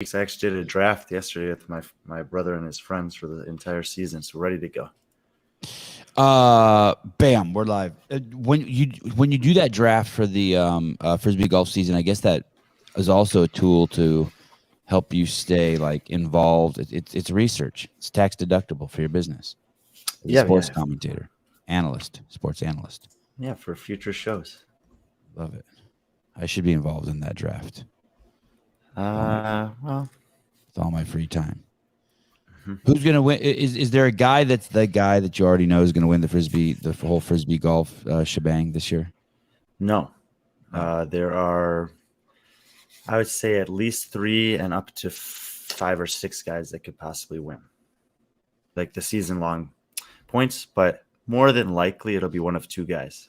I actually did a draft yesterday with my brother and his friends for the entire season, so ready to go. Bam, we're live. When you do that draft for the frisbee golf season, I guess that is also a tool to help you stay like involved. It's research. It's tax deductible for your business. Sports commentator, sports analyst. Yeah, for future shows. Love it. I should be involved in that draft. Well, with all my free time. Who's gonna win? Is there a guy that's the guy that you already know is gonna win the whole frisbee golf shebang this year? No, there are, I would say, at least 3 and up to 5 or 6 guys that could possibly win, like the season-long points. But more than likely, it'll be one of 2 guys.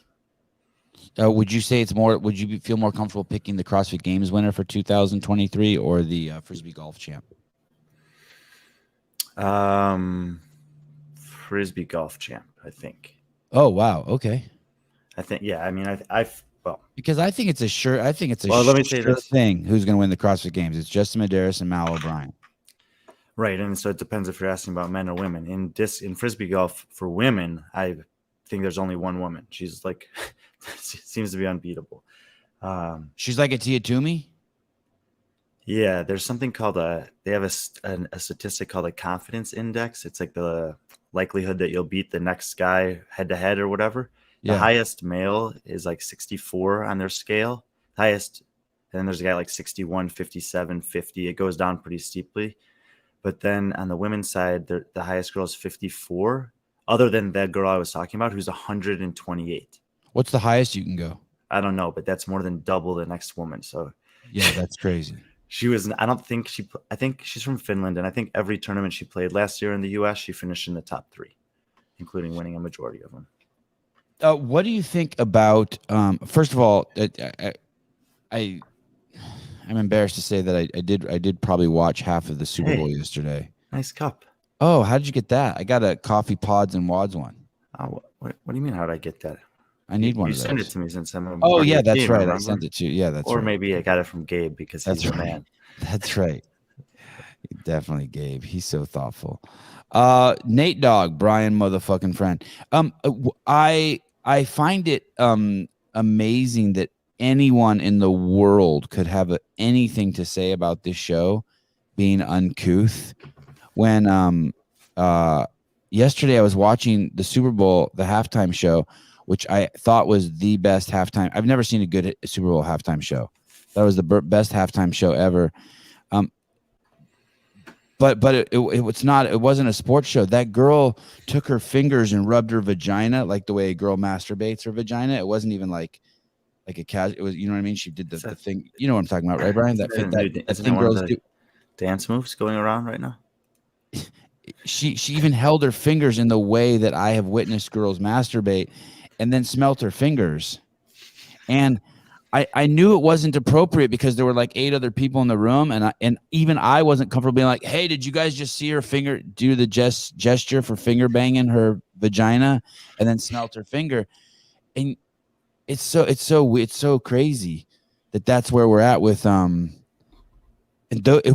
Would you say it's more? Would you feel more comfortable picking the CrossFit Games winner for 2023 or the frisbee golf champ? Frisbee golf champ, I think. Oh wow, okay. I think, yeah. I mean, because I think it's a sure. I think it's a let me say sure this thing. Who's going to win the CrossFit Games? It's Justin Medeiros and Mal O'Brien. Right, and so it depends if you're asking about men or women. In frisbee golf for women, I think there's only one woman. She's like seems to be unbeatable. She's like a Tia Toomey. Yeah, there's something called they have a statistic called a confidence index. It's like the likelihood that you'll beat the next guy head to head or whatever. Yeah. The highest male is like 64 on their scale. Highest, and then there's a guy like 61, 57, 50. It goes down pretty steeply. But then on the women's side, the highest girl is 54, other than that girl I was talking about, who's 128. What's the highest you can go? I don't know, but that's more than double the next woman. So yeah, that's crazy. I think she's from Finland, and I think every tournament she played last year in the U.S., she finished in the top 3, including winning a majority of them. What do you think about, first of all, I'm embarrassed to say that I did probably watch half of the Super Bowl yesterday. Nice cup. Oh, how did you get that? I got a Coffee Pods and Wads one. Oh, what do you mean? How did I get that? I need one of those. You sent it to me since I'm. Oh yeah, that's right. Remember? I sent it to you. Yeah, that's or right. Or maybe I got it from Gabe because he's the man. That's right. Definitely Gabe. He's so thoughtful. Nate Dogg, Brian motherfucking friend. I find it amazing that anyone in the world could have anything to say about this show being uncouth. When yesterday I was watching the Super Bowl, the halftime show, which I thought was the best halftime. I've never seen a good Super Bowl halftime show. That was the best halftime show ever. But it wasn't a sports show. That girl took her fingers and rubbed her vagina like the way a girl masturbates her vagina. It wasn't even like a casual. It was, you know what I mean? She did the thing. You know what I'm talking about, right, Brian? That thing girls do. Dance moves going around right now. She even held her fingers in the way that I have witnessed girls masturbate, and then smelt her fingers. And I knew it wasn't appropriate because there were like 8 other people in the room, and even I wasn't comfortable being like, "Hey, did you guys just see her finger do the gesture for finger banging her vagina, and then smelt her finger?" And it's so crazy that's where we're at with And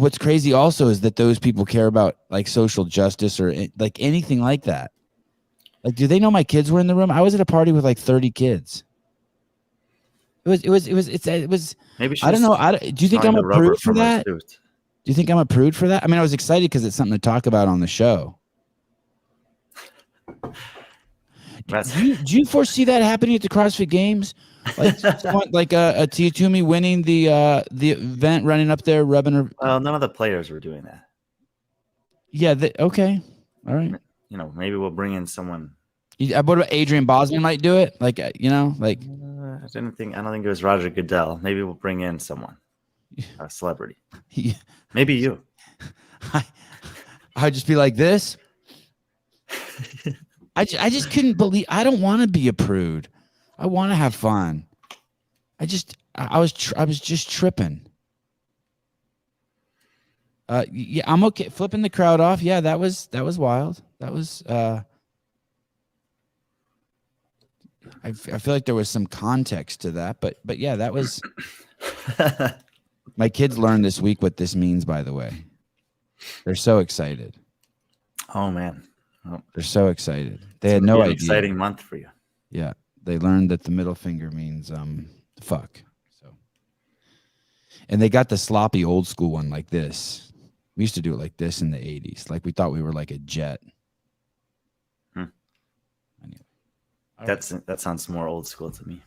what's crazy also is that those people care about like social justice or like anything like that. Like, do they know my kids were in the room? I was at a party with like 30 kids. It was. Maybe I don't know. Do you think I'm a prude for that? Do you think I'm a prude for that? I mean, I was excited because it's something to talk about on the show. Do you foresee that happening at the CrossFit Games? Like a Tia Toomey winning the event, running up there, rubbing her. Well, none of the players were doing that. Yeah. Okay. All right. You know, maybe we'll bring in someone. What about Adrian Bosman might do it? Like, you know, like. I don't think it was Roger Goodell. Maybe we'll bring in someone, a celebrity. Yeah. Maybe you. I'd just be like this. I just couldn't believe. I don't want to be a prude. I want to have fun. I was just tripping. Yeah, I'm okay. Flipping the crowd off. Yeah, that was wild. That was. I feel like there was some context to that, but yeah, that was. My kids learned this week what this means, by the way. They're so excited. Oh, man. Oh, They're so excited. They it's had gonna no be an idea. exciting month for you. Yeah. They learned that the middle finger means fuck. So, and they got the sloppy old school one like this. We used to do it like this in the 80s. Like we thought we were like a jet. Anyway. That sounds more old school to me.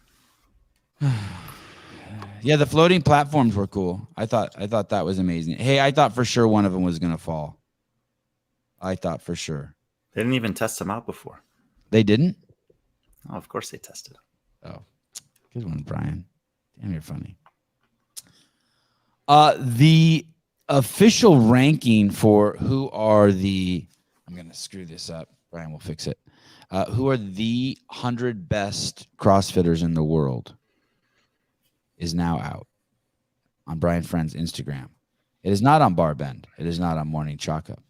Yeah, the floating platforms were cool. I thought that was amazing. Hey, I thought for sure one of them was gonna fall. I thought for sure. They didn't even test them out before. They didn't? Oh, of course they tested them. Oh, good one, Brian. Damn, you're funny. The official ranking for who are the, I'm going to screw this up. Brian will fix it. Who are the 100 best CrossFitters in the world is now out on Brian Friend's Instagram. It is not on Bar Bend. It is not on Morning Chalk Up.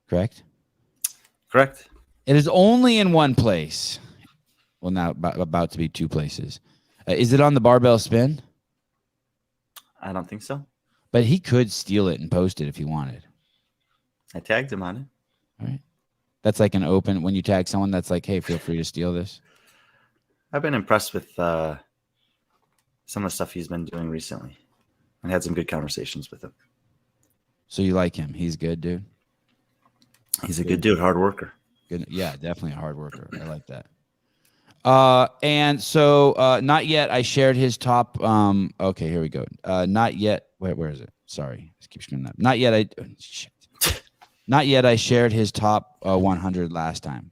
Correct? Correct. It is only in one place. Well, now about to be two places. Is it on the barbell spin? I don't think so. But he could steal it and post it if he wanted. I tagged him on it. All right. That's like an open, when you tag someone, that's like, hey, feel free to steal this. I've been impressed with some of the stuff he's been doing recently and had some good conversations with him. So you like him. He's good, dude. He's a good dude, hard worker. Good. Yeah, definitely a hard worker. I like that. And so not yet. I shared his top. Okay, here we go. Not yet. Wait, where is it? Sorry. Just keep screwing up. Not yet. Shit. Not yet. I shared his top 100 last time.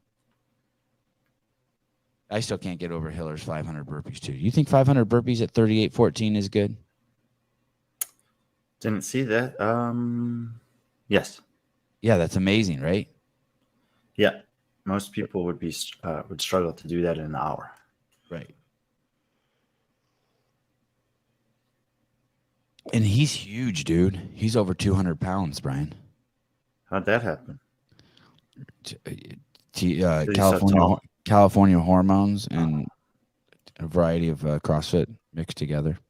I still can't get over Hiller's 500 burpees too. You think 500 burpees at 38.14 is good? Didn't see that. Yes. Yeah, that's amazing, right? Yeah. Most people would struggle to do that in an hour. Right. And he's huge, dude. He's over 200 pounds, Brian. How'd that happen? California hormones and a variety of CrossFit mixed together.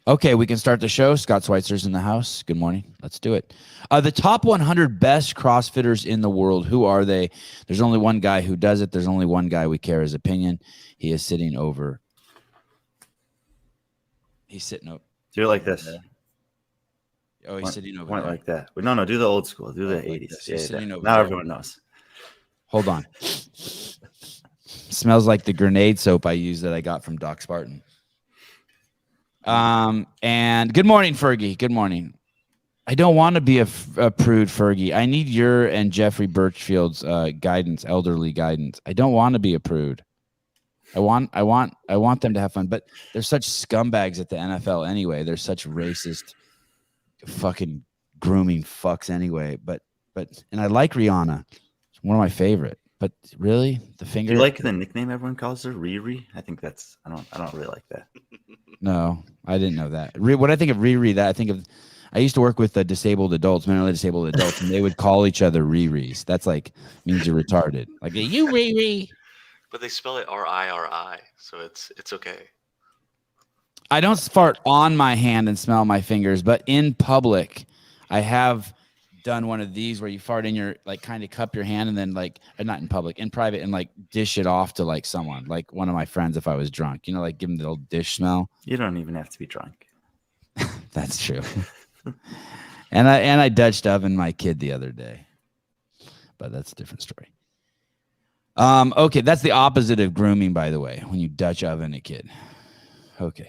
Okay, we can start the show. Scott Schweitzer's in the house. Good morning. Let's do it. The top 100 best CrossFitters in the world. Who are they? There's only one guy who does it. There's only one guy we care his opinion. He is sitting over. He's sitting over. Do it like this. Oh, he's sitting over there. Like that. No, do the old school. Do the 80s. Yeah, now there. Everyone knows. Hold on. Smells like the grenade soap I use that I got from Doc Spartan. And good morning, Fergie. Good morning. I don't want to be a prude, Fergie. I need your and Jeffrey Birchfield's guidance, elderly guidance. I don't want to be a prude. I want them to have fun, but they're such scumbags at the NFL anyway. They're such racist, fucking grooming fucks anyway. But and I like Rihanna. It's one of my favorite. But really, the finger. Do you like the nickname everyone calls her, Riri? I think that's. I don't really like that. No, I didn't know that. When I think of Riri, I used to work with disabled adults, mentally disabled adults, and they would call each other Riris. That's like means you're retarded. Like you Riri. But they spell it R-I-R-I, so it's okay. I don't fart on my hand and smell my fingers, but in public, I have done one of these where you fart in your, like, kind of cup your hand and then, like, not in public, in private, and like dish it off to like someone, like one of my friends if I was drunk, like give them the old dish smell. You don't even have to be drunk. That's true. and I Dutched oven my kid the other day, but that's a different story. Okay, that's the opposite of grooming, by the way, when you Dutch oven a kid. Okay.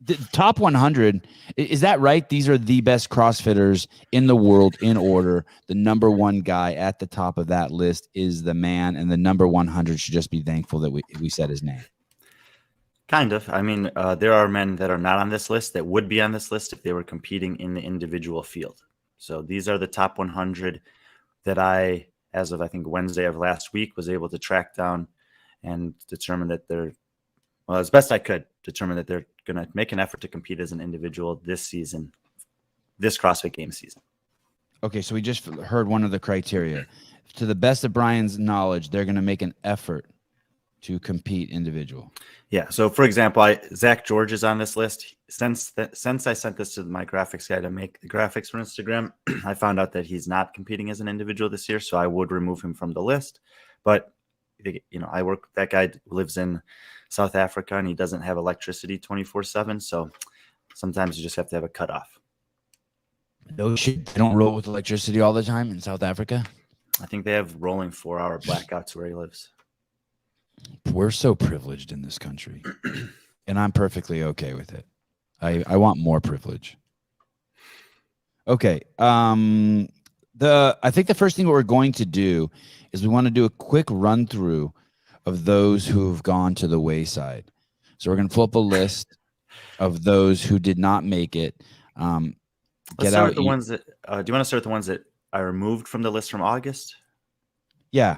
The top 100, is that right? These are the best CrossFitters in the world in order. The number one guy at the top of that list is the man, and the number 100 should just be thankful that we said his name. Kind of. I mean, there are men that are not on this list that would be on this list if they were competing in the individual field. So these are the top 100 that I, as of I think Wednesday of last week, was able to track down and determine that they're, well, as best I could, determine that they're going to make an effort to compete as an individual this season, this CrossFit Games season. Okay, so we just heard one of the criteria. To the best of Brian's knowledge, they're going to make an effort to compete individual. Yeah. So, for example, Zach George is on this list. Since I sent this to my graphics guy to make the graphics for Instagram, I found out that he's not competing as an individual this year. So I would remove him from the list. But, I work with that guy who lives in South Africa and he doesn't have electricity 24/7. So sometimes you just have to have a cutoff. No shit. They don't roll with electricity all the time in South Africa. I think they have rolling 4-hour blackouts where he lives. We're so privileged in this country, and I'm perfectly okay with it. I want more privilege. Okay. I think the first thing we're going to do is we want to do a quick run through of those who've gone to the wayside. So we're going to pull up a list of those who did not make it. Let's start with the ones that. Do you want to start with the ones that I removed from the list from August? Yeah.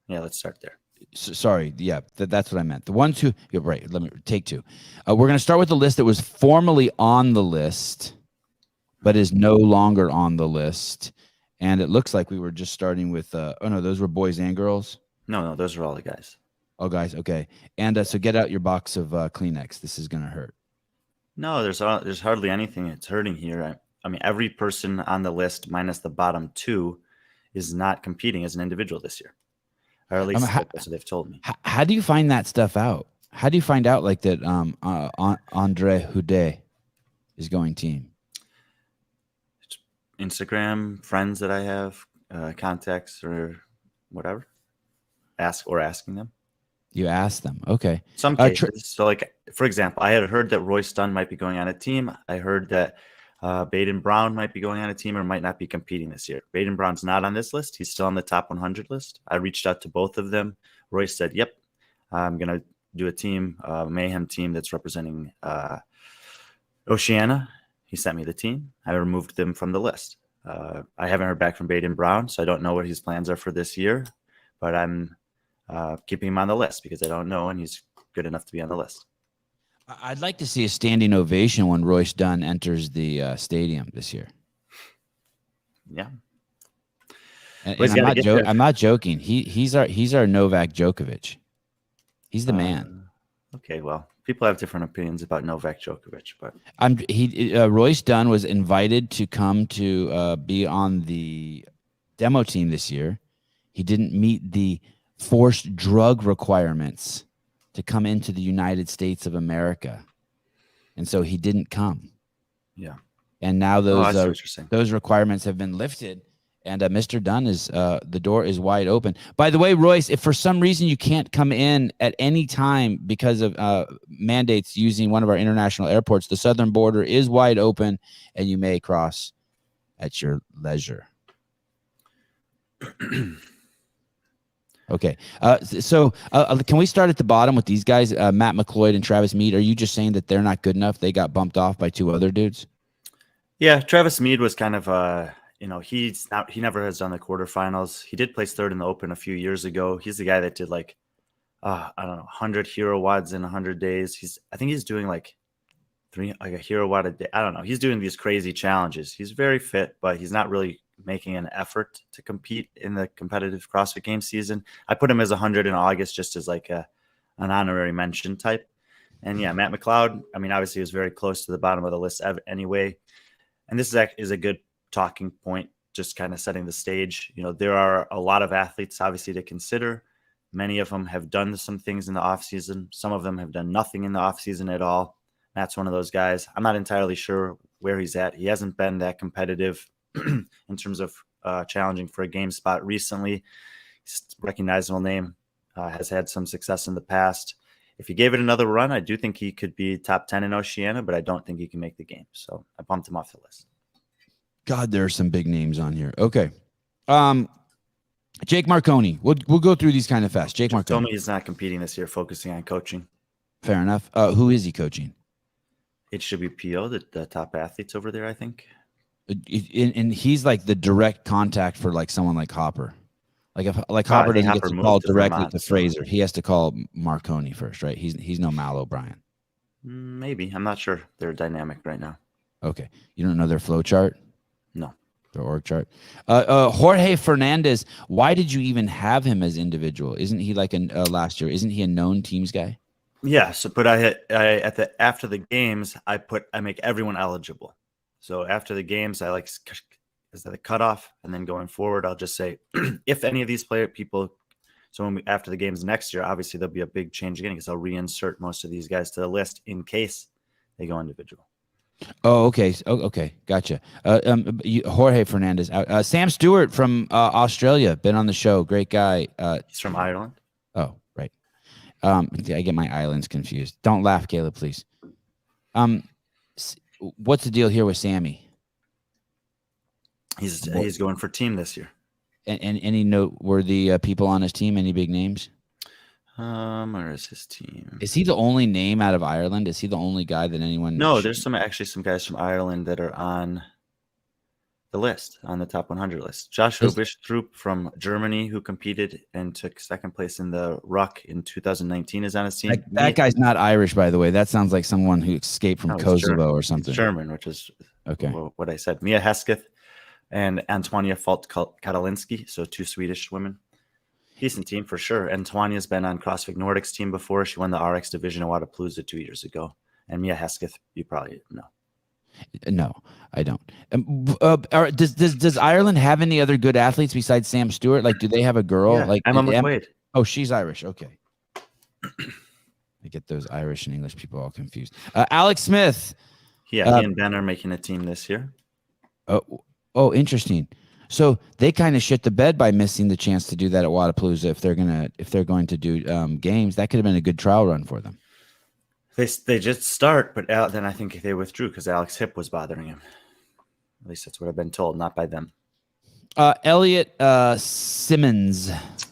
Yeah, let's start there. Sorry. Yeah, that's what I meant. The ones who. Yeah, right. Let me take two. We're going to start with the list that was formerly on the list, but is no longer on the list. And it looks like we were just starting with. Oh no, those were boys and girls. No, those are all the guys. Oh, guys. Okay. And so get out your box of Kleenex. This is going to hurt. No, there's hardly anything that's hurting here. I mean, every person on the list minus the bottom two is not competing as an individual this year. Or at least that's what they've told me. How do you find that stuff out? How do you find out like that Andre Houdet is going team? Instagram, friends that I have, contacts or whatever. Asking them. You ask them. Okay. Some cases. So like, for example, I had heard that Royce Dunn might be going on a team. I heard that Baden Brown might be going on a team or might not be competing this year. Baden Brown's not on this list. He's still on the top 100 list. I reached out to both of them. Royce said, yep, I'm going to do a team, Mayhem team that's representing Oceania. He sent me the team. I removed them from the list. I haven't heard back from Baden Brown, so I don't know what his plans are for this year, but I'm keeping him on the list because I don't know, and he's good enough to be on the list. I'd like to see a standing ovation when Royce Dunn enters the stadium this year. Yeah. And I'm not joking. He's our Novak Djokovic. He's the man. Okay, well, people have different opinions about Novak Djokovic, but Royce Dunn was invited to come to be on the demo team this year. He didn't meet the forced drug requirements to come into the United States of America, and so he didn't come. Yeah. And now those requirements have been lifted, and Mr. Dunn is the door is wide open. By the way, Royce, if for some reason you can't come in at any time because of mandates using one of our international airports, the southern border is wide open, and you may cross at your leisure. Okay. So can we start at the bottom with these guys, Matt McLeod and Travis Mead? Are you just saying that they're not good enough? They got bumped off by two other dudes? Yeah. Travis Mead was kind of, he never has done the quarterfinals. He did place third in the Open a few years ago. He's the guy that did 100 hero wads in 100 days. I think he's doing a hero wad a day. I don't know. He's doing these crazy challenges. He's very fit, but he's not really making an effort to compete in the competitive CrossFit Games season. I put him as 100 in August just as an honorary mention type. And yeah, Matt McLeod, I mean, obviously he was very close to the bottom of the list anyway. And this is a good talking point, just kind of setting the stage. There are a lot of athletes obviously to consider. Many of them have done some things in the off season. Some of them have done nothing in the off season at all. Matt's one of those guys. I'm not entirely sure where he's at. He hasn't been that competitive in terms of challenging for a game spot recently. He's a recognizable name, has had some success in the past. If he gave it another run, I do think he could be top 10 in Oceania, but I don't think he can make the game. So I bumped him off the list. God, there are some big names on here. Okay. Jake Marconi. We'll go through these kind of fast. Jake Marconi. Told me he's not competing this year, focusing on coaching. Fair enough. Who is he coaching? HWPO, the top athletes over there, I think. And he's like the direct contact for someone like Hopper. If Hopper doesn't get to call directly to Fraser, he has to call Marconi first, right? He's no Mal O'Brien. Maybe. I'm not sure. They're dynamic right now. Okay. You don't know their flow chart? No. The org chart. Jorge Fernandez. Why did you even have him as individual? Isn't he like last year? Isn't he a known teams guy? Yeah. So, but after the games, I make everyone eligible. So after the games, I like is that a cutoff, and then going forward, I'll just say if any of these people. So after the games next year, obviously there'll be a big change again because I'll reinsert most of these guys to the list in case they go individual. Oh, okay. Okay. Gotcha. Jorge Fernandez. Sam Stewart from Australia. Been on the show. Great guy. He's from Ireland. Oh, right. I get my islands confused. Don't laugh, Caleb, please. What's the deal here with Sammy? He's going for team this year. And any noteworthy people on his team? Any big names? Where is his team? Is he the only name out of Ireland? Is he the only guy that anyone? No, there's some guys from Ireland that are on the list, on the top 100 list. Joshua Wistrup from Germany, who competed and took second place in the Ruck in 2019, is on his team. That guy's not Irish, by the way. That sounds like someone who escaped from Kosovo or something. It's German, which is okay. What I said. Mia Hesketh and Antonia Folk-Katalinski, so two Swedish women. Decent team for sure. Antonia's been on CrossFit Nordic's team before. She won the RX division of Wadapalooza 2 years ago. And Mia Hesketh, you probably know. No, I don't. Does Ireland have any other good athletes besides Sam Stewart? Like, do they have a girl? Yeah, like Emma McQuaid. Oh, she's Irish. Okay. I get those Irish and English people all confused. Alex Smith. Yeah, he and Ben are making a team this year. Oh, interesting. So they kind of shit the bed by missing the chance to do that at Wadapalooza. If they're going to do games, that could have been a good trial run for them. They just start, but then I think they withdrew because Alex hip was bothering him. At least that's what I've been told, not by them. Elliot Simmons.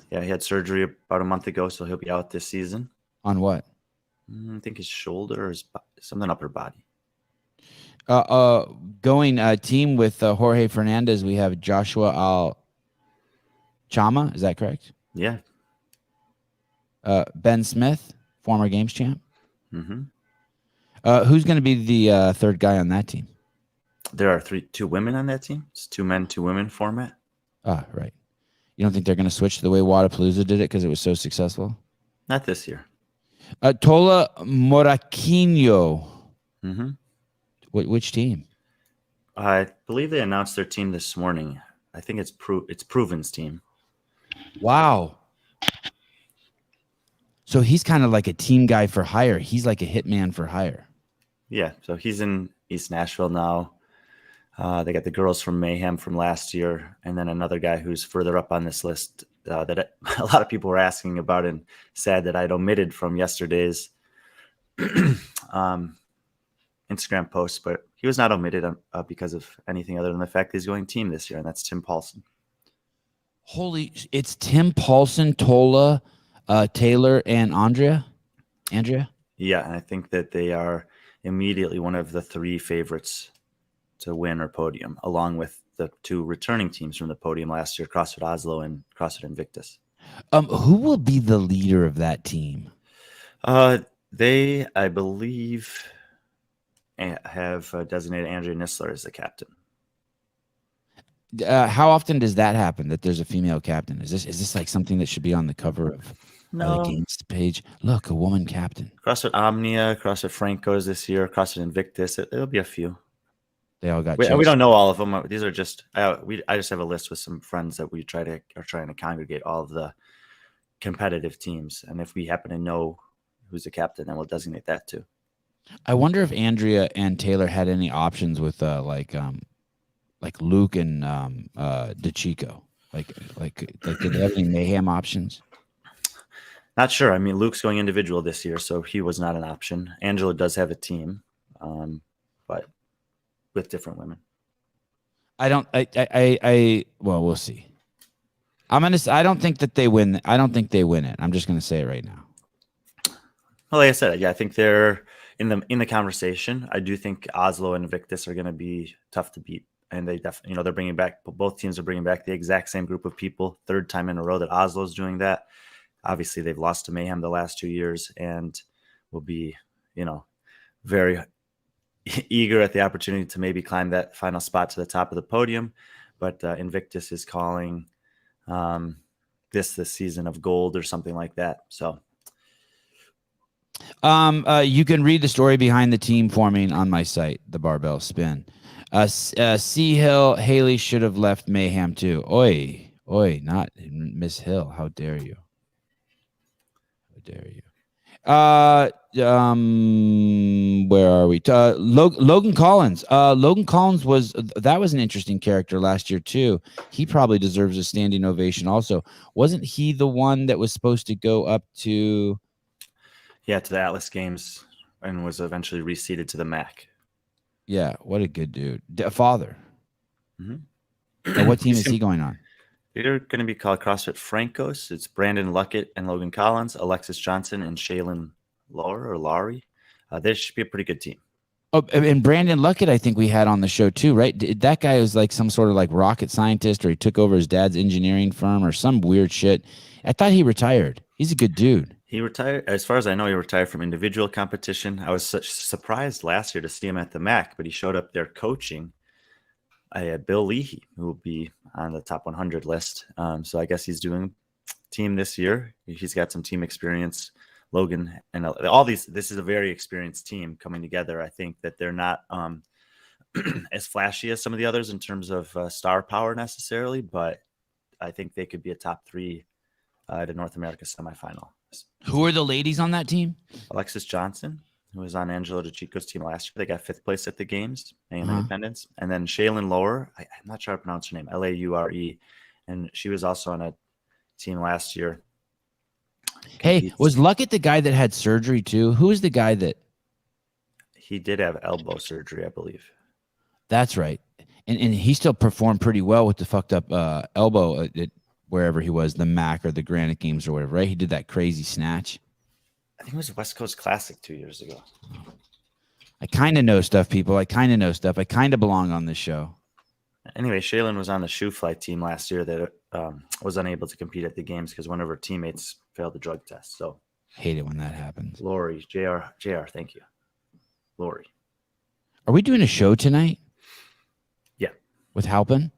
Yeah, he had surgery about a month ago, so he'll be out this season. On what? I think his shoulder or something upper body. Going team with Jorge Fernandez, we have Joshua Chama. Is that correct? Yeah. Ben Smith, former games champ. Mm-hmm. Who's going to be the third guy on that team? There are two women on that team. It's 2 men, 2 women format. Ah, right. You don't think they're going to switch to the way Wadapalooza did it because it was so successful? Not this year. Tola Moraquinho. Mm-hmm. Which team? I believe they announced their team this morning. I think it's Proven's team. Wow. So he's kind of like a team guy for hire. He's like a hitman for hire. Yeah. So he's in East Nashville now. They got the girls from Mayhem from last year, and then another guy who's further up on this list that a lot of people were asking about and sad that I'd omitted from yesterday's Instagram post, but he was not omitted because of anything other than the fact that he's going team this year, and that's Tim Paulson. It's Tim Paulson, Tola, Taylor, and Andrea? Yeah, and I think that they are immediately one of the 3 favorites to win or podium, along with the 2 returning teams from the podium last year, CrossFit Oslo and CrossFit Invictus. Who will be the leader of that team? They, I believe, have designated Andrea Nisler as the captain. How often does that happen, that there's a female captain? Is this like something that should be on the cover of the games page? Look, a woman captain. CrossFit Omnia, CrossFit Franco's this year, CrossFit Invictus. It'll be a few. They all got. We don't know all of them. These are just. I just have a list with some friends that we are trying to congregate all of the competitive teams, and if we happen to know who's the captain, then we'll designate that too. I wonder if Andrea and Taylor had any options with like Luke and DeChico. Like did they have any mayhem options? Not sure. I mean, Luke's going individual this year, so he was not an option. Angela does have a team, but with different women. Well, we'll see. I don't think that they win. I don't think they win it. I'm just gonna say it right now. Well, like I said, yeah, I think they're in the conversation. I do think Oslo and Invictus are gonna be tough to beat. And they definitely, they're bringing back, both teams are bringing back the exact same group of people. 3rd time in a row that Oslo's doing that. Obviously, they've lost to Mayhem the last 2 years and will be, very eager at the opportunity to maybe climb that final spot to the top of the podium. but Invictus is calling this season of gold or something like that. So you can read the story behind the team forming on my site, the Barbell Spin. C Hill, Haley should have left Mayhem too. Oi, not Miss Hill. How dare you? How dare you? Where are we? Logan Collins. Logan Collins was an interesting character last year too. He probably deserves a standing ovation. Also, wasn't he the one that was supposed to go up to? Yeah, to the Atlas Games and was eventually reseeded to the MAC. Yeah, what a good dude. Father. Mm-hmm. And what team is he going on? They're going to be called CrossFit Francos. It's Brandon Luckett and Logan Collins, Alexis Johnson and Shaylin Laurie. They should be a pretty good team. Oh, and Brandon Luckett, I think we had on the show too, right? That guy was like some sort of like rocket scientist, or he took over his dad's engineering firm or some weird shit. I thought he retired. He's a good dude. He retired, as far as I know, he retired from individual competition. I was surprised last year to see him at the MAC, but he showed up there coaching. I had Bill Leahy, who will be on the top 100 list. So I guess he's doing team this year. He's got some team experience. Logan and all these, this is a very experienced team coming together. I think that they're not as flashy as some of the others in terms of star power necessarily, but I think they could be a top 3 at a North America semifinal. Who are the ladies on that team? Alexis Johnson, who was on Angelo DeChico's team last year. They got 5th place at the games, Independence. And then Shaylin Lauer, I'm not sure how to pronounce her name, Laure. And she was also on a team last year. Hey, was Luckett the guy that had surgery too? Who is the guy that? He did have elbow surgery, I believe. That's right. And he still performed pretty well with the fucked up elbow at wherever he was, the MAC or the Granite Games or whatever, right? He did that crazy snatch. I think it was West Coast Classic 2 years ago. I kind of know stuff, people. I kind of know stuff. I kind of belong on this show. Anyway, Shaylin was on the shoe fly team last year that was unable to compete at the games because one of her teammates failed the drug test. So hate it when that happens. Lori, JR, thank you. Lori. Are we doing a show tonight? Yeah. With Halpin?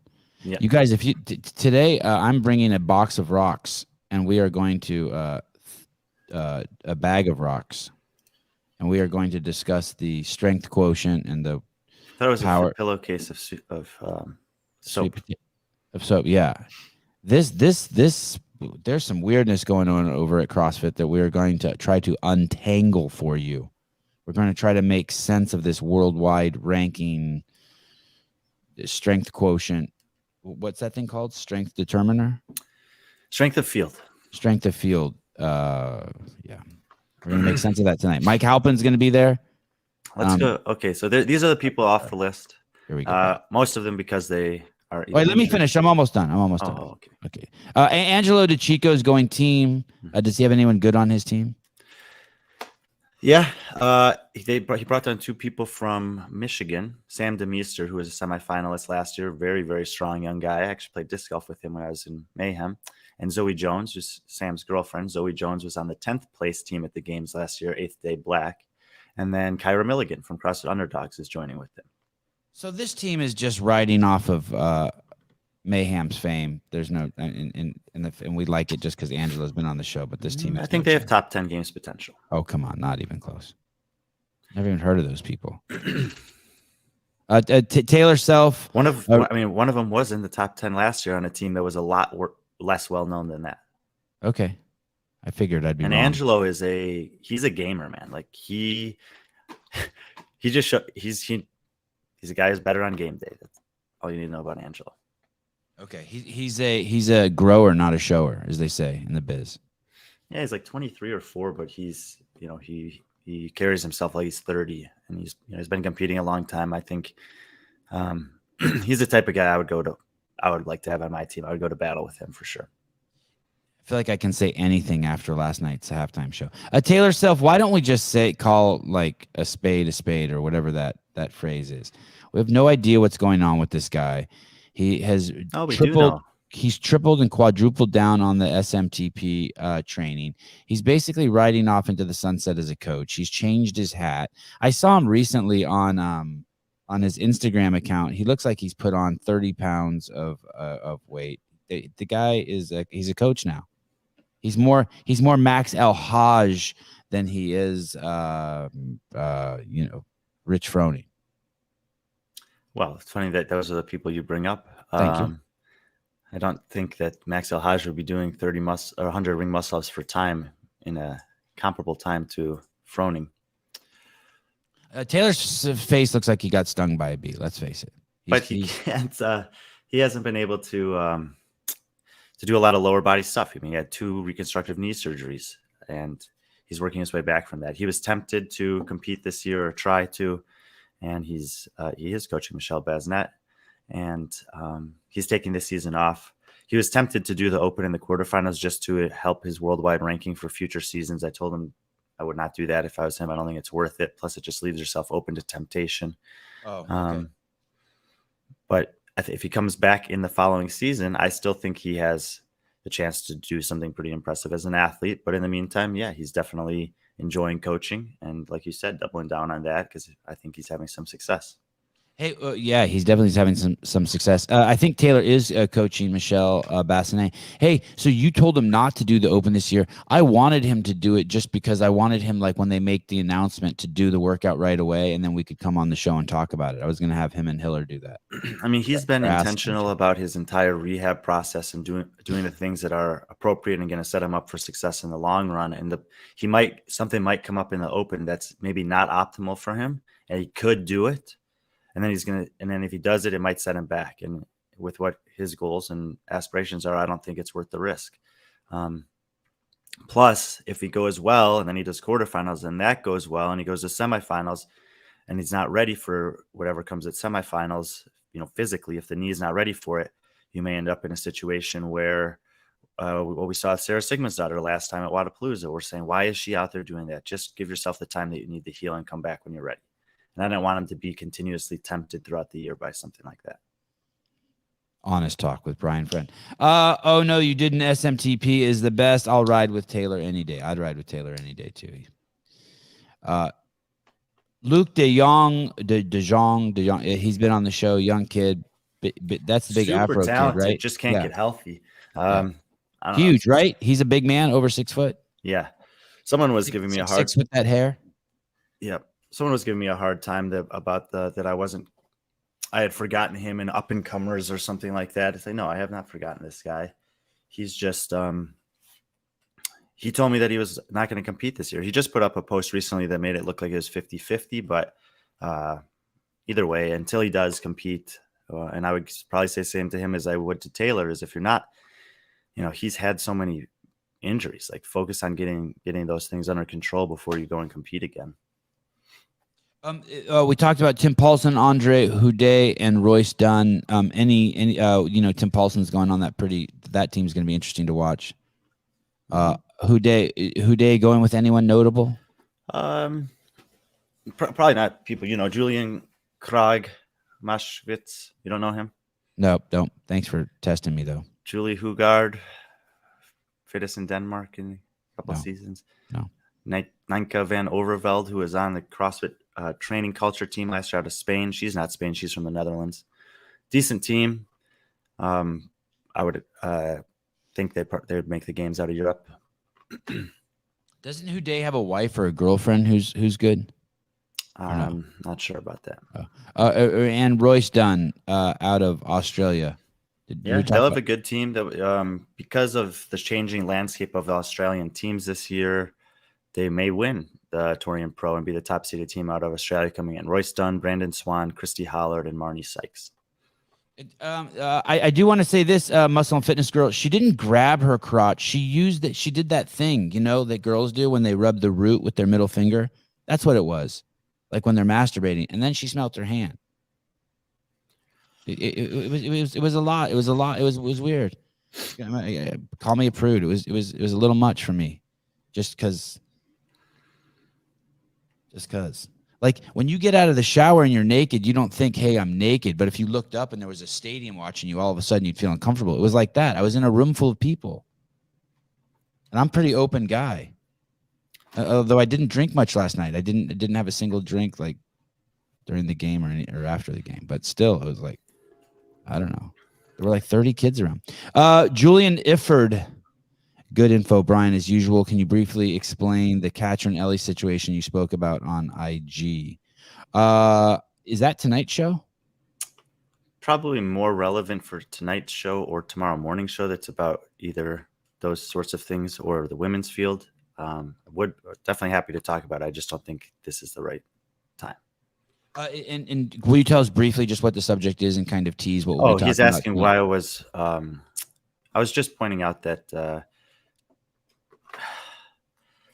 Yeah. You guys, if you today, I'm bringing a box of rocks, and we are going to a bag of rocks, and we are going to discuss the strength quotient and the I thought it was power a pillowcase of soap. Of soap, yeah. This there's some weirdness going on over at CrossFit that we are going to try to untangle for you. We're going to try to make sense of this worldwide ranking, strength quotient. What's that thing called? Strength determiner? Strength of field. Strength of field. Yeah. We're going to make sense of that tonight. Mike Halpin's going to be there. Let's go. Okay, so these are the people off the list. Here we go. Most of them because they are. Wait, let me finish. I'm almost done. Oh, okay. Okay. Angelo DeChico is going team. Does he have anyone good on his team? Yeah. He brought down 2 people from Michigan. Sam DeMeester, who was a semifinalist last year, very, very strong young guy. I actually played disc golf with him when I was in Mayhem. And Zoe Jones, who's Sam's girlfriend. Zoe Jones was on the 10th place team at the games last year, 8th day black. And then Kyra Milligan from CrossFit Underdogs is joining with them. So this team is just riding off of Mayhem's fame. There's no, and we like it just because Angela's been on the show. But this team, I think they have top 10 games potential. Oh, come on, not even close. Never even heard of those people. Taylor Self. One of them was in the top 10 last year on a team that was a lot less well known than that. Okay. I figured I'd be and wrong. Angelo he's a gamer, man. Like he's a guy who's better on game day. That's all you need to know about Angelo. Okay. He's a grower, not a shower, as they say in the biz. Yeah, he's like 23 or 4, but he's, he carries himself like he's 30, and he's been competing a long time. I think he's the type of guy I would like to have on my team. I would go to battle with him for sure. I feel like I can say anything after last night's halftime show. Taylor Self, why don't we just call like a spade or whatever that phrase is? We have no idea what's going on with this guy. He has he's tripled and quadrupled down on the SMTP training. He's basically riding off into the sunset as a coach. He's changed his hat. I saw him recently on on his Instagram account, he looks like he's put on 30 pounds of weight. The guy he's a coach now. He's more Max El Hajj than he is, Rich Froning. Well, it's funny that those are the people you bring up. Thank you. I don't think that Max El Hajj would be doing 30 or 100 ring muscle ups for time in a comparable time to Froning. Taylor's face looks like he got stung by a bee. Let's face it. But he can't. He hasn't been able to do a lot of lower body stuff. I mean, he had 2 reconstructive knee surgeries, and he's working his way back from that. He was tempted to compete this year or try to, and he is coaching Michelle Basnet, and he's taking this season off. He was tempted to do the Open in the quarterfinals just to help his worldwide ranking for future seasons. I told him I would not do that if I was him. I don't think it's worth it. Plus, it just leaves yourself open to temptation. Oh, okay. But if he comes back in the following season, I still think he has the chance to do something pretty impressive as an athlete. But in the meantime, yeah, he's definitely enjoying coaching. And like you said, doubling down on that because I think he's having some success. Hey, yeah, he's definitely having some success. I think Taylor is coaching Michelle Bassanet. Hey, so you told him not to do the Open this year. I wanted him to do it just because I wanted him, like when they make the announcement, to do the workout right away, and then we could come on the show and talk about it. I was going to have him and Hiller do that. I mean, he's been intentional about his entire rehab process and doing the things that are appropriate and going to set him up for success in the long run. And something might come up in the Open that's maybe not optimal for him, and he could do it. And then if he does it, it might set him back. And with what his goals and aspirations are, I don't think it's worth the risk. Plus, if he goes well and then he does quarterfinals and that goes well and he goes to semifinals and he's not ready for whatever comes at semifinals, physically, if the knee is not ready for it, you may end up in a situation where what we saw with Sarah Sigmundsdottir last time at Wadapalooza, we're saying, why is she out there doing that? Just give yourself the time that you need to heal and come back when you're ready. And I don't want him to be continuously tempted throughout the year by something like that. Honest talk with Brian Friend. Oh, no, you didn't. SMTP is the best. I'll ride with Taylor any day. I'd ride with Taylor any day, too. Luke De Jong, he's been on the show, young kid. That's the big super Afro talented, kid, right? Just can't get healthy. Huge, right? He's a big man, over 6 foot. Yeah. Someone was giving me a hard 6 with that hair. Yep. Someone was giving me a hard time about I had forgotten him in up and comers or something like that. I say, no, I have not forgotten this guy. He's just, he told me that he was not going to compete this year. He just put up a post recently that made it look like it was 50-50, but either way, until he does compete, and I would probably say the same to him as I would to Taylor, is if you're not, he's had so many injuries, like focus on getting those things under control before you go and compete again. We talked about Tim Paulson, Andre Houdet, and Royce Dunn. Tim Paulson's going on that team's going to be interesting to watch. Houdet going with anyone notable? Probably not people. Julian Krag Maschwitz. You don't know him? Nope, don't. Thanks for testing me though. Julie Hugard, fittest in Denmark in a couple of seasons. No. Nanka van Overveld, who was on the CrossFit training culture team last year out of Spain. She's not Spain. She's from the Netherlands. Decent team. I would think they would make the games out of Europe. Doesn't Houdet have a wife or a girlfriend who's good? Not sure about that. And Royce Dunn out of Australia. They'll have a good team. That because of the changing landscape of the Australian teams this year, they may win the Torian Pro and be the top seeded team out of Australia coming in. Royce Dunn, Brandon Swan, Christy Hollard, and Marnie Sykes. I do want to say this, Muscle and Fitness girl, she didn't grab her crotch. She did that thing, that girls do when they rub the root with their middle finger. That's what it was, like when they're masturbating. And then she smelt her hand. It was a lot. It was a lot. It was weird. Call me a prude. It was a little much for me, just because. Like when you get out of the shower and you're naked, you don't think, hey, I'm naked. But if you looked up and there was a stadium watching you, all of a sudden you'd feel uncomfortable. It was like that. I was in a room full of people. And I'm a pretty open guy. Although I didn't drink much last night. I didn't have a single drink. Like, during the game or after the game. But still, it was like, I don't know. There were like 30 kids around. Julian Ifford. Good info, Brian, as usual. Can you briefly explain the Katrin Ellie situation you spoke about on IG? Is that tonight's show? Probably more relevant for tonight's show or tomorrow morning show. That's about either those sorts of things or the women's field. Would definitely happy to talk about it. I just don't think this is the right time. And will you tell us briefly just what the subject is and kind of tease what we'll be talking about? He's asking why I was just pointing out that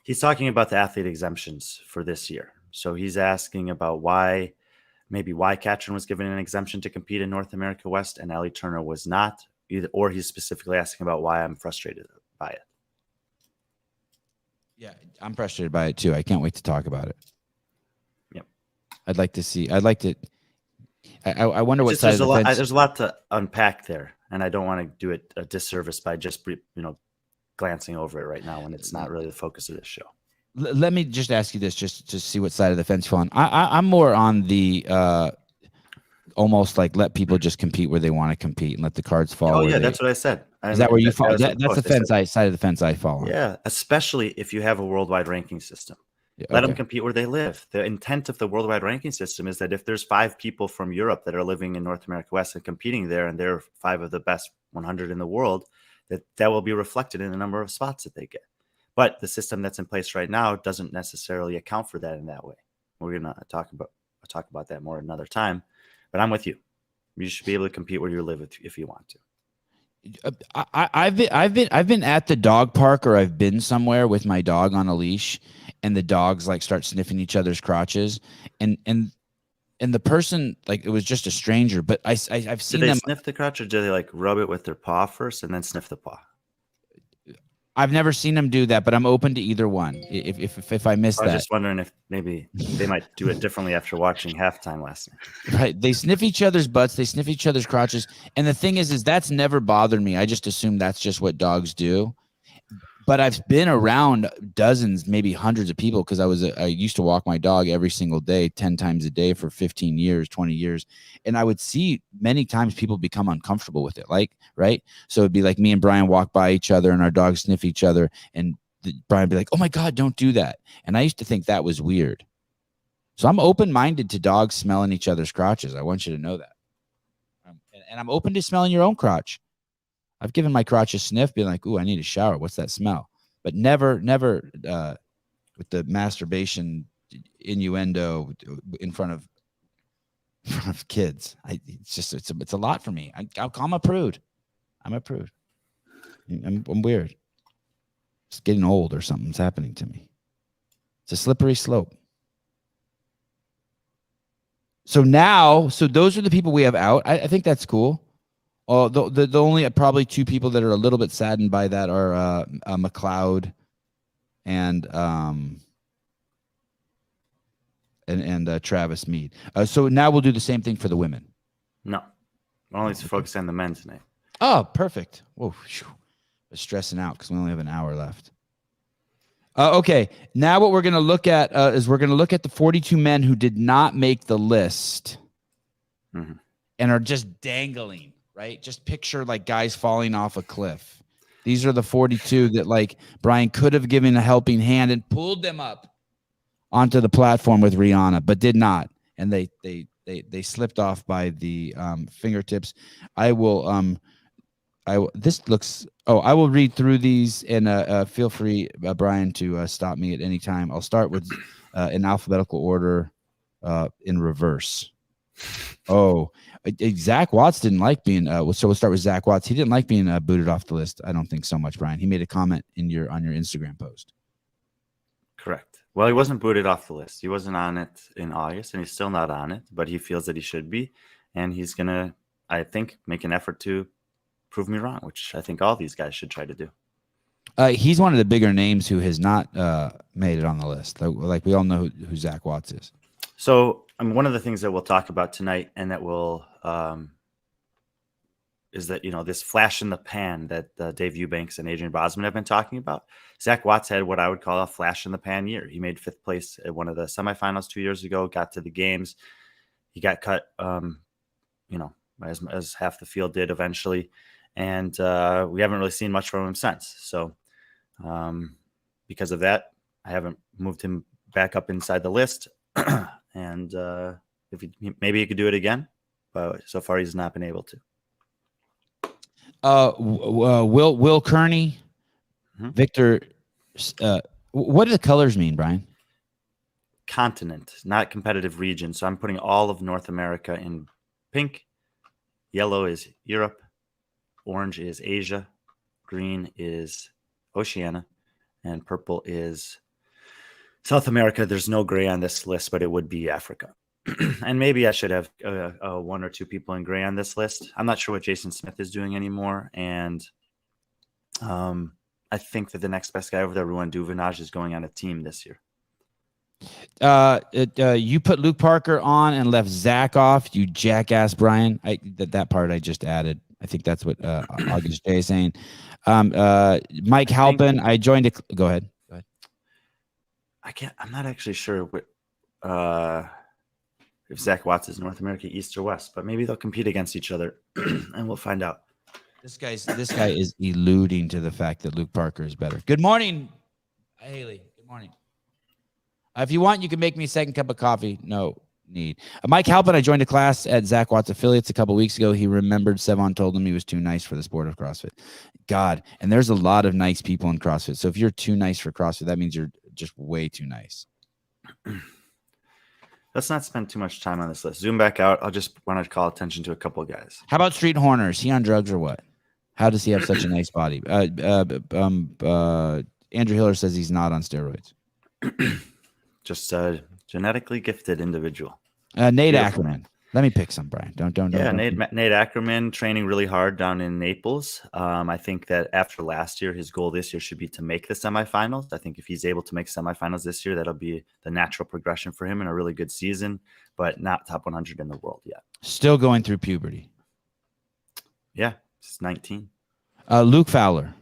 he's talking about the athlete exemptions for this year. So he's asking about why Katrin was given an exemption to compete in North America West and Ellie Turner was not, or he's specifically asking about why I'm frustrated by it. Yeah, I'm frustrated by it too. I can't wait to talk about it. Yep. I wonder what side of the fence. There's a lot to unpack there, and I don't want to do it a disservice by just glancing over it right now when it's not really the focus of this show. Let me just ask you this, just to see what side of the fence you're on. I'm more on the almost like let people just compete where they want to compete and let the cards fall. Oh yeah, that's what I said. Is that where you fall? That's the fence side of the fence I fall on. Yeah, especially if you have a worldwide ranking system. Yeah, let them compete where they live. The intent of the worldwide ranking system is that if there's 5 people from Europe that are living in North America West and competing there, and they're 5 of the best 100 in the world, that will be reflected in the number of spots that they get. But the system that's in place right now doesn't necessarily account for that in that way. We're gonna talk about that more another time. But I'm with you. You should be able to compete where you live if you want to. I've been at the dog park, or I've been somewhere with my dog on a leash, and the dogs like start sniffing each other's crotches, and the person, like, it was just a stranger, but I've seen them sniff the crotch, or do they like rub it with their paw first and then sniff the paw? I've never seen them do that, but I'm open to either one. If I miss that, I was just wondering if maybe they might do it differently after watching halftime last night. Right? They sniff each other's butts, they sniff each other's crotches, and the thing is that's never bothered me. I just assume that's just what dogs do. But I've been around dozens, maybe hundreds of people, because I used to walk my dog every single day, 10 times a day for 15 years, 20 years. And I would see many times people become uncomfortable with it. Like, right. So it'd be like me and Brian walk by each other and our dogs sniff each other. And Brian would be like, oh my God, don't do that. And I used to think that was weird. So I'm open-minded to dogs smelling each other's crotches. I want you to know that. And I'm open to smelling your own crotch. I've given my crotch a sniff, being like, ooh, I need a shower. What's that smell? But never with the masturbation innuendo in front of kids. It's a lot for me. I'm a prude. I'm weird. It's getting old or something's happening to me. It's a slippery slope. So those are the people we have out. I think that's cool. The only probably 2 people that are a little bit saddened by that are McLeod and Travis Mead. So now we'll do the same thing for the women. No, we're only focused on the men tonight. Oh, perfect. Whoa, I was stressing out because we only have an hour left. Okay, now what we're going to look at is we're going to look at the 42 men who did not make the list and are just dangling. Right? Just picture like guys falling off a cliff. These are the 42 that like Brian could have given a helping hand and pulled them up onto the platform with Rihanna, but did not. And they slipped off by the fingertips. I will read through these and feel free, Brian, to stop me at any time. I'll start with in alphabetical order in reverse. Oh, Zach Watts didn't like being so we'll start with Zach Watts. He didn't like being booted off the list. I don't think so much, Brian. He made a comment on your Instagram post. Correct. Well, he wasn't booted off the list. He wasn't on it in August, and he's still not on it, but he feels that he should be, and he's gonna, I think, make an effort to prove me wrong, which I think all these guys should try to do. He's one of the bigger names who has not made it on the list. Like we all know who Zach Watts is. So one of the things that we'll talk about tonight, and that will is that, this flash in the pan that Dave Eubanks and Adrian Bosman have been talking about. Zach Watts had what I would call a flash in the pan year. He made 5th place at one of the semifinals 2 years ago, got to the games, he got cut, as half the field did eventually. And we haven't really seen much from him since. So because of that, I haven't moved him back up inside the list. And maybe he could do it again, but so far he's not been able to. Will Kearney, Victor. What do the colors mean, Brian? Continent, not competitive region. So I'm putting all of North America in pink. Yellow is Europe. Orange is Asia. Green is Oceania. And purple is South America. There's no gray on this list, but it would be Africa. And maybe I should have one or two people in gray on this list. I'm not sure what Jason Smith is doing anymore. And I think that the next best guy over there, Ruan Duvenage, is going on a team this year. You put Luke Parker on and left Zach off, you jackass, Brian. That part I just added. I think that's what August J is saying. Mike Halpin, I joined it. Go ahead. I'm not actually sure what if Zach Watts is North America East or West, but maybe they'll compete against each other, and we'll find out. This guy is alluding to the fact that Luke Parker is better. Good morning, Haley. Good morning. If you want, you can make me a second cup of coffee. No need. Mike Halpin, I joined a class at Zach Watts Affiliates a couple weeks ago. He remembered Sevan told him he was too nice for the sport of CrossFit. God, and there's a lot of nice people in CrossFit. So if you're too nice for CrossFit, that means you're just way too nice. Let's not spend too much time on this list. Zoom back out. I'll just want to call attention to a couple of guys. How about Street Horner? Is he on drugs or what? How does he have such a nice body? Andrew Hiller says he's not on steroids. Just a genetically gifted individual. Nate Ackerman. Let me pick some, Brian. Don't. Yeah, Nate Ackerman training really hard down in Naples. I think that after last year, his goal this year should be to make the semifinals. I think if he's able to make semifinals this year, that'll be the natural progression for him and a really good season, but not top 100 in the world yet. Still going through puberty. Yeah, he's 19. Luke Fowler.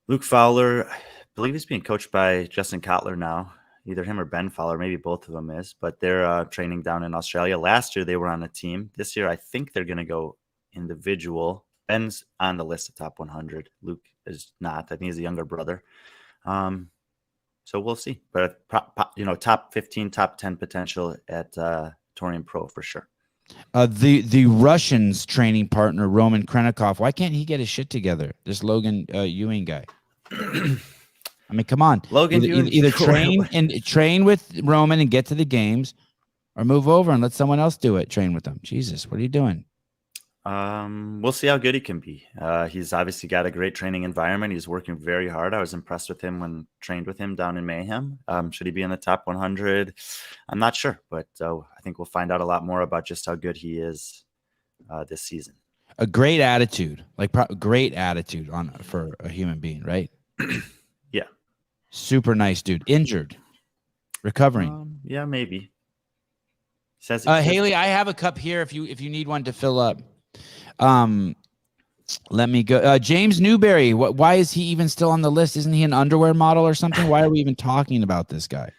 I believe he's being coached by Justin Kotler now. Either him or Ben Fowler, maybe both of them is, but they're training down in Australia. Last year, they were on a team. This year, I think they're going to go individual. Ben's on the list of top 100. Luke is not. I think he's a younger brother. So we'll see. But, top 15, top 10 potential at Torian Pro for sure. The Russians training partner, Roman Krenikov. Why can't he get his shit together? This Logan Ewing guy. I mean, come on. Logan, either train with Roman and get to the games, or move over and let someone else do it. Train with them. Jesus, what are you doing? We'll see how good he can be. He's obviously got a great training environment. He's working very hard. I was impressed with him when trained with him down in Mayhem. Should he be in the top 100? I'm not sure, but I think we'll find out a lot more about just how good he is this season. A great attitude, great attitude for a human being, right? Yeah. Super nice dude. Injured. Recovering. Yeah, maybe. Haley, I have a cup here if you need one to fill up. Let me go. James Newberry. Why is he even still on the list? Isn't he an underwear model or something? Why are we even talking about this guy?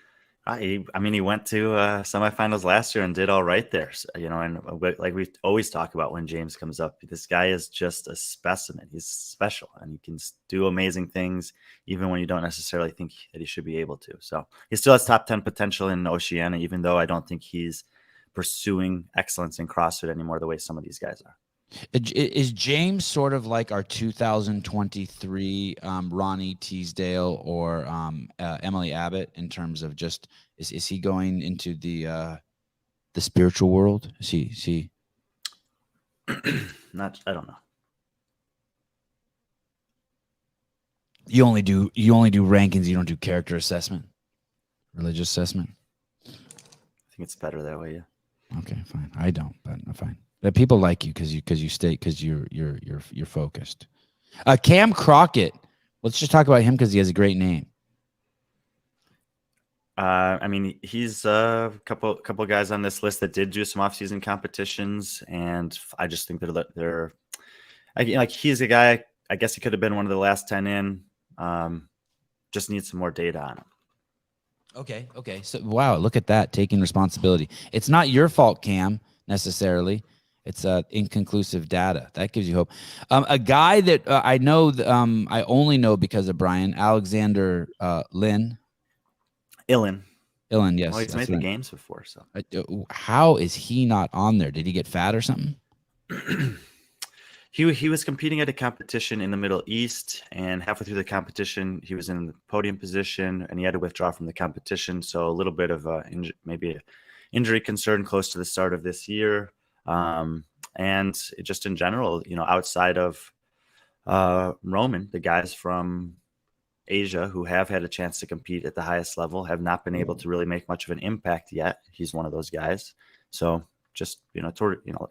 He went to semifinals last year and did all right there. So, and like we always talk about when James comes up, this guy is just a specimen. He's special and he can do amazing things even when you don't necessarily think that he should be able to. So he still has top 10 potential in Oceania, even though I don't think he's pursuing excellence in CrossFit anymore the way some of these guys are. Is James sort of like our 2023 Ronnie Teasdale or Emily Abbott in terms of just is he going into the spiritual world? Is he? Not, I don't know. You only do rankings. You don't do character assessment, religious assessment. I think it's better that way. Yeah. Okay, fine. I don't, but fine. That people like you because you're focused. Cam Crockett. Let's just talk about him because he has a great name. He's a couple guys on this list that did do some off-season competitions, and I just think they're he's a guy. I guess he could have been one of the last 10 in. Just needs some more data on him. Okay. So wow, look at that, taking responsibility. It's not your fault, Cam, necessarily. It's inconclusive data. That gives you hope. A guy that I know, I only know because of Brian, Alexander Lynn. Ilin. Ilin, yes. Well, he's made the games before, so. How is he not on there? Did he get fat or something? He was competing at a competition in the Middle East, and halfway through the competition, he was in the podium position, and he had to withdraw from the competition. So a little bit of maybe an injury concern close to the start of this year, and just in general, outside of Roman, the guys from Asia who have had a chance to compete at the highest level have not been able to really make much of an impact yet. He's one of those guys. So just, I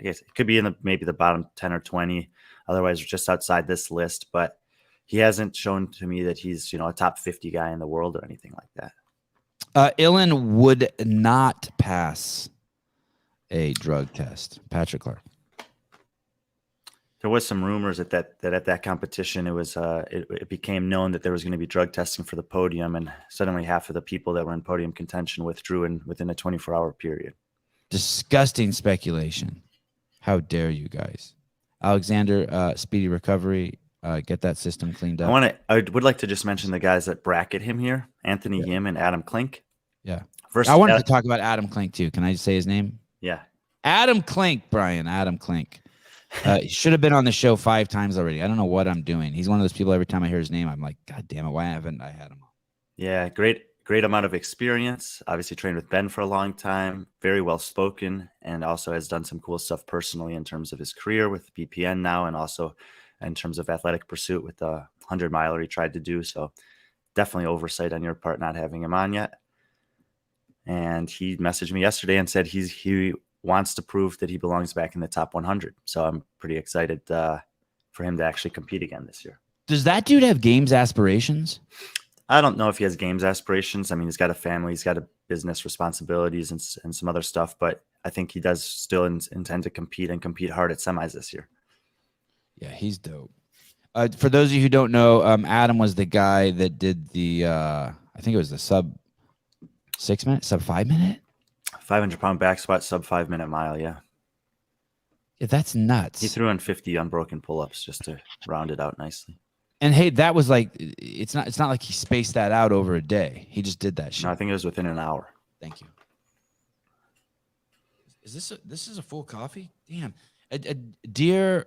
guess it could be in maybe the bottom 10 or 20, otherwise just outside this list, but he hasn't shown to me that he's, a top 50 guy in the world or anything like that. Ilin would not pass a drug test. Patrick Clark. There was some rumors that at that competition, it was it became known that there was going to be drug testing for the podium, and suddenly half of the people that were in podium contention withdrew within a 24-hour period. Disgusting speculation. How dare you guys? Alexander, speedy recovery. Get that system cleaned up. I would like to just mention the guys that bracket him here: Anthony Yim and Adam Klink. Yeah. First, I wanted to talk about Adam Klink too. Can I just say his name? Yeah. Adam Klink, Brian. Adam Klink. He should have been on the show 5 times already. I don't know what I'm doing. He's one of those people, every time I hear his name, I'm like, God damn it, why haven't I had him on? Yeah, great amount of experience. Obviously trained with Ben for a long time, very well spoken, and also has done some cool stuff personally in terms of his career with BPN now, and also in terms of athletic pursuit with the 100-miler he tried to do. So definitely oversight on your part not having him on yet. And he messaged me yesterday and said he wants to prove that he belongs back in the top 100. So I'm pretty excited for him to actually compete again this year. Does that dude have games aspirations? I don't know if he has games aspirations. I mean, he's got a family, he's got a business responsibilities and some other stuff, but I think he does still intend to compete and compete hard at semis this year. Yeah, he's dope. For those of you who don't know, Adam was the guy that did the, I think it was the sub 6 minute, sub 5 minute? 500-pound back squat, sub 5-minute mile, yeah. Yeah, that's nuts. He threw in 50 unbroken pull-ups just to round it out nicely. And hey, that was like, it's not like he spaced that out over a day. He just did that shit. No, I think it was within an hour. Thank you. Is this is a full coffee? Damn. Dear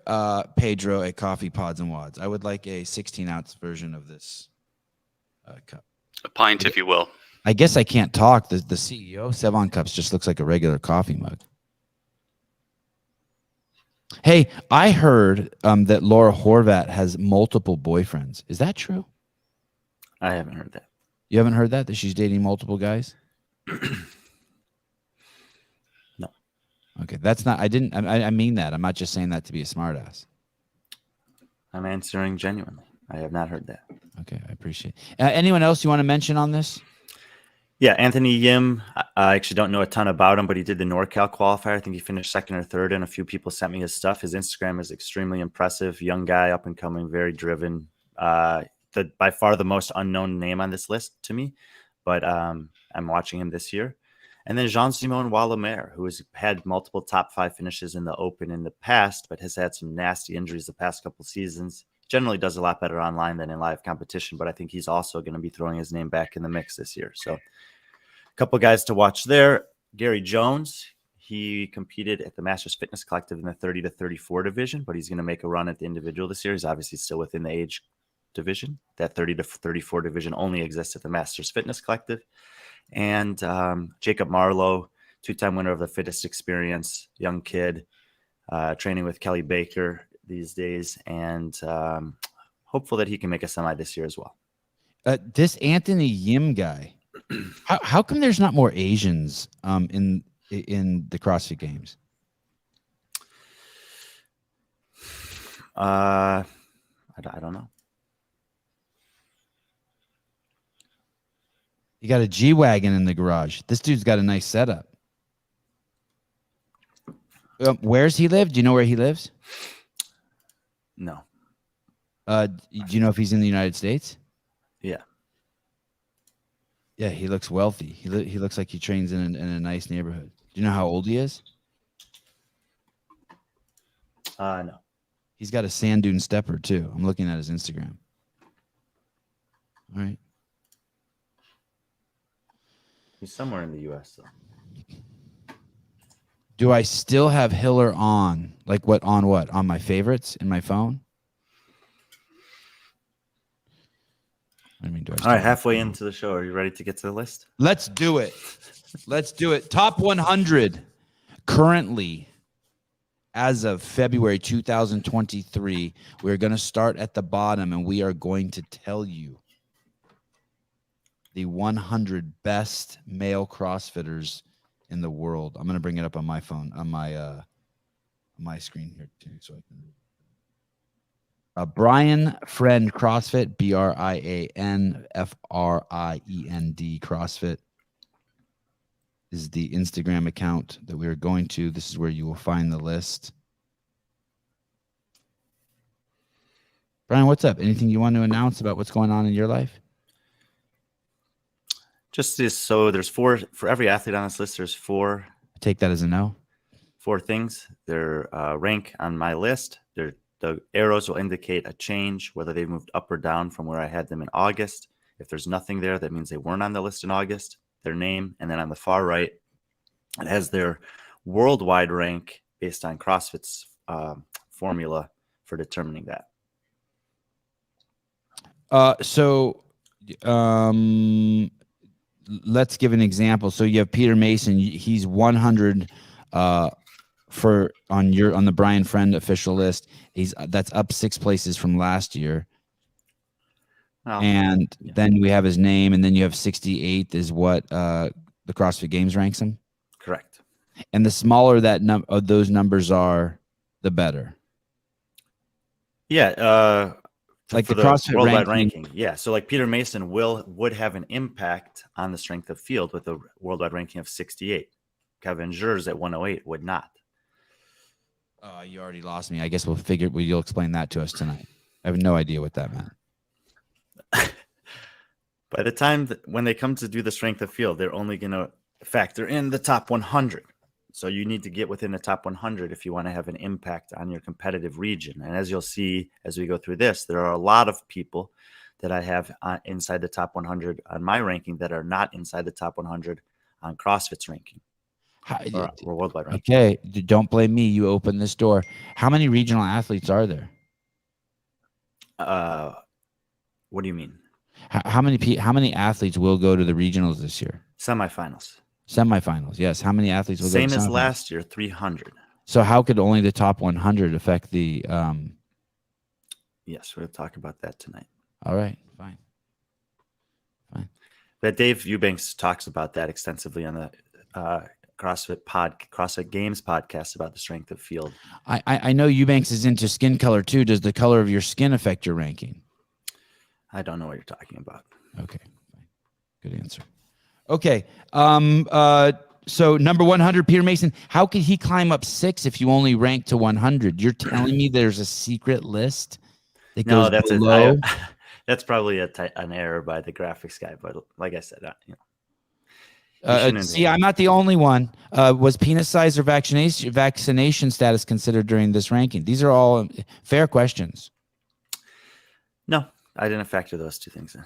Pedro at Coffee Pods and Wads, I would like a 16-ounce version of this cup. A pint, if you will. I guess I can't talk. The CEO Sevan Cups just looks like a regular coffee mug. Hey, I heard that Laura Horvat has multiple boyfriends. Is that true? I haven't heard that. You haven't heard that she's dating multiple guys? No. Okay, that's not. I mean that. I'm not just saying that to be a smartass. I'm answering genuinely. I have not heard that. Okay, I appreciate it. Anyone else you want to mention on this? Yeah, Anthony Yim, I actually don't know a ton about him, but he did the NorCal qualifier. I think he finished second or third, and a few people sent me his stuff. His Instagram is extremely impressive. Young guy, up and coming, very driven. By far the most unknown name on this list to me, but I'm watching him this year. And then Jean-Simon Wallemer, who has had multiple top 5 finishes in the Open in the past, but has had some nasty injuries the past couple seasons. Generally does a lot better online than in live competition, but I think he's also going to be throwing his name back in the mix this year. So a couple guys to watch there. Gary Jones, he competed at the Masters Fitness Collective in the 30 to 34 division, but he's going to make a run at the individual this year. He's obviously still within the age division. That 30 to 34 division only exists at the Masters Fitness Collective. And Jacob Marlowe, 2-time winner of the Fittest Experience, young kid, training with Kelly Baker these days, and hopeful that he can make a semi this year as well. This Anthony Yim guy, how come there's not more Asians in the CrossFit Games? I don't know. You got a G-Wagon in the garage. This dude's got a nice setup. Where's he live? Do you know where he lives? No. Do you know if he's in the United States? Yeah. Yeah, he looks wealthy. He looks like he trains in a nice neighborhood. Do you know how old he is? No. He's got a sand dune stepper too. I'm looking at his Instagram. All right. He's somewhere in the U.S. though. Do I still have Hiller on? Like what? On what? On my favorites in my phone? I mean, All right, halfway into the show. Are you ready to get to the list? Let's do it. Let's do it. Top 100 currently, as of February 2023, we're going to start at the bottom and we are going to tell you the 100 best male CrossFitters in the world. I'm going to bring it up on my phone, on my screen here too, so I can. Brian Friend CrossFit, BrianFriend CrossFit is the Instagram account that we are going to. This is where you will find the list. Brian, what's up? Anything you want to announce about what's going on in your life? Just this. So there's four for every athlete on this list. There's four. I take that as a no. Four things. Their rank on my list. The arrows will indicate a change, whether they've moved up or down from where I had them in August. If there's nothing there, that means they weren't on the list in August. Their name, and then on the far right, it has their worldwide rank based on CrossFit's formula for determining that. Let's give an example. So you have Peter Mason. He's 100 on the Brian Friend official list. That's up 6 places from last year. Oh, and yeah. Then we have his name, and then you have 68th is what the CrossFit Games ranks him. Correct. And the smaller that of those numbers are, the better. Yeah. Like the CrossFit worldwide ranking. Yeah. So like Peter Mason would have an impact on the strength of field with a worldwide ranking of 68. Kevin Jers at 108 would not. You already lost me. I guess you'll explain that to us tonight. I have no idea what that meant. By the time when they come to do the strength of field, they're only going to factor in the top 100. So you need to get within the top 100 if you want to have an impact on your competitive region. And as you'll see as we go through this, there are a lot of people that I have inside the top 100 on my ranking that are not inside the top 100 on CrossFit's ranking. Or worldwide ranking. Okay, don't blame me. You opened this door. How many regional athletes are there? What do you mean? How many athletes will go to the regionals this year? Semifinals. Semifinals, yes. How many athletes will Same go to as last year, 300. So how could only the top 100 affect the Yes, we'll talk about that tonight. All right, fine. But Dave Eubanks talks about that extensively on the CrossFit Games podcast about the strength of field. I know Eubanks is into skin color too. Does the color of your skin affect your ranking? I don't know what you're talking about. Okay, fine. Good answer. Okay. So number 100, Peter Mason. How could he climb up 6 if you only rank to 100? You're telling me there's a secret list that goes below? That's probably an error by the graphics guy. But like I said, see, I'm not the only one. Was penis size or vaccination status considered during this ranking? These are all fair questions. No, I didn't factor those two things in.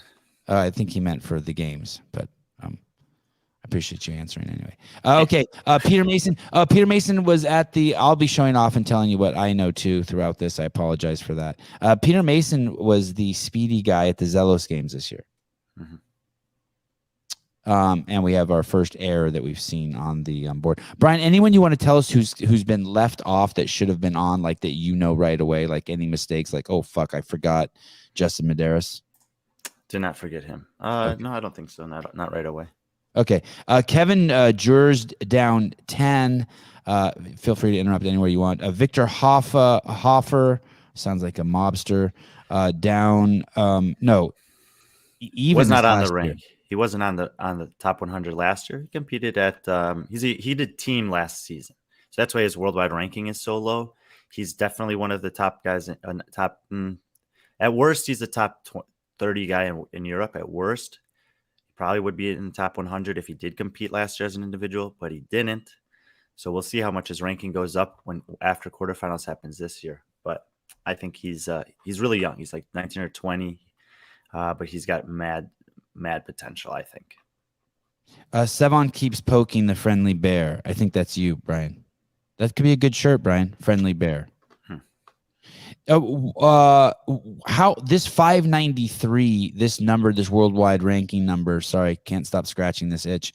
I think he meant for the games, but I appreciate you answering anyway. Okay, Peter Mason. Peter Mason was at the. I'll be showing off and telling you what I know too throughout this. I apologize for that. Peter Mason was the speedy guy at the Zelos games this year. Mm-hmm. And we have our first error that we've seen on the board. Brian, anyone you want to tell us who's been left off that should have been on, like that right away, like any mistakes, like, oh, fuck, I forgot Justin Medeiros? Did not forget him. Okay. No, I don't think so. Not right away. Okay. Kevin Jers down 10. Feel free to interrupt anywhere you want. Victor Hoffer, sounds like a mobster, down. No, even was not on the rank. He wasn't on the top 100 last year. He competed at he did team last season, so that's why his worldwide ranking is so low. He's definitely one of the top guys at worst. He's the top 30 guy in Europe. At worst, he probably would be in the top 100 if he did compete last year as an individual, but he didn't. So we'll see how much his ranking goes up when after quarterfinals happens this year. But I think he's really young. He's like 19 or 20, but he's got mad potential, I think. Sevan keeps poking the friendly bear. I think that's you, Brian. That could be a good shirt, Brian. Friendly bear. How this 593, this number, this worldwide ranking number, sorry, can't stop scratching this itch.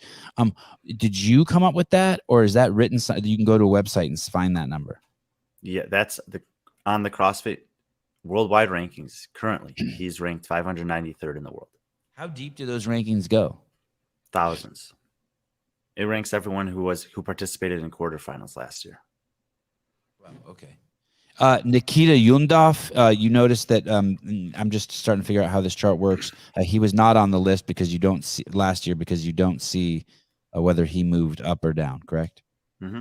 Did you come up with that, or is that written? You can go to a website and find that number. Yeah, that's on the CrossFit worldwide rankings. Currently, he's ranked 593rd in the world. How deep do those rankings go? Thousands. It ranks everyone who participated in quarterfinals last year. Wow, okay. Nikita Yundov, you noticed that I'm just starting to figure out how this chart works. He was not on the list because you don't see last year because you don't see whether he moved up or down, correct? Mm-hmm.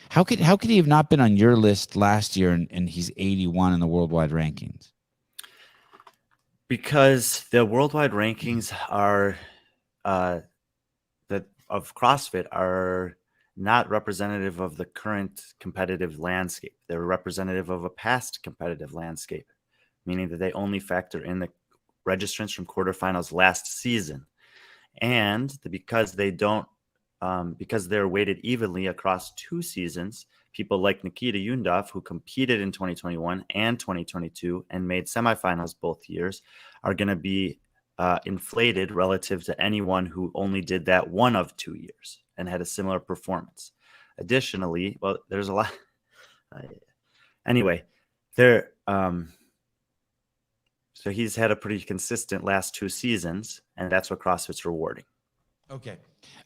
How could he have not been on your list last year and he's 81 in the worldwide rankings? Because the worldwide rankings are that of CrossFit are not representative of the current competitive landscape. They're representative of a past competitive landscape, meaning that they only factor in the registrants from quarterfinals last season. And because they don't, because they're weighted evenly across 2 seasons, people like Nikita Yundov, who competed in 2021 and 2022 and made semifinals both years, are going to be inflated relative to anyone who only did that one of 2 years and had a similar performance. Additionally, well, there's a lot. Anyway, there. So he's had a pretty consistent last 2 seasons, and that's what CrossFit's rewarding. Okay.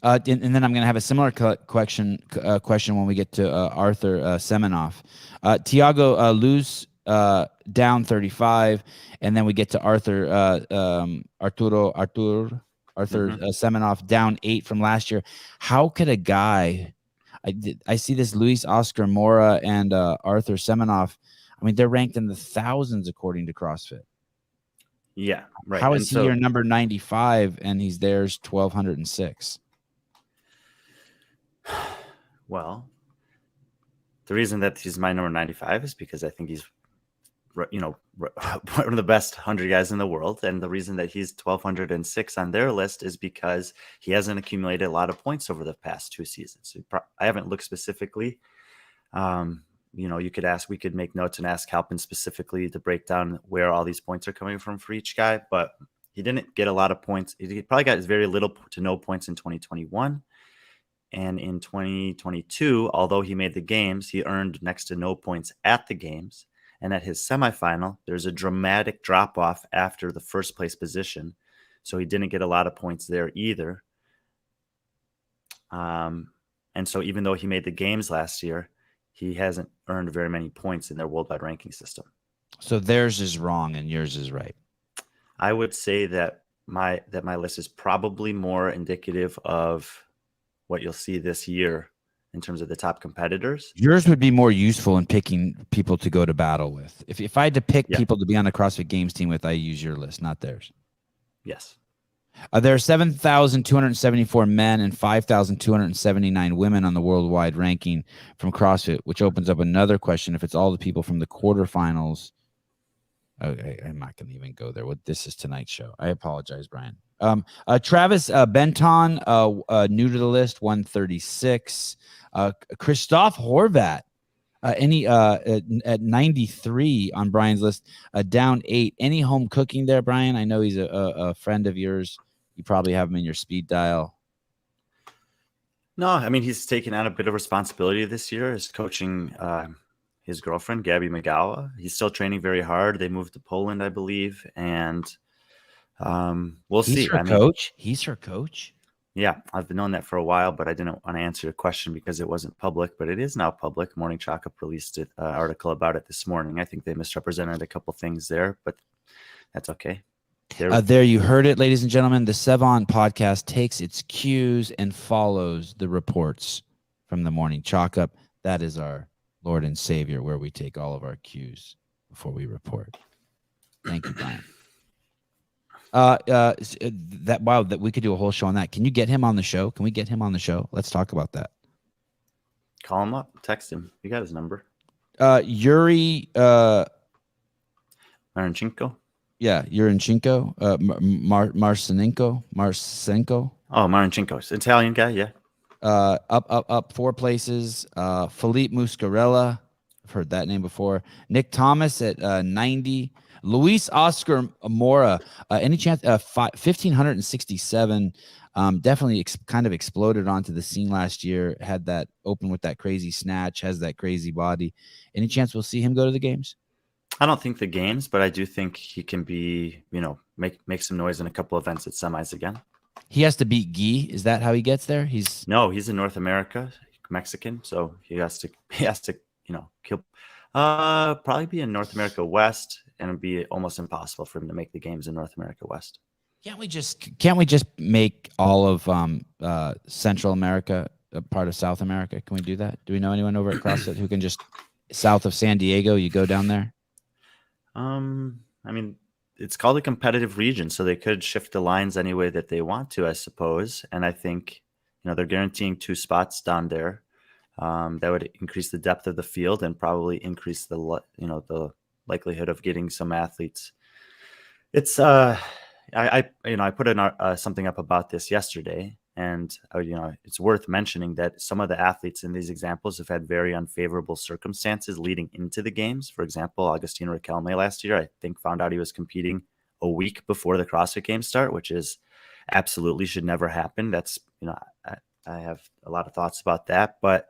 And then I'm going to have a similar question when we get to Arthur Semenoff. Tiago Luz down 35, and then we get to Arthur Semenoff down 8 from last year. How could a guy? I see this Luis Oscar Mora and Arthur Semenoff. I mean, they're ranked in the thousands according to CrossFit. Yeah, right. How is he your number 95 and he's theirs 1206? Well, the reason that he's my number 95 is because I think he's, one of the best 100 guys in the world. And the reason that he's 1206 on their list is because he hasn't accumulated a lot of points over the past 2 seasons. So I haven't looked specifically. We could make notes and ask Halpin specifically to break down where all these points are coming from for each guy, but he didn't get a lot of points. He probably got very little to no points in 2021. And in 2022, although he made the games, he earned next to no points at the games. And at his semifinal, there's a dramatic drop off after the first place position. So he didn't get a lot of points there either. And so even though he made the games last year, he hasn't earned very many points in their worldwide ranking system. So theirs is wrong and yours is right. I would say that my list is probably more indicative of what you'll see this year in terms of the top competitors. Yours would be more useful in picking people to go to battle with. If I had to pick people to be on a CrossFit Games team with, I use your list, not theirs. Yes. There are 7,274 men and 5,279 women on the worldwide ranking from CrossFit, which opens up another question. If it's all the people from the quarterfinals, I'm not going to even go there. This is tonight's show. I apologize, Brian. Travis Benton, new to the list, 136. Christoph Horvat, at 93 on Brian's list, down 8. Any home cooking there, Brian? I know he's a friend of yours. You probably have him in your speed dial. No, I mean, he's taken on a bit of responsibility this year as coaching his girlfriend, Gabby Magawa. He's still training very hard. They moved to Poland, I believe, and we'll see. He's her coach? Yeah, I've been knowing that for a while, but I didn't want to answer your question because it wasn't public, but it is now public. Morning Chalk-Up released an article about it this morning. I think they misrepresented a couple things there, but that's okay. There you heard it, ladies and gentlemen. The Sevan Podcast takes its cues and follows the reports from the Morning Chalk-Up. That is our Lord and Savior, where we take all of our cues before we report. Thank you, Brian. That we could do a whole show on that. Can you get him on the show? Can we get him on the show? Let's talk about that. Call him up, text him. You got his number. Yuri Marinchenko. Yeah, Yurinchenko, Marcinenko. Oh, Marinchenko. It's Italian guy, yeah. Up 4 places. Philippe Muscarella. I've heard that name before. Nick Thomas at 90. Luis Oscar Mora. Any chance? 1,567. Definitely kind of exploded onto the scene last year. Had that open with that crazy snatch. Has that crazy body. Any chance we'll see him go to the games? I don't think the games, but I do think he can be, make some noise in a couple events at semis again. He has to beat Guy. Is that how he gets there? He's in North America, Mexican, so he has to, kill. Probably be in North America West, and it'd be almost impossible for him to make the games in North America West. Can't we just make all of Central America a part of South America? Can we do that? Do we know anyone over at CrossFit who can just south of San Diego? You go down there. I mean, it's called a competitive region, so they could shift the lines any way that they want to, I suppose. And I think, they're guaranteeing 2 spots down there. That would increase the depth of the field and probably increase the likelihood of getting some athletes. It's I put something up about this yesterday, and it's worth mentioning that some of the athletes in these examples have had very unfavorable circumstances leading into the games. For example, Agustino Riquelme last year, I think, found out he was competing a week before the CrossFit Games start, which is absolutely should never happen. That's I have a lot of thoughts about that, but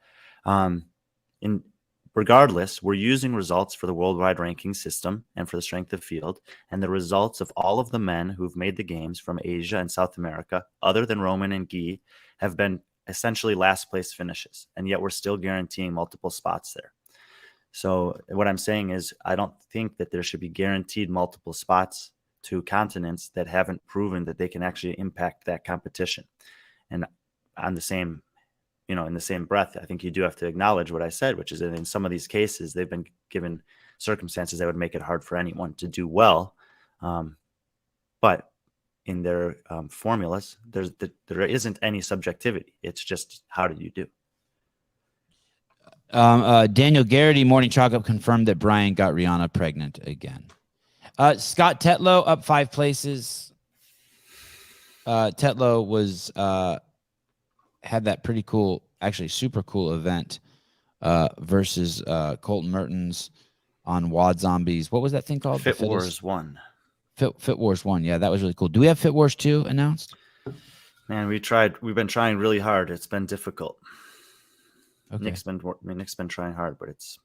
regardless, we're using results for the worldwide ranking system and for the strength of field, and the results of all of the men who've made the games from Asia and South America, other than Roman and Guy, have been essentially last place finishes, and yet we're still guaranteeing multiple spots there. So what I'm saying is I don't think that there should be guaranteed multiple spots to continents that haven't proven that they can actually impact that competition. And on the same in the same breath, I think you do have to acknowledge what I said, which is that in some of these cases, they've been given circumstances that would make it hard for anyone to do well. But in their formulas, there isn't any subjectivity. It's just, how did you do? Daniel Garrity, Morning Chalk-Up, confirmed that Brian got Rihanna pregnant again. Scott Tetlow up 5 places. Tetlow was... had that pretty cool, actually super cool event versus Colton Mertens on Wad Zombies. What was that thing called? Fit Wars 1. Fit Wars 1. Yeah, that was really cool. Do we have Fit Wars 2 announced? Man, we've been trying really hard. It's been difficult. Okay. Nick's been trying hard, but it's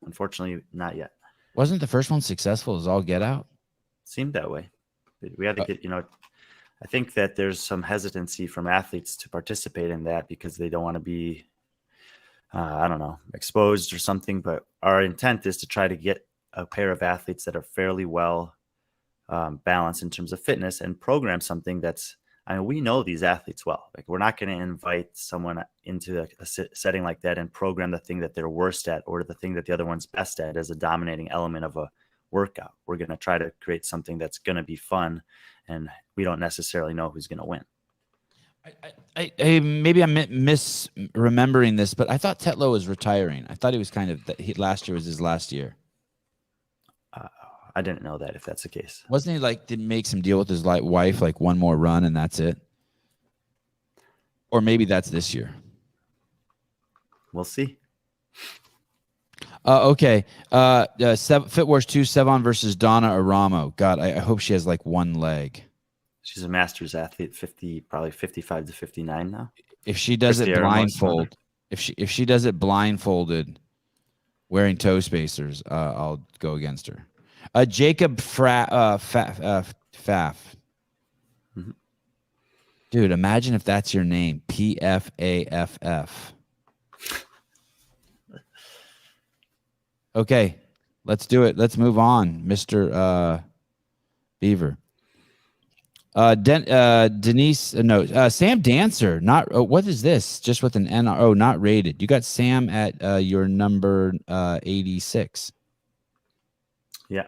unfortunately not yet. Wasn't the first one successful as all get out? Seemed that way. We had to get, I think that there's some hesitancy from athletes to participate in that because they don't want to be, exposed or something. But our intent is to try to get a pair of athletes that are fairly well balanced in terms of fitness and program something that's, we know these athletes well. Like, we're not going to invite someone into a setting like that and program the thing that they're worst at or the thing that the other one's best at as a dominating element of a workout. We're going to try to create something that's going to be fun, and we don't necessarily know who's going to win. Maybe I'm misremembering this, but I thought Tetlow was retiring. I thought he was last year was his last year. I didn't know that, if that's the case. Wasn't he didn't make some deal with his wife, one more run and that's it? Or maybe that's this year. We'll see. Okay. Fit Wars 2, Sevan versus Donna Aramo. God, I hope she has one leg. She's a masters athlete, probably 55 to 59 now. If she does it blindfolded, if she does it blindfolded, wearing toe spacers, I'll go against her. Jacob Pfaff. Mm-hmm. Dude, imagine if that's your name, Pfaff. Okay, let's do it. Let's move on, Mr. Beaver. Sam Dancer. What is this? Just with an N. Oh, not rated. You got Sam at your number 86. Yeah,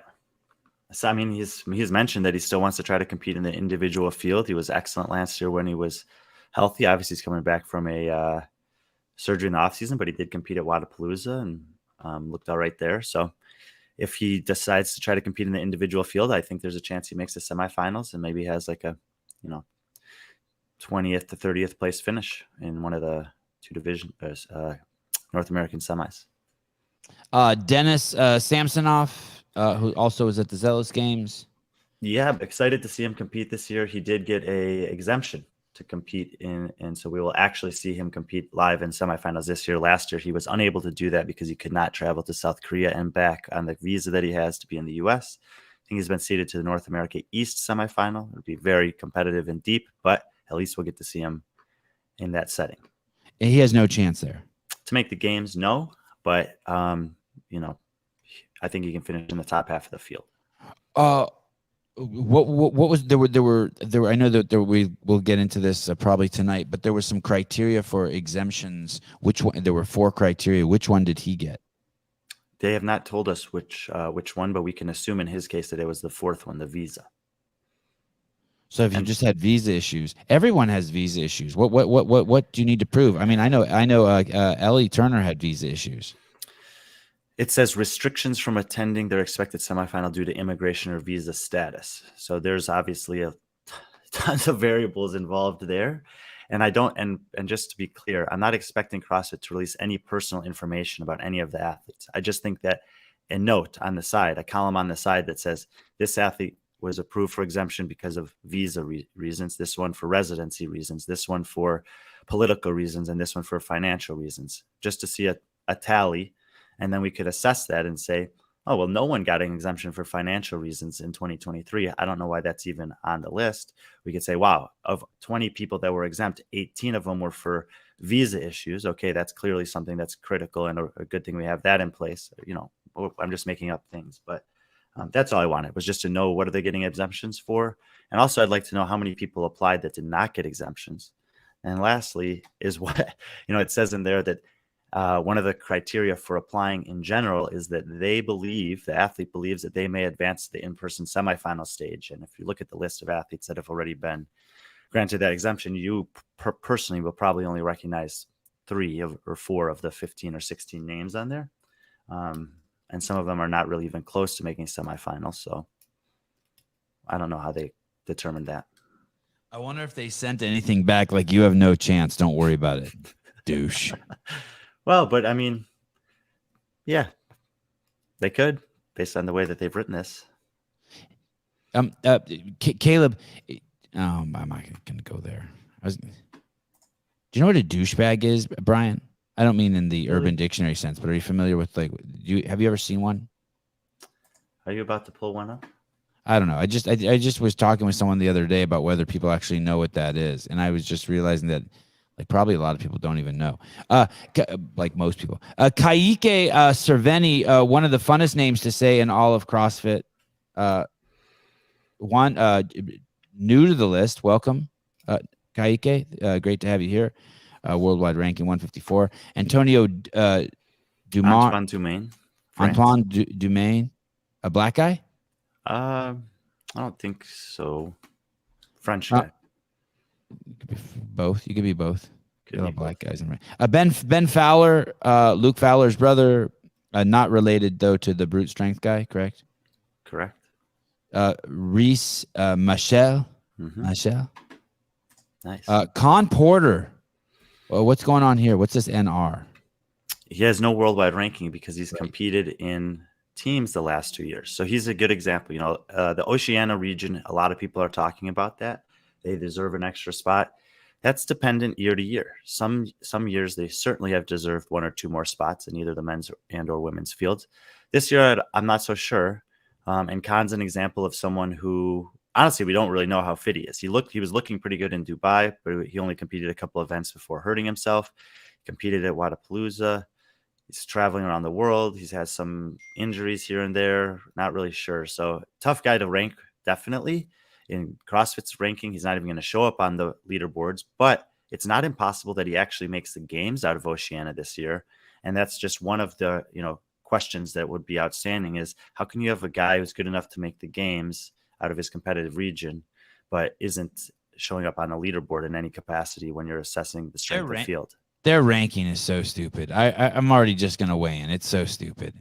So, I mean, he's mentioned that he still wants to try to compete in the individual field. He was excellent last year when he was healthy. Obviously, he's coming back from a surgery in the offseason, but he did compete at Wadapalooza and looked all right there. So if he decides to try to compete in the individual field, I think there's a chance he makes the semifinals and maybe has like a, 20th to 30th place finish in one of the two North American semis. Dennis Samsonov, who also was at the Zealous Games. Yeah, I'm excited to see him compete this year. He did get a exemption to compete in, and so we will actually see him compete live in semifinals this year. Last year, he was unable to do that because he could not travel to South Korea and back on the visa that he has to be in the U.S. I think he's been seeded to the North America East semifinal. It'll be very competitive and deep, but at least we'll get to see him in that setting. He has no chance there. To make the games, no, but, I think he can finish in the top half of the field. What was there were I know that we will get into this probably tonight, but there were some criteria for exemptions. Which one? There were 4 criteria. Which one did he get? They have not told us which one, but we can assume in his case that it was the 4th one, the visa. So if you just had visa issues, everyone has visa issues. What do you need to prove? I mean, I know Ellie Turner had visa issues. It says restrictions from attending their expected semifinal due to immigration or visa status. So there's obviously tons of variables involved there. And and just to be clear, I'm not expecting CrossFit to release any personal information about any of the athletes. I just think that a note on the side, a column on the side that says this athlete was approved for exemption because of visa reasons, this one for residency reasons, this one for political reasons, and this one for financial reasons, just to see a tally. And then we could assess that and say, oh, well, no one got an exemption for financial reasons in 2023. I don't know why that's even on the list. We could say, wow, of 20 people that were exempt, 18 of them were for visa issues. Okay, that's clearly something that's critical and a good thing we have that in place. I'm just making up things, but that's all I wanted, was just to know what are they getting exemptions for. And also I'd like to know how many people applied that did not get exemptions. And lastly is what, it says in there that one of the criteria for applying in general is that the athlete believes that they may advance to the in-person semifinal stage. And if you look at the list of athletes that have already been granted that exemption, you personally will probably only recognize 3 or 4 of the 15 or 16 names on there. And some of them are not really even close to making semifinals. So I don't know how they determined that. I wonder if they sent anything back like, you have no chance. Don't worry about it, douche. Well, but I mean, yeah, they could based on the way that they've written this. Caleb, I'm not going to go there. Do you know what a douchebag is, Brian? I don't mean in the Urban Dictionary sense, but are you familiar with have you ever seen one? Are you about to pull one up? I don't know. I just was talking with someone the other day about whether people actually know what that is, and I was just realizing that probably a lot of people don't even know. Like most people. Kaike Cerveni, one of the funnest names to say in all of CrossFit. New to the list. Welcome, Kaike. Great to have you here. Worldwide ranking 154. Antonio Dumain. Antoine Dumain, a black guy? I don't think so. French guy. Both. You could be both. Could be black guys. Ben Fowler, Luke Fowler's brother, not related though to the brute strength guy. Correct. Reese Michel. Michel. Nice. Con Porter. What's going on here? What's this NR? He has no worldwide ranking because he's competed in teams the last 2 years. So he's a good example. The Oceania region, a lot of people are talking about that. They deserve an extra spot. That's dependent year to year. Some years they certainly have deserved 1 or 2 more spots in either the men's and or women's fields. This year, I'm not so sure. And Khan's an example of someone who, honestly, we don't really know how fit he is. He was looking pretty good in Dubai, but he only competed a couple events before hurting himself. He competed at Wadapalooza. He's traveling around the world. He's had some injuries here and there. Not really sure. So tough guy to rank, definitely. In CrossFit's ranking, he's not even going to show up on the leaderboards, but it's not impossible that he actually makes the games out of Oceania this year. And that's just one of the, questions that would be outstanding is how can you have a guy who's good enough to make the games out of his competitive region, but isn't showing up on a leaderboard in any capacity when you're assessing the strength of the field? Their ranking is so stupid. I'm already just going to weigh in. It's so stupid.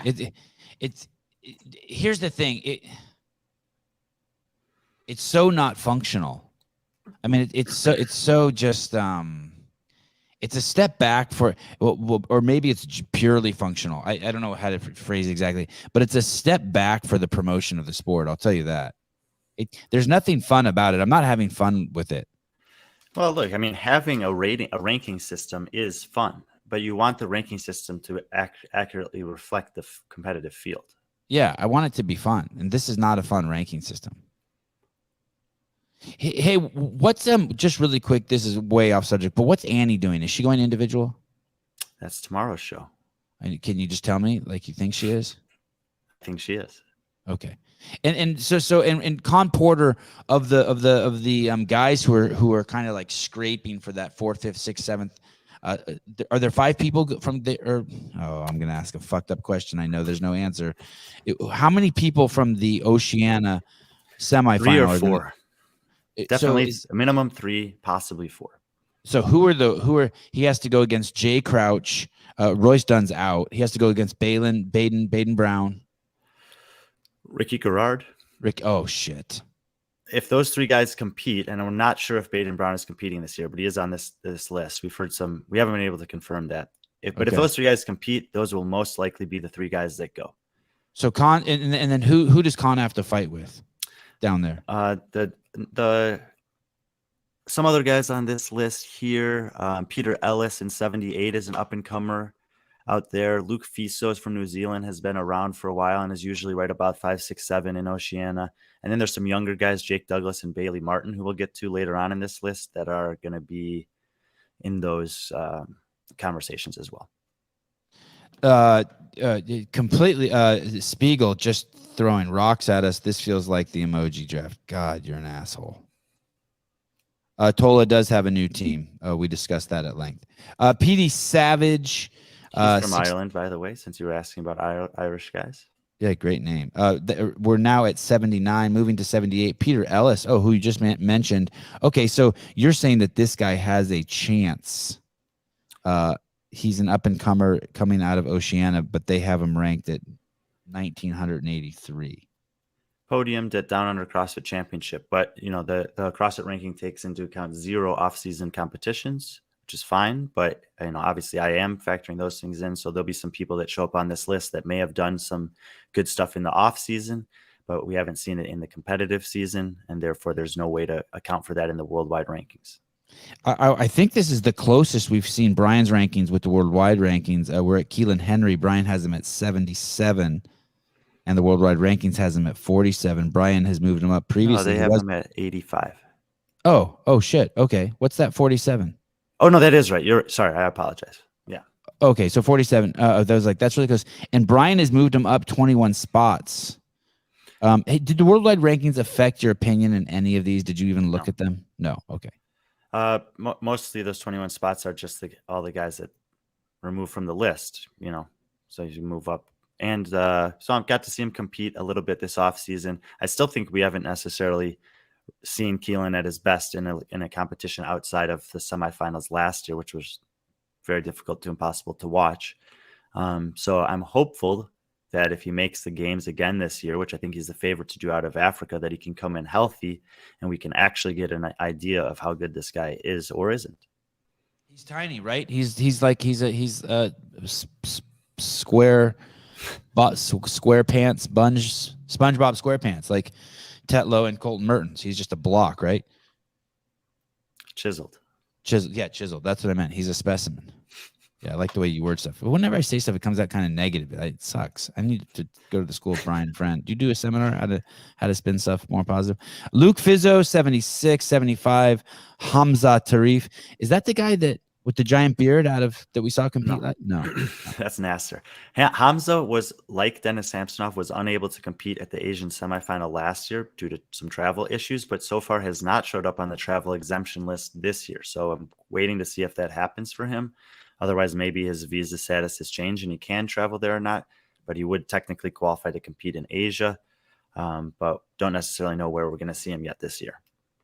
Here's the thing. It's so not functional. I mean, it's so just, it's a step back for, or maybe it's purely functional. I don't know how to phrase it exactly, but it's a step back for the promotion of the sport. I'll tell you that. There's nothing fun about it. I'm not having fun with it. Well, look, I mean, having a ranking system is fun, but you want the ranking system to accurately reflect the competitive field. Yeah, I want it to be fun, and this is not a fun ranking system. Hey, what's just really quick? This is way off subject, but what's Annie doing? Is she going individual? That's tomorrow's show. Can you just tell me, like, you think she is? I think she is. Okay. And Con Porter of the guys who are kind of like scraping for that 4th, 5th, 6th, 7th. Are there 5 people from the? I'm gonna ask a fucked up question. I know there's no answer. How many people from the Oceania semifinal? 3 or 4. Definitely so a minimum 3, possibly 4. So who are he has to go against? Jay Crouch, Royce Dunn's out. He has to go against Baden Brown. Ricky Garrard. Oh, shit. If those 3 guys compete, and I'm not sure if Baden Brown is competing this year, but he is on this list. We haven't been able to confirm that. If those 3 guys compete, those will most likely be the 3 guys that go. So Con, and then who does Con have to fight with down there? Some other guys on this list here. Peter Ellis in 78 is an up-and-comer out there. Luke Fisos from New Zealand has been around for a while and is usually right about 5, 6, 7 in Oceania. And then there's some younger guys, Jake Douglas and Bailey Martin, who we'll get to later on in this list, that are going to be in those conversations as well. Completely. Spiegel just throwing rocks at us. This feels like the emoji draft. God, you're an asshole. Tola does have a new team. We discussed that at length. PD Savage. He's from Ireland, by the way, since you were asking about Irish guys. Yeah, great name. We're now at 79, moving to 78. Peter Ellis, who you just mentioned. Okay, so you're saying that this guy has a chance. He's an up-and-comer coming out of Oceania, but they have him ranked at 1,983. Podiumed at Down Under CrossFit Championship, but the CrossFit ranking takes into account 0 off-season competitions, which is fine. But obviously, I am factoring those things in. So there'll be some people that show up on this list that may have done some good stuff in the off-season, but we haven't seen it in the competitive season, and therefore there's no way to account for that in the worldwide rankings. I think this is the closest we've seen Brian's rankings with the worldwide rankings. We're at Keelan Henry. Brian has him at 77. And the worldwide rankings has him at 47. Brian has moved him up previously. They have him at 85. Oh, shit. Okay. What's that 47? Oh, no, that is right. Sorry. I apologize. Yeah. Okay. So 47. That's really close. And Brian has moved him up 21 spots. Hey, did the worldwide rankings affect your opinion in any of these? Did you even look at them? No. Okay. Mostly those 21 spots are just all the guys that removed from the list, so you move up. And so I've got to see him compete a little bit this offseason. I still think we haven't necessarily seen Keelan at his best in a competition outside of the semifinals last year, which was very difficult to impossible to watch. So I'm hopeful that if he makes the games again this year, which I think he's the favorite to do out of Africa, that he can come in healthy and we can actually get an idea of how good this guy is or isn't. He's tiny, right? He's a square SquarePants, SpongeBob SquarePants, like Tetlow and Colton Mertens. He's just a block, right? Chiseled. Yeah, chiseled. That's what I meant. He's a specimen. Yeah, I like the way you word stuff. But whenever I say stuff, it comes out kind of negative. It sucks. I need to go to the school of Brian Friend. Do you do a seminar how to spin stuff more positive? Luke Fizzo, 76, 75. Hamza Tarif. Is that the guy that with the giant beard that we saw compete? No. That's Nasser. Hamza was, like Dennis Samsonov, was unable to compete at the Asian semifinal last year due to some travel issues, but so far has not showed up on the travel exemption list this year. So I'm waiting to see if that happens for him. Otherwise, maybe his visa status has changed and he can travel there or not. but he would technically qualify to compete in Asia, but don't necessarily know where we're going to see him yet this year.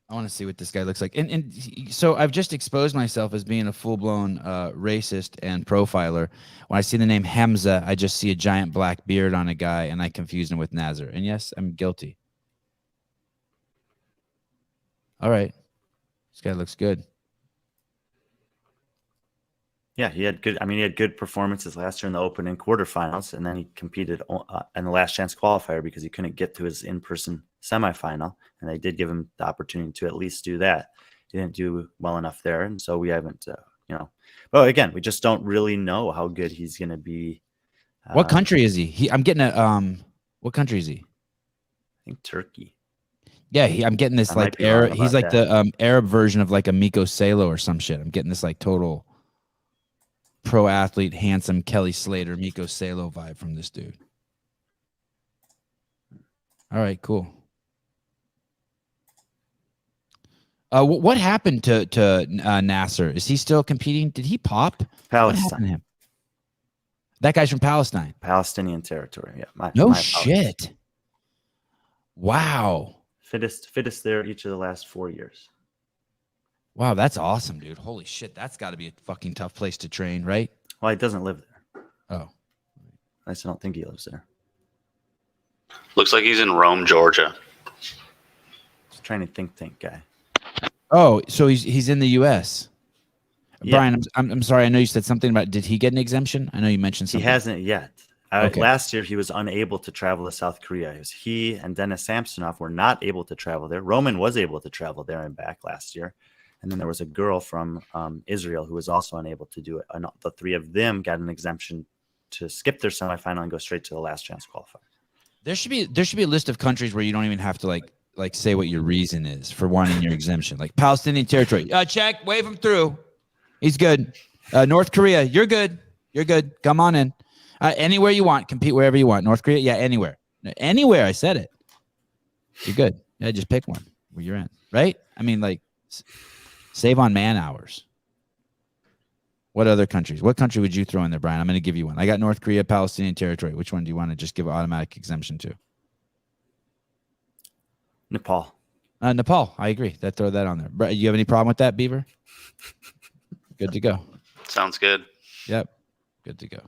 I want to see what this guy looks like. And so I've just exposed myself as being a full-blown racist and profiler. When I see the name Hamza, I just see a giant black beard on a guy, and I confuse him with Nazar. And yes, I'm guilty. All right. This guy looks good. Yeah, he had good performances last year in the Open and quarterfinals, and then he competed in the last chance qualifier because he couldn't get to his in-person semifinal, and they did give him the opportunity to at least do that. He didn't do well enough there, and so we haven't, Well, again, we just don't really know how good he's going to be. What country is he? I'm getting what country is he? I think Turkey. Yeah, I'm getting this like Arab. He's like the Arab version of like a Miko Salo or some shit. I'm getting this like total pro athlete, handsome Kelly Slater, Miko Salo vibe from this dude. All right, cool. What happened to Nasser? Is he still competing? Did he pop? Palestine. What happened to him? That guy's from Palestine. Palestinian territory. Yeah. No shit. Wow. Fittest there each of the last 4 years. Wow, that's awesome, dude. Holy shit, that's got to be a fucking tough place to train, right? Well, he doesn't live there. Oh. I just don't think he lives there. Looks like he's in Rome, Georgia. He's a training think tank guy. Oh, so he's in the U.S. Yeah. Brian, I'm sorry. I know you said something about. Did he get an exemption? I know you mentioned something. He hasn't yet. Okay. Last year, he was unable to travel to South Korea. He and Denis Samsonov were not able to travel there. Roman was able to travel there and back last year. And then there was a girl from Israel who was also unable to do it. And the three of them got an exemption to skip their semifinal and go straight to the last chance qualifier. There should be a list of countries where you don't even have to like say what your reason is for wanting your exemption. Like Palestinian territory. Check, wave him through. He's good. North Korea, you're good. You're good. Come on in. Anywhere you want, compete wherever you want. North Korea, yeah, anywhere. Anywhere, I said it. You're good. Yeah, just pick one where you're in, right? I mean, like, save on man hours. What other countries? What country would you throw in there, Brian? I'm going to give you one. I got North Korea, Palestinian territory. Which one do you want to just give automatic exemption to? Nepal. Nepal. I agree. Throw that on there. You have any problem with that, Beaver? Good to go. Sounds good. Yep. Good to go.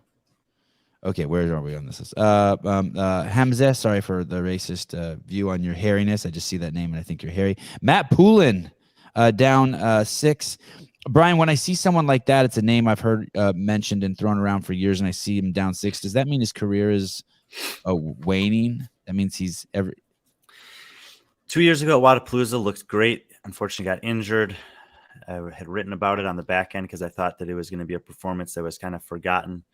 Okay, where are we on this list? Hamza, sorry for the racist view on your hairiness. I just see that name and I think you're hairy. Matt Poulin, down 6. Brian, when I see someone like that, it's a name I've heard mentioned and thrown around for years, and I see him down 6. Does that mean his career is waning? That means he's 2 years ago at Wodapalooza looked great. Unfortunately, got injured. I had written about it on the back end because I thought that it was going to be a performance that was kind of forgotten.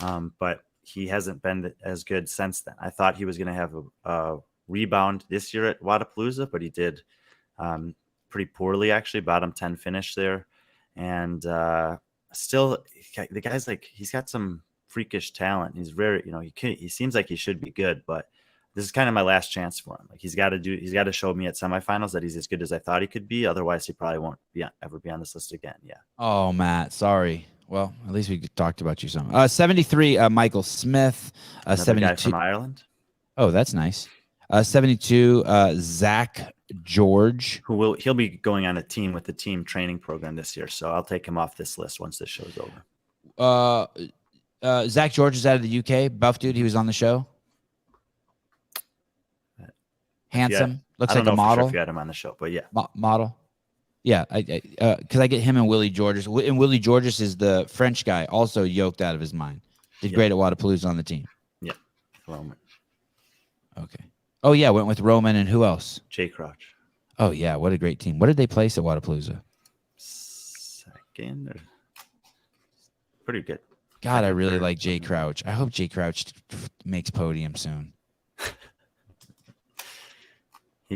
But he hasn't been as good since then. I thought he was going to have a rebound this year at Wodapalooza, but he did pretty poorly, actually. Bottom 10 finish there. And still, the guy's like, he's got some freakish talent. He's very, he seems like he should be good, but this is kind of my last chance for him. Like he's got to show me at semifinals that he's as good as I thought he could be. Otherwise, he probably won't ever be on this list again. Yeah. Oh, Matt, sorry. Well, at least we talked about you some. 73, Michael Smith. 72 guy from Ireland. Oh, that's nice. 72, Zach George. He'll be going on a team with the team training program this year. So I'll take him off this list once this show's over. Zach George is out of the UK. Buff dude. He was on the show. Handsome. Looks like a model. If you had him on the show, but yeah. Model. Yeah, because I get him and Willie Georges. And Willie Georges is the French guy, also yoked out of his mind. Did great at Wodapalooza on the team. Yeah, Roman. Okay. Oh, yeah, went with Roman and who else? Jay Crouch. Oh, yeah, what a great team. What did they place at Wodapalooza? Second. Pretty good. God, I really like Jay Crouch. I hope Jay Crouch makes podium soon.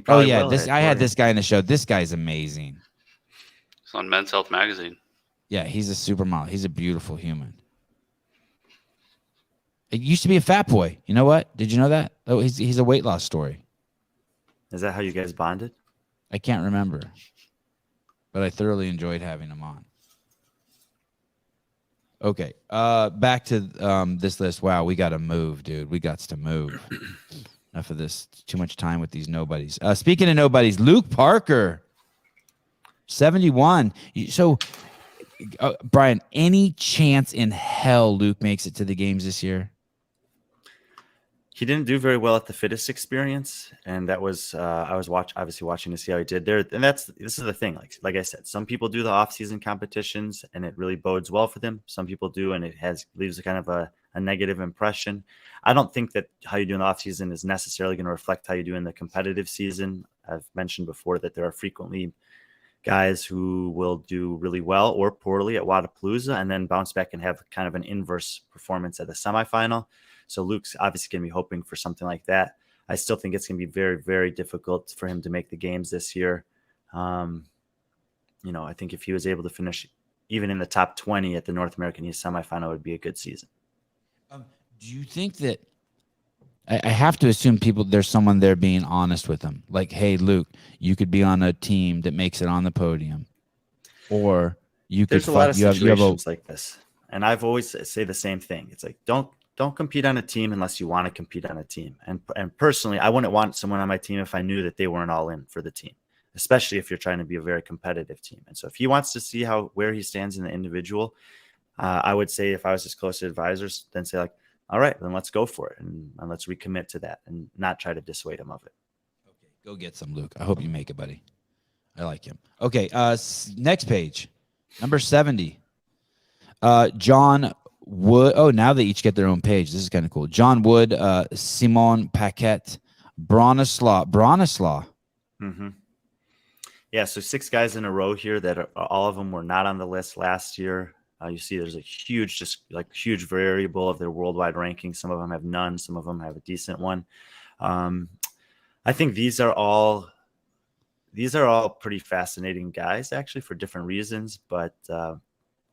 Oh, yeah, I had this guy in the show. This guy's amazing. It's on Men's Health Magazine. Yeah, he's a supermodel. He's a beautiful human. It used to be a fat boy. You know what? Did you know that? Oh, he's a weight loss story. Is that how you guys bonded? I can't remember, but I thoroughly enjoyed having him on. Okay. Back to this list. Wow, we got to move, dude. We got to move. Enough of this. Too much time with these nobodies. Speaking of nobodies, Luke Parker, 71. So, Brian, any chance in hell Luke makes it to the games this year? He didn't do very well at the fittest experience, and that was I was obviously watching to see how he did there. And this is the thing. Like I said, some people do the off-season competitions, and it really bodes well for them. Some people do, and it leaves a kind of a negative impression. I don't think that how you do in the off-season is necessarily going to reflect how you do in the competitive season. I've mentioned before that there are frequently guys who will do really well or poorly at Wodapalooza and then bounce back and have kind of an inverse performance at the semifinal. So Luke's obviously going to be hoping for something like that. I still think it's going to be very, very difficult for him to make the games this year. I think if he was able to finish even in the top 20 at the North American East semifinal, it would be a good season. Do you think that I have to assume there's someone there being honest with him? Like, hey, Luke, you could be on a team that makes it on the podium. Or there's a lot of situations like this. And I've always say the same thing. It's like, don't compete on a team unless you want to compete on a team. And personally, I wouldn't want someone on my team if I knew that they weren't all in for the team, especially if you're trying to be a very competitive team. And so if he wants to see where he stands in the individual, I would say if I was his closest advisors, then say like, all right, then let's go for it. And let's recommit to that and not try to dissuade him of it. Okay, go get some, Luke. I hope you make it, buddy. I like him. Okay, next page, number 70. John Wood. Oh, now they each get their own page. This is kind of cool. John Wood, Simon Paquette, Bronislaw. Mm-hmm. Yeah, so 6 guys in a row here that all of them were not on the list last year. You see there's a huge variable of their worldwide ranking. Some of them have none. Some of them have a decent one. I think these are all pretty fascinating guys, actually, for different reasons. But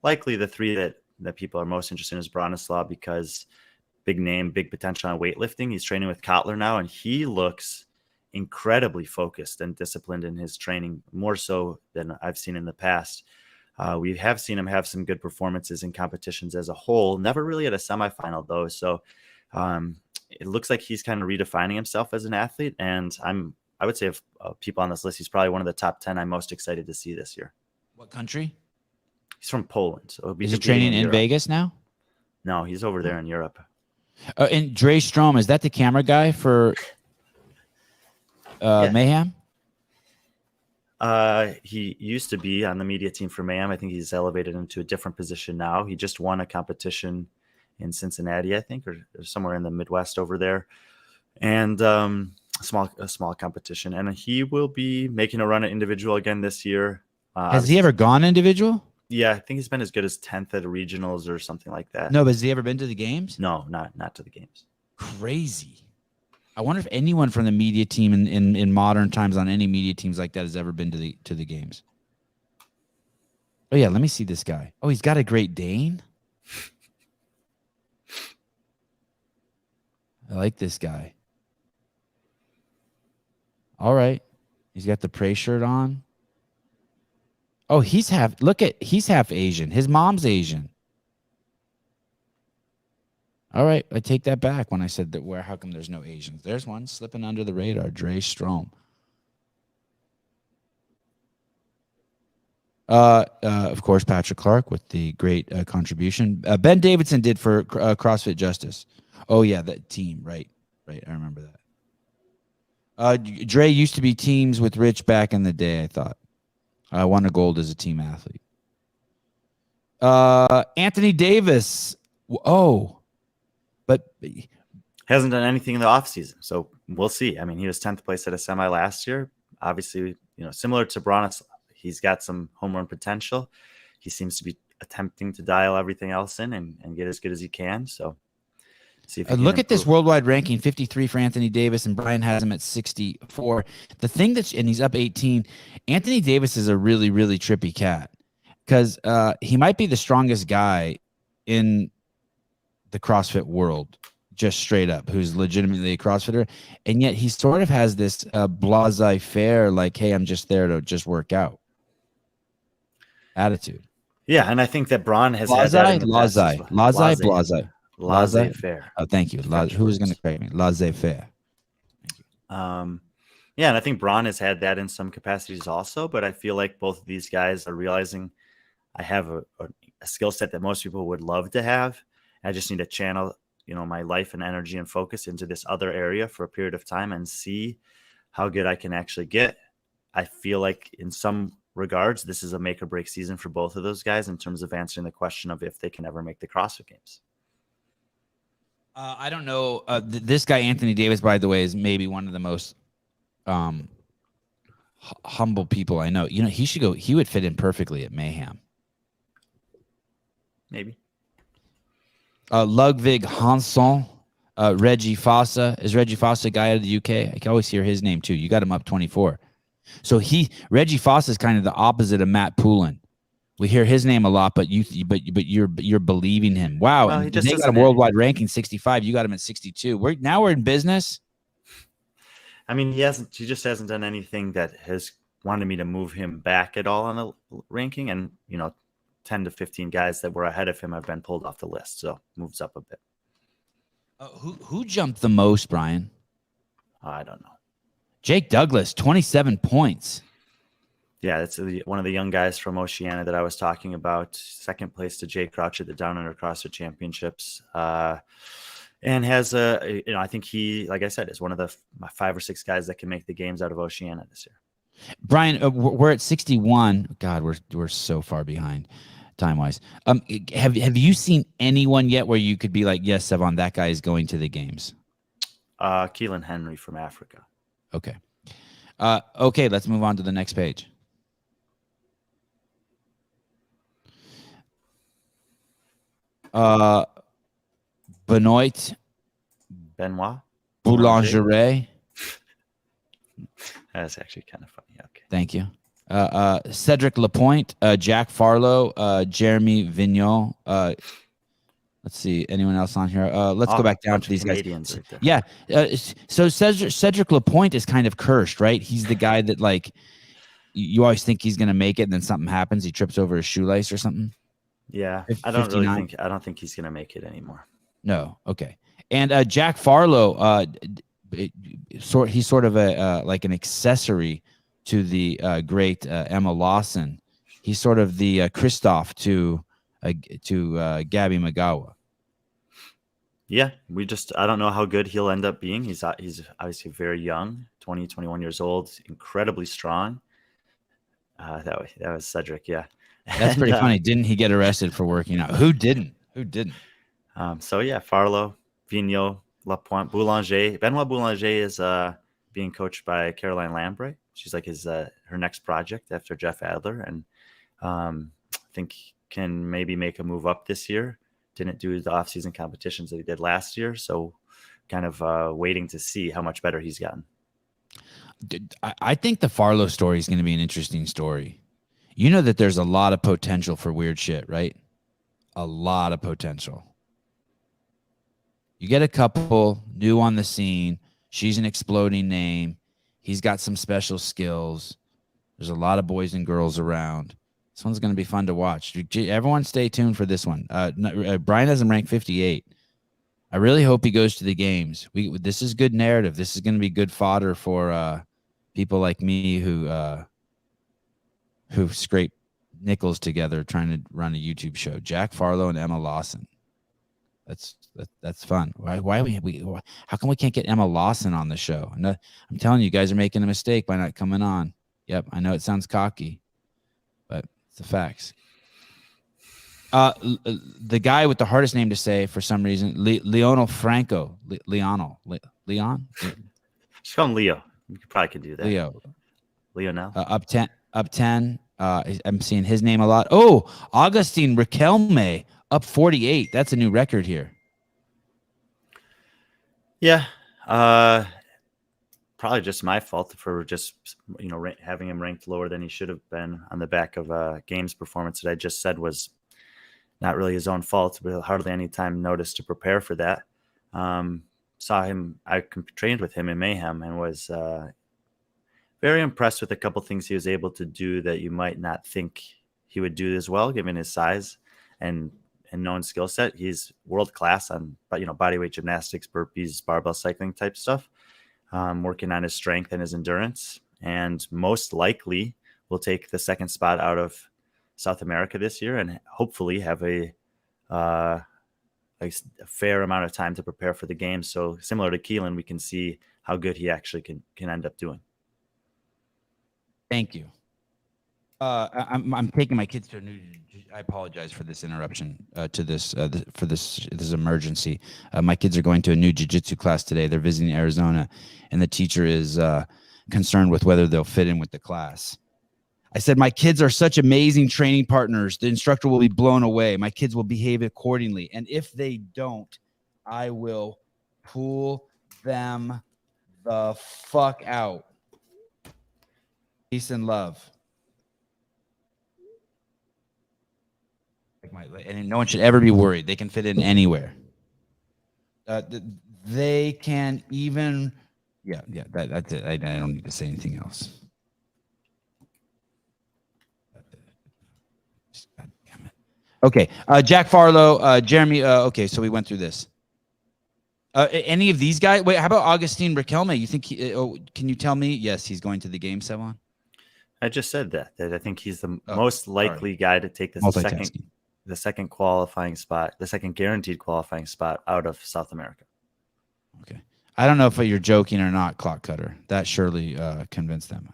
likely the 3 that people are most interested in is Bronislaw, because big name, big potential on weightlifting. He's training with Kotler now, and he looks incredibly focused and disciplined in his training, more so than I've seen in the past. We have seen him have some good performances in competitions as a whole, never really at a semifinal though. So it looks like he's kind of redefining himself as an athlete. And I would say of people on this list, he's probably one of the top 10 I'm most excited to see this year. What country? He's from Poland. So is he training in Vegas now? No, he's over there in Europe. And Dre Strom, is that the camera guy for Yeah. Mayhem? He used to be on the media team for Mayhem. I think he's elevated into a different position now. He just won a competition in Cincinnati, I think, or somewhere in the Midwest over there, and a small competition. And he will be making a run at individual again this year. Has he ever gone individual? Yeah, I think he's been as good as 10th at regionals or something like that. No, but has he ever been to the games? No, not to the games. Crazy. I wonder if anyone from the media team in modern times on any media teams like that has ever been to the games. Oh yeah, let me see this guy. Oh, he's got a Great Dane. I like this guy. All right, he's got the Prey shirt on. Oh, he's half Asian. His mom's Asian. All right, I take that back when I said that. How come there's no Asians? There's one slipping under the radar, Dre Strom. Of course, Patrick Clark with the great contribution. Ben Davidson did for CrossFit Justice. Oh yeah, that team, right. I remember that. Dre used to be teams with Rich back in the day. I thought I won a gold as a team athlete. Anthony Davis. Oh. But hasn't done anything in the offseason. So we'll see. I mean, he was 10th place at a semi last year. Obviously, similar to Bronislaw, he's got some home run potential. He seems to be attempting to dial everything else in and get as good as he can. So see if look at this worldwide ranking, 53 for Anthony Davis, and Brian has him at 64. The thing and he's up 18. Anthony Davis is a really, really trippy cat because he might be the strongest guy in the CrossFit world, just straight up, who's legitimately a CrossFitter, and yet he sort of has this laissez-faire, like, hey, I'm just there to just work out attitude. Yeah, and I think that Braun has had that in the past as well. Laissez-faire. Oh, thank you. Who was going to correct me? Laissez-faire. Yeah, and I think Braun has had that in some capacities also, but I feel like both of these guys are realizing I have a skill set that most people would love to have. I just need to channel, my life and energy and focus into this other area for a period of time and see how good I can actually get. I feel like in some regards, this is a make or break season for both of those guys in terms of answering the question of if they can ever make the CrossFit Games. I don't know. This guy, Anthony Davis, by the way, is maybe one of the most humble people I know. He should go. He would fit in perfectly at Mayhem. Maybe. Ludwig Hansson, Reggie Fossa. Is Reggie Fossa a guy out of the UK? I can always hear his name too. You got him up 24. So Reggie Fossa is kind of the opposite of Matt Poulin. We hear his name a lot, but you're believing him. Wow, well, they got a worldwide ranking 65. You got him at 62. We're in business. I mean, he just hasn't done anything that has wanted me to move him back at all on the ranking. And 10 to 15 guys that were ahead of him have been pulled off the list, so moves up a bit. Who jumped the most, Brian? I don't know. Jake Douglas, 27 points. Yeah, that's one of the young guys from Oceania that I was talking about. Second place to Jay Crouch at the Down Under CrossFit Championships. And has I think he, like I said, is one of the 5 or 6 guys that can make the games out of Oceania this year. Brian, we're at 61. God, we're so far behind time-wise. Have you seen anyone yet where you could be like, yes, Sevan, that guy is going to the games? Keelan Henry from Africa. Okay. Okay, let's move on to the next page. Benoit Boulanger. That's actually kind of funny. Okay. Thank you. Cedric Lapointe, Jack Farlow, Jeremy Vignon. Let's see. Anyone else on here? Let's go back down to these guys. Right there. Yeah. So Cedric Lapointe is kind of cursed, right? He's the guy that, like, you always think he's going to make it, and then something happens. He trips over his shoelace or something. Yeah. I don't think he's going to make it anymore. No. Okay. And Jack Farlow, he's sort of a like an accessory to the great Emma Lawson. He's sort of the Christoph to Gabby Magawa. Yeah, I don't know how good he'll end up being. He's obviously very young, 20, 21 years old, incredibly strong. That was Cedric, yeah. That's pretty funny. Didn't he get arrested for working out? Who didn't? So yeah, Farlow, Vigneault, Lapointe, Boulanger. Benoit Boulanger is being coached by Caroline Lambre. She's like her next project after Jeff Adler, and I think can maybe make a move up this year. Didn't do the off-season competitions that he did last year, so kind of waiting to see how much better he's gotten. I think the Farlow story is going to be an interesting story. You know that there's a lot of potential for weird shit, right? A lot of potential. You get a couple new on the scene. She's an exploding name. He's got some special skills. There's a lot of boys and girls around. This one's going to be fun to watch. Everyone stay tuned for this one. Brian has him ranked 58. I really hope he goes to the games. This is good narrative. This is going to be good fodder for people like me who scrape nickels together trying to run a YouTube show. Jack Farlow and Emma Lawson. That's fun. How come we can't get Emma Lawson on the show? I'm telling you, guys are making a mistake by not coming on. Yep, I know it sounds cocky, but it's the facts. The guy with the hardest name to say for some reason, Leonel Franco. Leon? Just call him Leo. You probably could do that. Leo now. Up 10. I'm seeing his name a lot. Oh, Augustine Riquelme. Up 48. That's a new record here. Yeah. Probably just my fault for just, having him ranked lower than he should have been on the back of a games performance that I just said was not really his own fault, but hardly any time notice to prepare for that. Saw him, I trained with him in Mayhem and was very impressed with a couple things he was able to do that you might not think he would do as well, given his size and known skill set. He's world class on, body weight gymnastics, burpees, barbell cycling type stuff. Working on his strength and his endurance, and most likely will take the second spot out of South America this year, and hopefully have a fair amount of time to prepare for the games. So similar to Keelan, we can see how good he actually can end up doing. Thank you. I'm taking my kids to a new. I apologize for this interruption for this emergency. My kids are going to a new jiu-jitsu class today. They're visiting Arizona, and the teacher is concerned with whether they'll fit in with the class. I said, my kids are such amazing training partners. The instructor will be blown away. My kids will behave accordingly. And if they don't, I will pull them the fuck out. Peace and love. And no one should ever be worried. They can fit in anywhere. They can even, that's it. I don't need to say anything else. God damn it. Okay, Jack Farlow, Jeremy. Okay, so we went through this. Any of these guys? Wait, how about Augustine Riquelme? You think? Can you tell me? Yes, he's going to the game, Sevan. I just said that I think he's the most likely guy to take the second qualifying spot, the second guaranteed qualifying spot out of South America. Okay. I don't know if you're joking or not, Clock Cutter. That surely convinced them.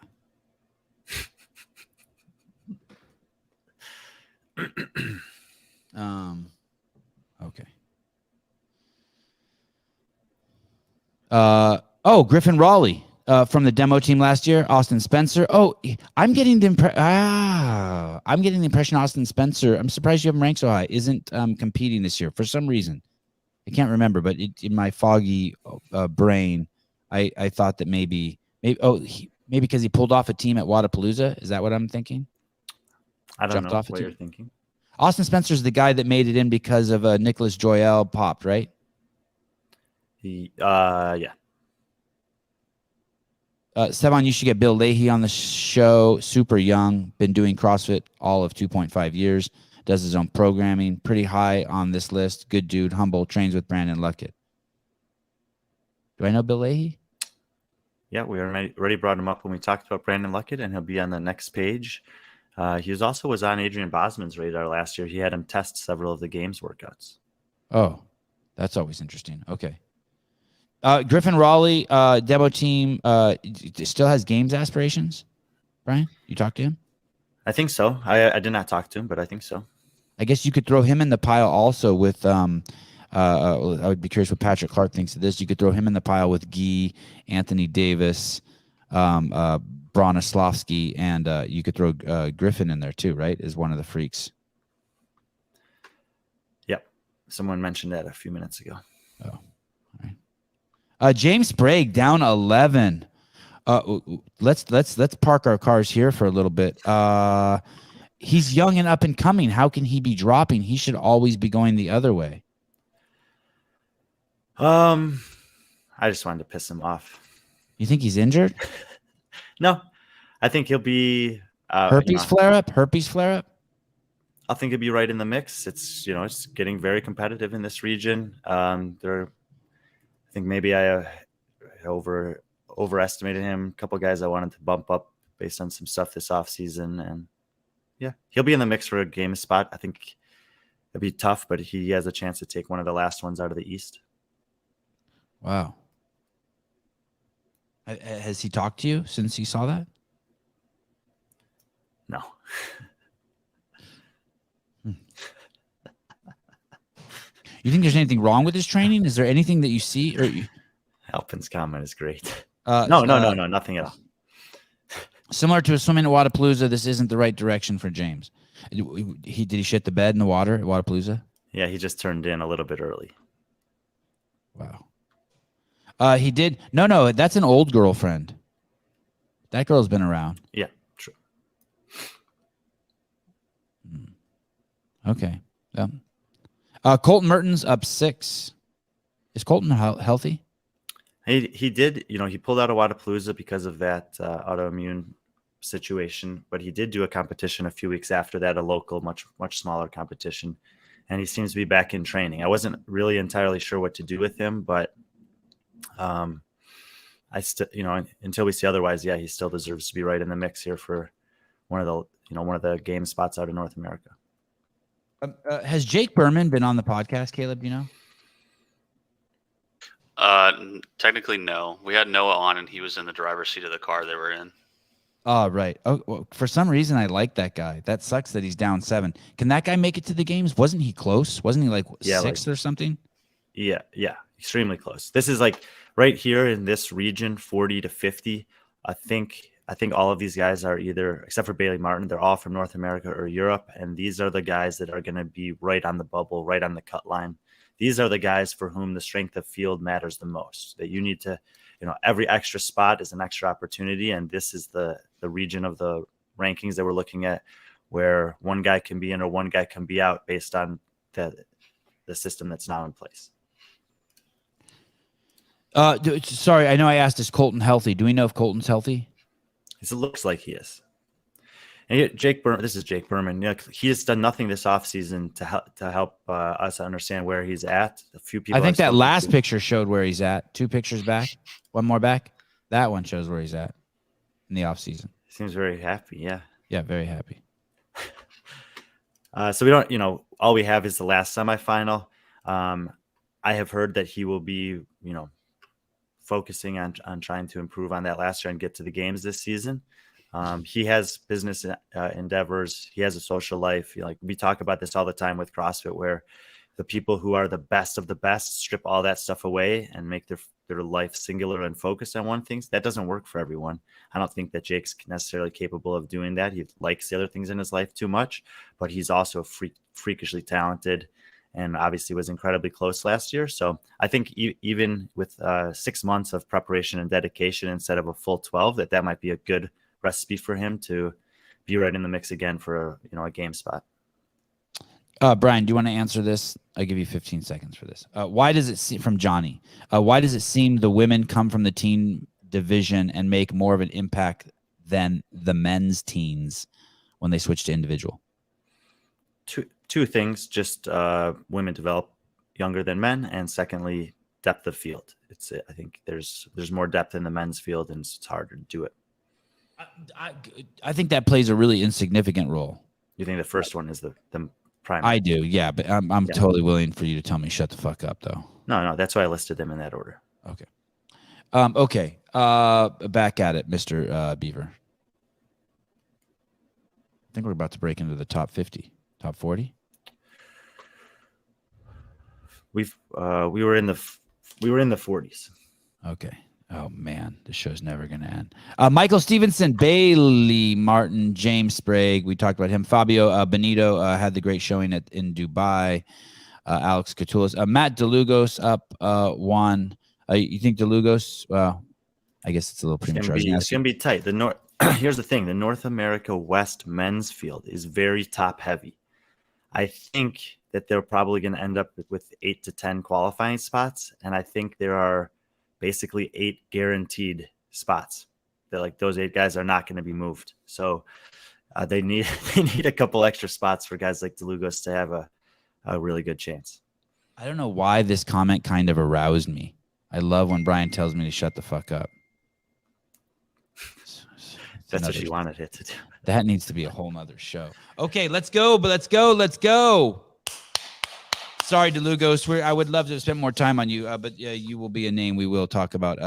Okay. Griffin Raleigh from the demo team last year. Austin Spencer. I'm getting the impression Austin Spencer, I'm surprised you have him ranked so high, isn't competing this year for some reason. I can't remember, but in my foggy brain, I thought that maybe because he pulled off a team at Wadapalooza. Is that what I'm thinking? I don't know what you're thinking. Austin Spencer's the guy that made it in because of Nicholas Joyel popped, right? Yeah. Sevan, you should get Bill Leahy on the show. Super young, been doing CrossFit all of 2.5 years. Does his own programming. Pretty high on this list. Good dude, humble, trains with Brandon Luckett. Do I know Bill Leahy? Yeah, we already brought him up when we talked about Brandon Luckett, and he'll be on the next page. He was on Adrian Bosman's radar last year. He had him test several of the games workouts. Oh, that's always interesting. Okay. Griffin Raleigh, demo team, still has games aspirations. Brian, you talked to him? I think so. I did not talk to him, but I think so. I guess you could throw him in the pile also with I would be curious what Patrick Clark thinks of this. You could throw him in the pile with Guy, Anthony Davis, Bronislavski, and you could throw Griffin in there too, right? Is one of the freaks. Yep. Someone mentioned that a few minutes ago. Oh, all right. James Sprague down 11. Let's park our cars here for a little bit. He's young and up and coming. How can he be dropping? He should always be going the other way. I just wanted to piss him off. You think he's injured? No, I think he'll be herpes flare up. I think he'll be right in the mix. It's it's getting very competitive in this region. I think maybe I overestimated him. A couple of guys I wanted to bump up based on some stuff this offseason. And yeah, he'll be in the mix for a game spot. I think it'll be tough, but he has a chance to take one of the last ones out of the East. Wow. Has he talked to you since he saw that? No. You think there's anything wrong with his training? Is there anything that you see? Alpin's comment is great. No, nothing at all. Similar to a swimming at Wadapalooza, this isn't the right direction for James. Did he shit the bed in the water at Wadapalooza? Yeah, he just turned in a little bit early. Wow. He did. No, that's an old girlfriend. That girl's been around. Yeah, true. Okay. Colton Mertens up 6. Is Colton healthy? He did. He pulled out of Wadapalooza because of that autoimmune situation, but he did do a competition a few weeks after that, a local, much smaller competition, and he seems to be back in training. I wasn't really entirely sure what to do with him, but I still, until we see otherwise, yeah, he still deserves to be right in the mix here for one of the game spots out in North America. Has Jake Berman been on the podcast, Caleb? Do you know? Technically, no. We had Noah on, and he was in the driver's seat of the car they were in. Oh, right. Oh, well, for some reason, I like that guy. That sucks that he's down 7. Can that guy make it to the games? Wasn't he close? Wasn't he like 6th or something? Yeah, extremely close. This is like right here in this region, 40 to 50. I think all of these guys are either, except for Bailey Martin, they're all from North America or Europe, and these are the guys that are going to be right on the bubble, right on the cut line. These are the guys for whom the strength of field matters the most, that you need to, every extra spot is an extra opportunity. And this is the region of the rankings that we're looking at where one guy can be in or one guy can be out based on the system that's now in place. Sorry, I know I asked, is Colton healthy? Do we know if Colton's healthy? It looks like he is. And this is Jake Berman. He has done nothing this offseason to help us understand where he's at. A few people. I think that last picture showed where he's at. 2 pictures back. One more back. That one shows where he's at in the offseason. Seems very happy. Yeah. Yeah, very happy. So we don't, all we have is the last semifinal. I have heard that he will be, focusing on trying to improve on that last year and get to the games this season. He has business endeavors. He has a social life. We talk about this all the time with CrossFit, where the people who are the best of the best strip all that stuff away and make their life singular and focused on one thing. That doesn't work for everyone. I don't think that Jake's necessarily capable of doing that. He likes the other things in his life too much, but he's also freakishly talented and obviously was incredibly close last year. So I think even with 6 months of preparation and dedication instead of a full 12, that might be a good recipe for him to be right in the mix again for a game spot. Brian, do you want to answer this? I'll give you 15 seconds for this. Why does it seem, from Johnny, why does it seem the women come from the teen division and make more of an impact than the men's teens when they switch to individual? Two things, just women develop younger than men, and secondly, depth of field. I think there's more depth in the men's field, and it's harder to do it. I think that plays a really insignificant role. You think the first one is the primary? I do, yeah, but I'm totally willing for you to tell me shut the fuck up, though. No, that's why I listed them in that order. Okay. Okay. Back at it, Mr. Beaver. I think we're about to break into the top 50, top 40. We were in the 40s. Okay. Oh man, this show's never gonna end. Michael Stevenson, Bailey Martin, James Sprague. We talked about him. Fabio Benito had the great showing in Dubai. Alex Catulus, Matt DeLugos up 1. You think DeLugos? Well, I guess it's a little premature. It's gonna be tight. Here's the thing: the North America West men's field is very top heavy. I think that they're probably going to end up with 8 to 10 qualifying spots, and I think there are basically 8 guaranteed spots. That those 8 guys are not going to be moved. So they need a couple extra spots for guys like DeLugos to have a really good chance. I don't know why this comment kind of aroused me. I love when Brian tells me to shut the fuck up. That's what you wanted it to do. That needs to be a whole nother show. Okay, let's go. Sorry, DeLugos. I would love to spend more time on you, but you will be a name we will talk about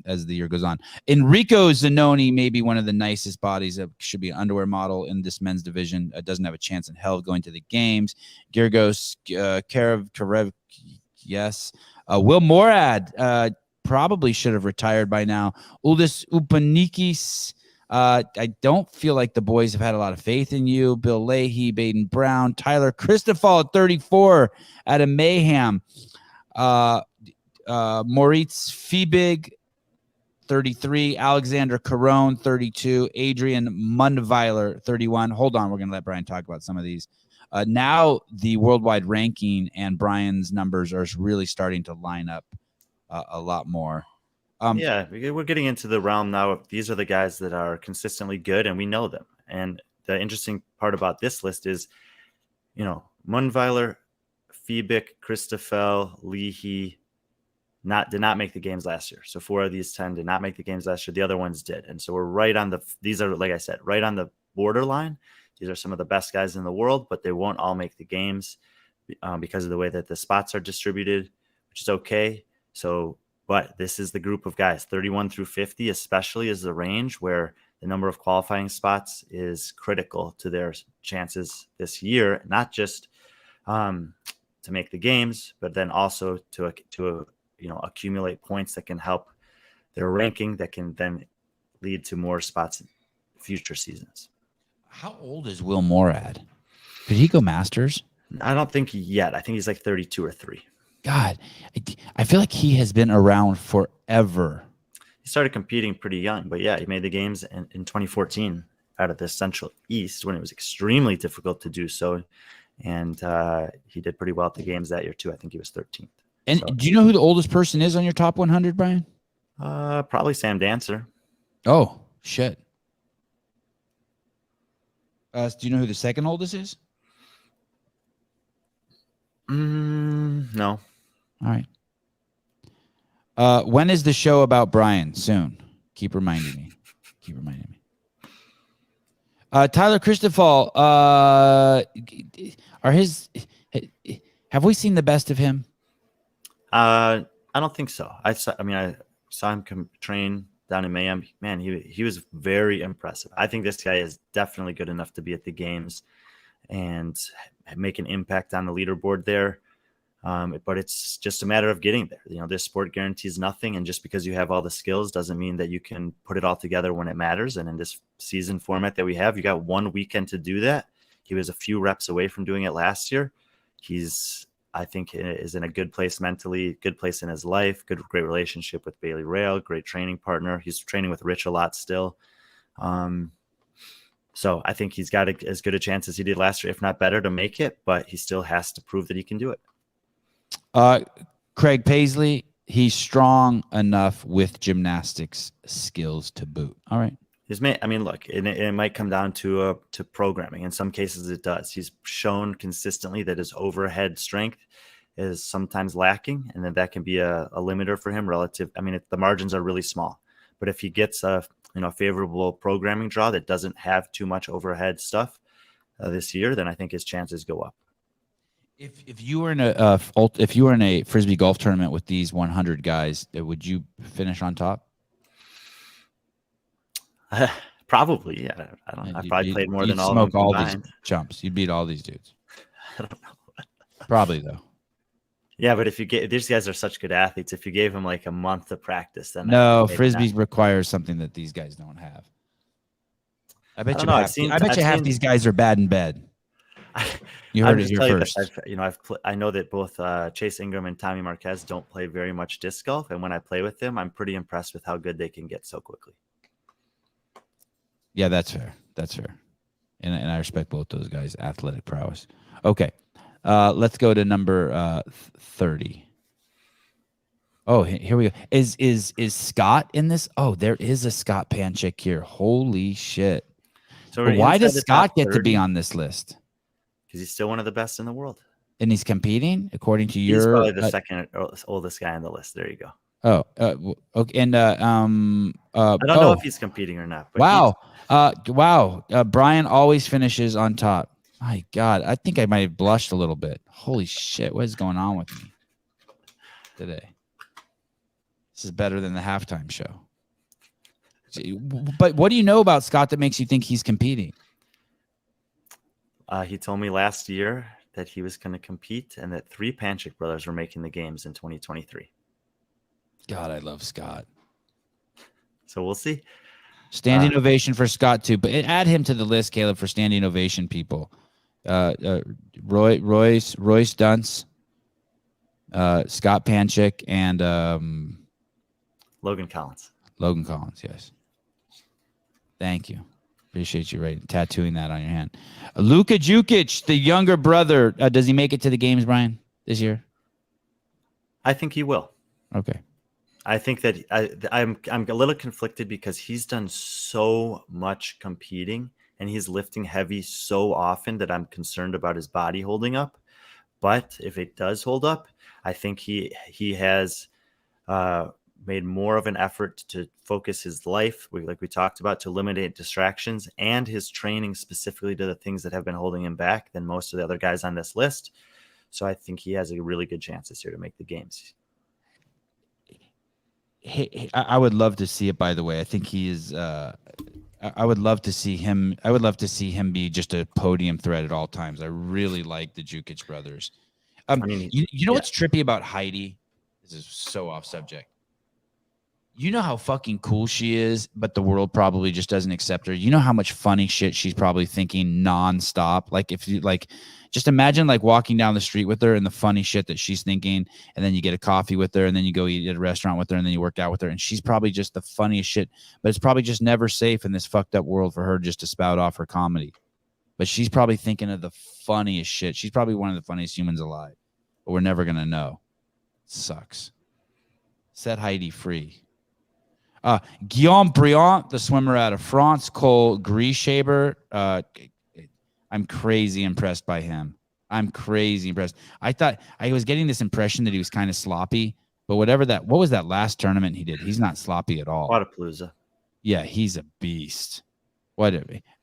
as the year goes on. Enrico Zanoni may be one of the nicest bodies. Should be an underwear model in this men's division. Doesn't have a chance in hell of going to the games. Girgos Karev, yes. Will Morad probably should have retired by now. Uldis Upanikis. I don't feel like the boys have had a lot of faith in you. Bill Leahy, Baden Brown, Tyler Christoffel at 34 out of Mayhem. Moritz Fiebig, 33. Alexander Caron, 32. Adrian Mundweiler, 31. Hold on, we're going to let Brian talk about some of these. Now the worldwide ranking and Brian's numbers are really starting to line up a lot more. Yeah, we're getting into the realm now of these are the guys that are consistently good and we know them. And the interesting part about this list is, Mundweiler, Fiebig, Christoffel, Leahy did not make the games last year. So 4 of these 10 did not make the games last year. The other ones did. And so we're right on these are, like I said, right on the borderline. These are some of the best guys in the world, but they won't all make the games because of the way that the spots are distributed, which is okay. So, but this is the group of guys, 31 through 50, especially is the range where the number of qualifying spots is critical to their chances this year, not just to make the games, but then also to accumulate points that can help their ranking that can then lead to more spots in future seasons. How old is Will Morad? Could he go Masters? I don't think yet. I think he's like 32 or 3. God, I feel like he has been around forever. He started competing pretty young, but yeah, he made the games in 2014 out of the Central East when it was extremely difficult to do so. And he did pretty well at the games that year too. I think he was 13th. And do you know who the oldest person is on your top 100, Brian? Probably Sam Dancer. Oh, shit. Do you know who the second oldest is? No. All right. When is the show about Brian? Soon. Keep reminding me. Tyler Christoffel, have we seen the best of him? I don't think so. I saw him train down in Miami. Man, he was very impressive. I think this guy is definitely good enough to be at the games and make an impact on the leaderboard there. But it's just a matter of getting there. This sport guarantees nothing. And just because you have all the skills doesn't mean that you can put it all together when it matters. And in this season format that we have, you got one weekend to do that. He was a few reps away from doing it last year. I think is in a good place mentally, good place in his life, great relationship with Bailey Rail, great training partner. He's training with Rich a lot still. So I think he's got as good a chance as he did last year, if not better, to make it, but he still has to prove that he can do it. Craig Paisley, he's strong enough with gymnastics skills to boot. All right. Look, it might come down to programming. In some cases, it does. He's shown consistently that his overhead strength is sometimes lacking, and that can be a limiter for him relative. The margins are really small, but if he gets a favorable programming draw that doesn't have too much overhead stuff this year, then I think his chances go up. If you were in a Frisbee golf tournament with these 100 guys, would you finish on top? Probably, yeah. I probably played more than all of them smoke all combined. these chumps. You'd beat all these dudes. I don't know. Probably though. Yeah, but these guys are such good athletes. If you gave them like a month of practice, then Frisbee requires something that these guys don't have. I bet you half these guys are bad in bed. You heard it here first. I know that both Chase Ingram and Tommy Marquez don't play very much disc golf, and when I play with them, I'm pretty impressed with how good they can get so quickly. Yeah, that's fair. And I respect both those guys' athletic prowess. Okay. Let's go to number 30. Oh, here we go. Is Scott in this? Oh, there is a Scott Panchik here. Holy shit. So why does Scott get to be on this list? Because he's still one of the best in the world. And he's competing according to your... He's probably the second oldest guy on the list. There you go. Oh, okay. And I don't know if he's competing or not. But wow. Brian always finishes on top. My God, I think I might have blushed a little bit. Holy shit, what is going on with me today? This is better than the halftime show. But what do you know about Scott that makes you think he's competing? He told me last year that he was going to compete and that 3 Panchik brothers were making the games in 2023. God, I love Scott. So we'll see. Standing ovation for Scott too, but add him to the list, Caleb, for standing ovation people. Royce Dunce, Scott Panchik, and Logan Collins. Logan Collins, yes. Thank you. Appreciate you tattooing that on your hand. Luka Jukic, the younger brother. Does he make it to the games, Brian, this year? I think he will. Okay. I think that I'm a little conflicted because he's done so much competing and he's lifting heavy so often that I'm concerned about his body holding up. But if it does hold up, I think he has made more of an effort to focus his life, like we talked about, to eliminate distractions, and his training specifically to the things that have been holding him back than most of the other guys on this list. So I think he has a really good chance this year to make the games. Hey, I would love to see it, by the way. I think he is I would love to see him. I would love to see him be just a podium threat at all times. I really like the Jukic brothers. I mean, you know what's trippy about Heidi? This is so off subject. You know how fucking cool she is, but the world probably just doesn't accept her. You know how much funny shit she's probably thinking nonstop. Like if you just imagine like walking down the street with her and the funny shit that she's thinking, and then you get a coffee with her, and then you go eat at a restaurant with her, and then you work out with her, and she's probably just the funniest shit. But it's probably just never safe in this fucked up world for her just to spout off her comedy. But she's probably thinking of the funniest shit. She's probably one of the funniest humans alive, but we're never gonna know. Sucks. Set Heidi free. Guillaume Briand, the swimmer out of France, Cole Grieshaber. I'm crazy impressed by him. I'm crazy impressed. I thought I was getting this impression that he was kind of sloppy, but what was that last tournament he did? He's not sloppy at all. Wadapalooza. Yeah, he's a beast.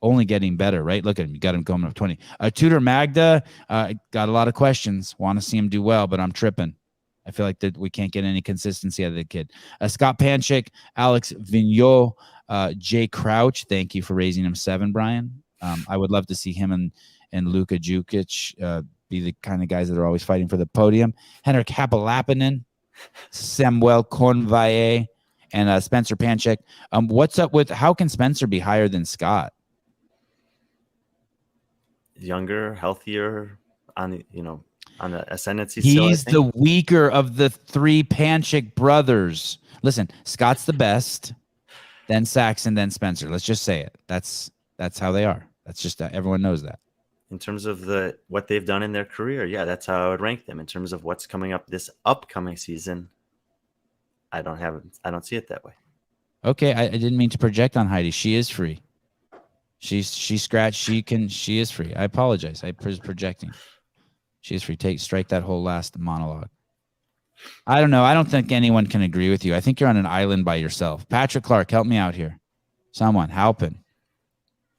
Only getting better, right? Look at him. You got him going up 20. Tudor Magda, got a lot of questions. Want to see him do well, but I'm tripping. I feel like that we can't get any consistency out of the kid. Scott Panchik, Alex Vigneault, Jay Crouch. Thank you for raising him 7, Brian. I would love to see him and Luka Jukic be the kind of guys that are always fighting for the podium. Henrik Happalappinen, Samuel Convaye, and Spencer Panchik. What's up with how can Spencer be higher than Scott? Younger, healthier, on the ascendancy. He's the weaker of the 3 Panchik brothers. Listen, Scott's the best, then Saxon, then Spencer. Let's just say it. That's how they are. That's just everyone knows that. In terms of what they've done in their career, yeah, that's how I would rank them. In terms of what's coming up this upcoming season, I don't see it that way. Okay, I didn't mean to project on Heidi. She is free. She scratched. She is free. I apologize. I was projecting. She is free. Strike that whole last monologue. I don't know. I don't think anyone can agree with you. I think you're on an island by yourself. Patrick Clark, help me out here. Someone helping.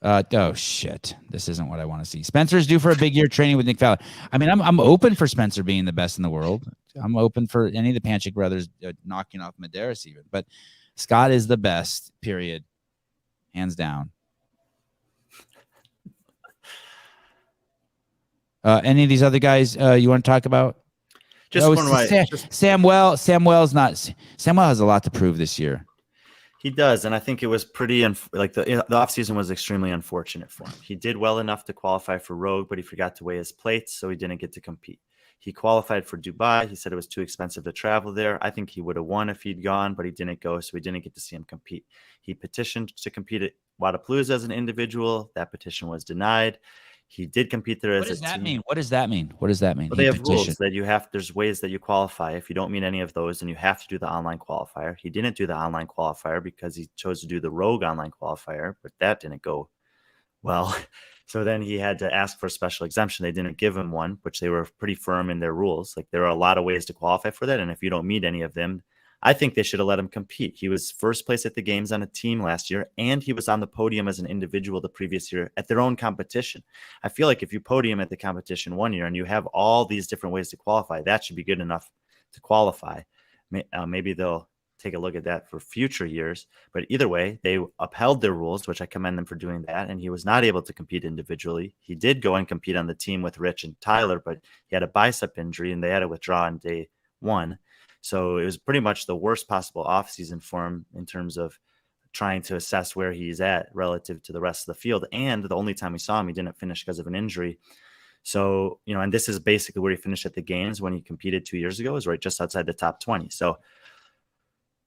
Oh shit! This isn't what I want to see. Spencer's due for a big year training with Nick Fowler. I mean, I'm open for Spencer being the best in the world. I'm open for any of the Panchik brothers knocking off Medeiros even. But Scott is the best. Period. Hands down. Any of these other guys you want to talk about? Just one right. Samuel has a lot to prove this year. He does, and I think it was pretty the offseason was extremely unfortunate for him. He did well enough to qualify for Rogue, but he forgot to weigh his plates, so he didn't get to compete. He qualified for Dubai. He said it was too expensive to travel there. I think he would have won if he'd gone, but he didn't go, so we didn't get to see him compete. He petitioned to compete at Wadapalooza as an individual. That petition was denied. He did compete there as a team. What does that mean? Well, they have rules that there's ways that you qualify. If you don't meet any of those, then you have to do the online qualifier. He didn't do the online qualifier because he chose to do the Rogue online qualifier, but that didn't go well. So then he had to ask for a special exemption. They didn't give him one, which they were pretty firm in their rules. Like there are a lot of ways to qualify for that. And if you don't meet any of them, I think they should have let him compete. He was first place at the games on a team last year, and he was on the podium as an individual the previous year at their own competition. I feel like if you podium at the competition one year and you have all these different ways to qualify, that should be good enough to qualify. Maybe they'll take a look at that for future years. But either way, they upheld their rules, which I commend them for doing that. And he was not able to compete individually. He did go and compete on the team with Rich and Tyler, but he had a bicep injury and they had to withdraw on day 1. So it was pretty much the worst possible offseason for him in terms of trying to assess where he's at relative to the rest of the field. And the only time we saw him, he didn't finish because of an injury. So, and this is basically where he finished at the games when he competed 2 years ago, is right just outside the top 20. So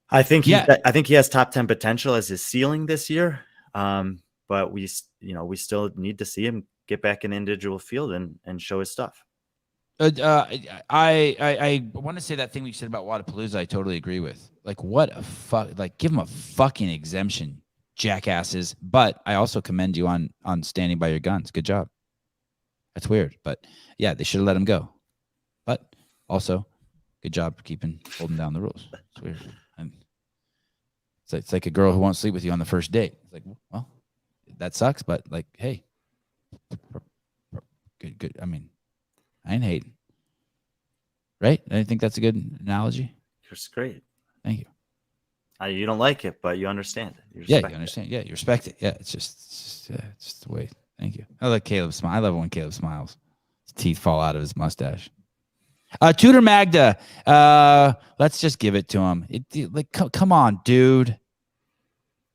I think he has top 10 potential as his ceiling this year. But we still need to see him get back in the individual field and show his stuff. I want to say that thing we said about Wadapalooza. I totally agree with. Like, what a fuck! Like, give them a fucking exemption, jackasses. But I also commend you on standing by your guns. Good job. That's weird, but yeah, they should have let him go. But also, good job holding down the rules. It's weird. And it's like a girl who won't sleep with you on the first date. It's like, well, that sucks, but like, hey, good. I mean, I ain't hating. Right? I think that's a good analogy. It's great. Thank you. You don't like it, but you understand it. You understand. Yeah, you respect it. Yeah, it's just the way. Thank you. I like Caleb smile. I love it when Caleb smiles. His teeth fall out of his mustache. Tudor Magda. Let's just give it to him. Come on, dude.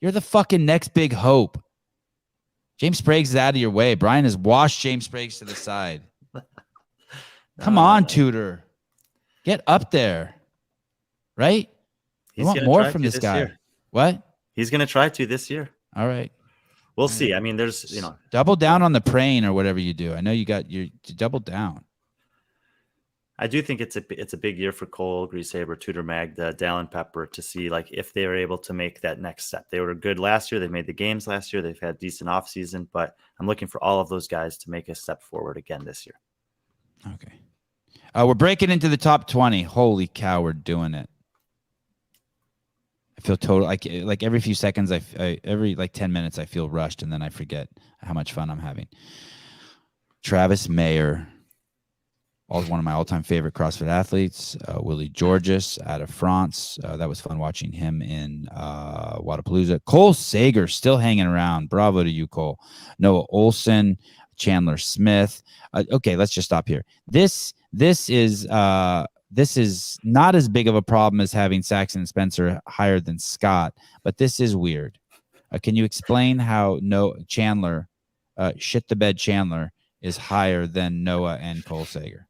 You're the fucking next big hope. James Spriggs is out of your way. Brian has washed James Spriggs to the side. Come on, Tudor. Get up there. Right? You want more from this guy. Year. What? He's going to try to this year. All right. We'll see. I mean, there's, double down on the praying or whatever you do. I know you double down. I do think it's a big year for Cole, Grisaber, Tudor Magda, Dallin Pepper to see like if they were able to make that next step. They were good last year. They made the games last year. They've had decent offseason, but I'm looking for all of those guys to make a step forward again this year. Okay. We're breaking into the top 20. Holy cow, we're doing it. I feel total like every few seconds, every like 10 minutes, I feel rushed, and then I forget how much fun I'm having. Travis Mayer, one of my all-time favorite CrossFit athletes. Willie Georges out of France. That was fun watching him in Wadapalooza. Cole Sager still hanging around. Bravo to you, Cole. Noah Olson, Chandler Smith. Okay, let's just stop here. This is not as big of a problem as having Saxon and Spencer higher than Scott, but this is weird. Can you explain how Chandler, shit the bed Chandler, is higher than Noah and Cole Sager?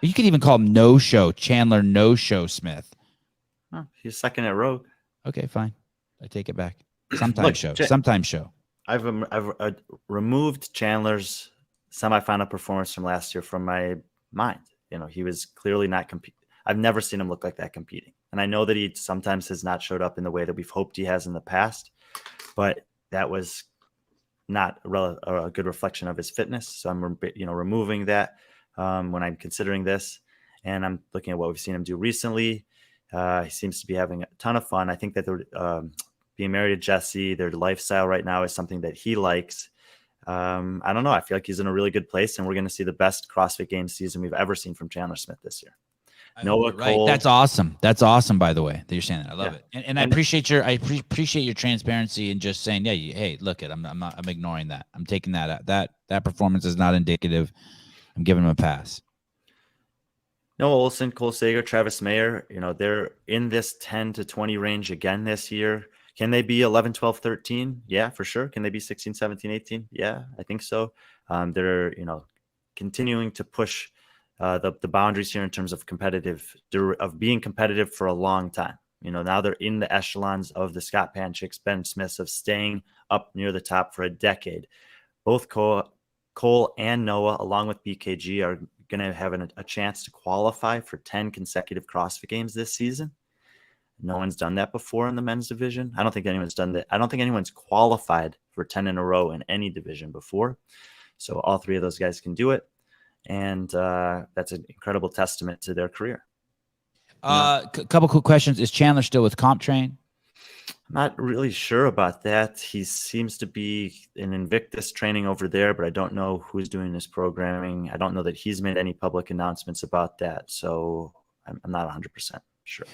You could even call him No-Show Chandler, No-Show Smith. Oh, he's second at Rogue. Okay, fine. I take it back. Sometimes show. I've removed Chandler's semifinal performance from last year from my mind. He was clearly not competing. I've never seen him look like that competing. And I know that he sometimes has not showed up in the way that we've hoped he has in the past, but that was not a good reflection of his fitness. So I'm, removing that when I'm considering this, and I'm looking at what we've seen him do recently. He seems to be having a ton of fun. I think that they're being married to Jesse, their lifestyle right now is something that he likes. I don't know. I feel like he's in a really good place, and we're going to see the best CrossFit Games season we've ever seen from Chandler Smith this year. Noah Cole. That's awesome. That's awesome, by the way, that you're saying that. I love it. And I appreciate your transparency and just saying, hey, look I'm ignoring that. I'm taking that out. That performance is not indicative. I'm giving him a pass. Noah Olson, Cole Sager, Travis Mayer, they're in this 10 to 20 range again this year. Can they be 11, 12, 13? Yeah, for sure. Can they be 16, 17, 18? Yeah, I think so. They're, continuing to push the boundaries here in terms of being competitive for a long time. Now they're in the echelons of the Scott Panchicks, Ben Smiths, of staying up near the top for a decade. Both Cole and Noah, along with BKG, are going to have a chance to qualify for 10 consecutive CrossFit Games this season. No one's done that before in the men's division. I don't think anyone's done that. I don't think anyone's qualified for 10 in a row in any division before. So all three of those guys can do it. And that's an incredible testament to their career. Couple quick questions. Is Chandler still with CompTrain? I'm not really sure about that. He seems to be in Invictus training over there, but I don't know who's doing his programming. I don't know that he's made any public announcements about that. So I'm not 100% sure.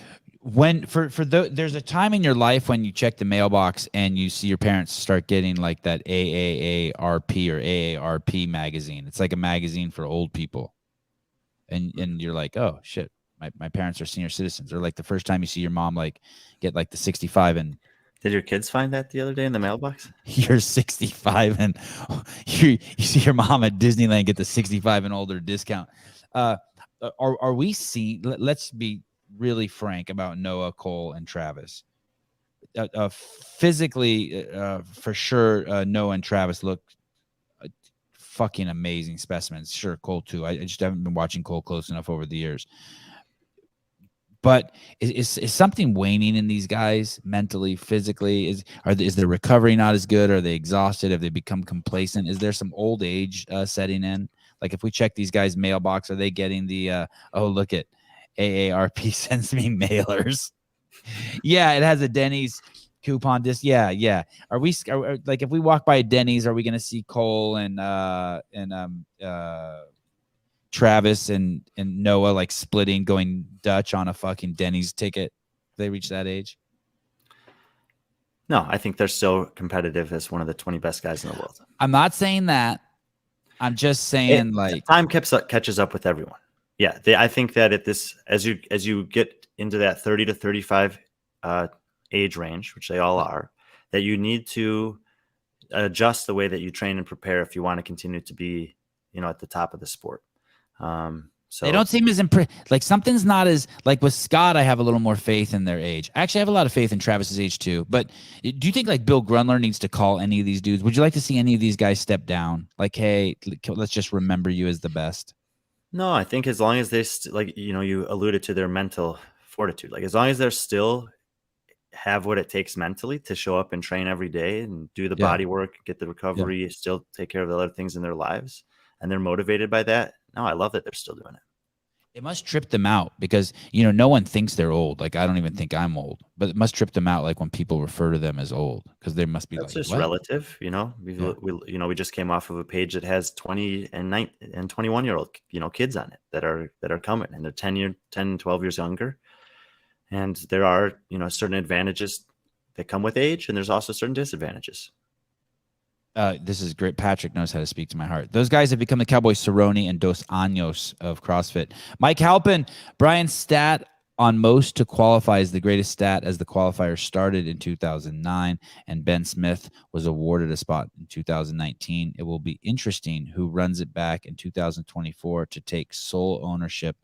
There's a time in your life when you check the mailbox and you see your parents start getting like that AAARP or AARP magazine. It's like a magazine for old people. And you're like, oh shit, my parents are senior citizens. Or like the first time you see your mom like get like the 65 and did your kids find that the other day in the mailbox? You're 65 and you see your mom at Disneyland get the 65 and older discount. Are we seeing? Let's be really frank about Noah, Cole, and Travis. Physically, for sure, Noah and Travis look fucking amazing specimens. Sure, Cole too. I just haven't been watching Cole close enough over the years. But is something waning in these guys mentally, physically? Is their recovery not as good? Are they exhausted? Have they become complacent? Is there some old age setting in? Like if we check these guys' mailbox, are they getting the oh, look at AARP sends me mailers? Yeah, it has a Denny's coupon. Yeah. Are we like if we walk by a Denny's, are we going to see Cole and Travis and Noah like splitting, going Dutch on a fucking Denny's ticket? They reach that age? No, I think they're still competitive as one of the 20 best guys in the world. I'm not saying that. I'm just saying time catches up with everyone. Yeah, I think that at this, as you get into that 30 to 35 age range, which they all are, that you need to adjust the way that you train and prepare if you want to continue to be, at the top of the sport. So they don't seem as like something's not as like with Scott. I have a little more faith in their age. Actually, I have a lot of faith in Travis's age too. But do you think like Bill Grunler needs to call any of these dudes? Would you like to see any of these guys step down? Like, hey, let's just remember you as the best. No, I think as long as they you alluded to their mental fortitude. Like as long as they're still have what it takes mentally to show up and train every day and do the body work, get the recovery, still take care of the other things in their lives, and they're motivated by that. No, I love that they're still doing it. It must trip them out because, no one thinks they're old. Like, I don't even think I'm old, but it must trip them out. Like when people refer to them as old, because they must be That's like, just what? relative, we just came off of a page that has 20 and 21-year-old, kids on it that are coming, and they're 10, 12 years younger. And there are, certain advantages that come with age, and there's also certain disadvantages. This is great. Patrick knows how to speak to my heart. Those guys have become the Cowboy Cerrone and Dos Anjos of CrossFit. Mike Halpin, Brian's stat on most to qualify is the greatest stat as the qualifier started in 2009, and Ben Smith was awarded a spot in 2019. It will be interesting who runs it back in 2024 to take sole ownership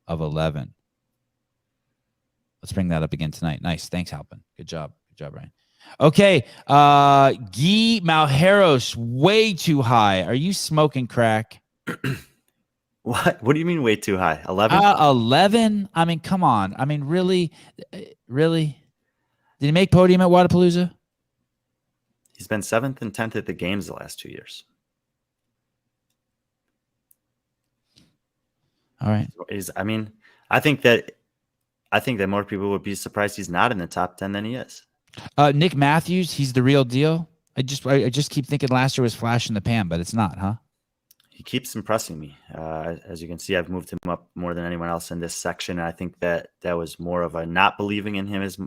of 11. Let's bring that up again tonight. Nice. Thanks, Halpin. Good job. Good job, Brian. Okay. Guy Malheiros, way too high. Are you smoking crack? What do you mean way too high? 11? 11? I mean, come on. I mean, really? Really? Did he make podium at Wadapalooza? He's been 7th and 10th at the games the last 2 years. All right. I think that more people would be surprised he's not in the top 10 than he is. Nick Matthews, he's the real deal. I just keep thinking last year was flash in the pan, but it's not, huh? He keeps impressing me. As you can see, I've moved him up more than anyone else in this section. And I think that was more of a not believing in him, as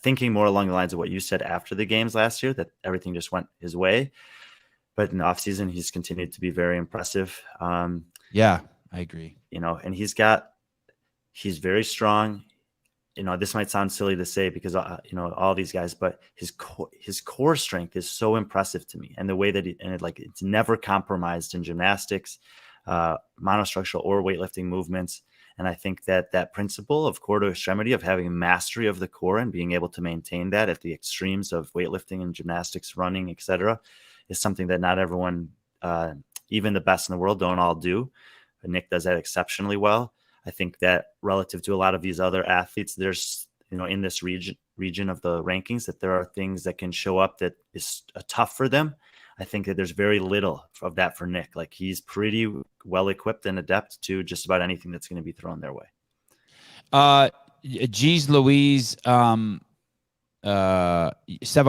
thinking more along the lines of what you said after the games last year, that everything just went his way. But in the offseason, he's continued to be very impressive. Yeah, I agree. And he's very strong. This might sound silly to say because, all these guys, but his core strength is so impressive to me. And the way that it's never compromised in gymnastics, monostructural or weightlifting movements. And I think that principle of core to extremity, of having mastery of the core and being able to maintain that at the extremes of weightlifting and gymnastics, running, etc., is something that not everyone, even the best in the world, don't all do. But Nick does that exceptionally well. I think that relative to a lot of these other athletes, there's, in this region of the rankings, that there are things that can show up that is tough for them. I think that there's very little of that for Nick. Like, he's pretty well equipped and adept to just about anything that's going to be thrown their way. Geez Louise, Sevan,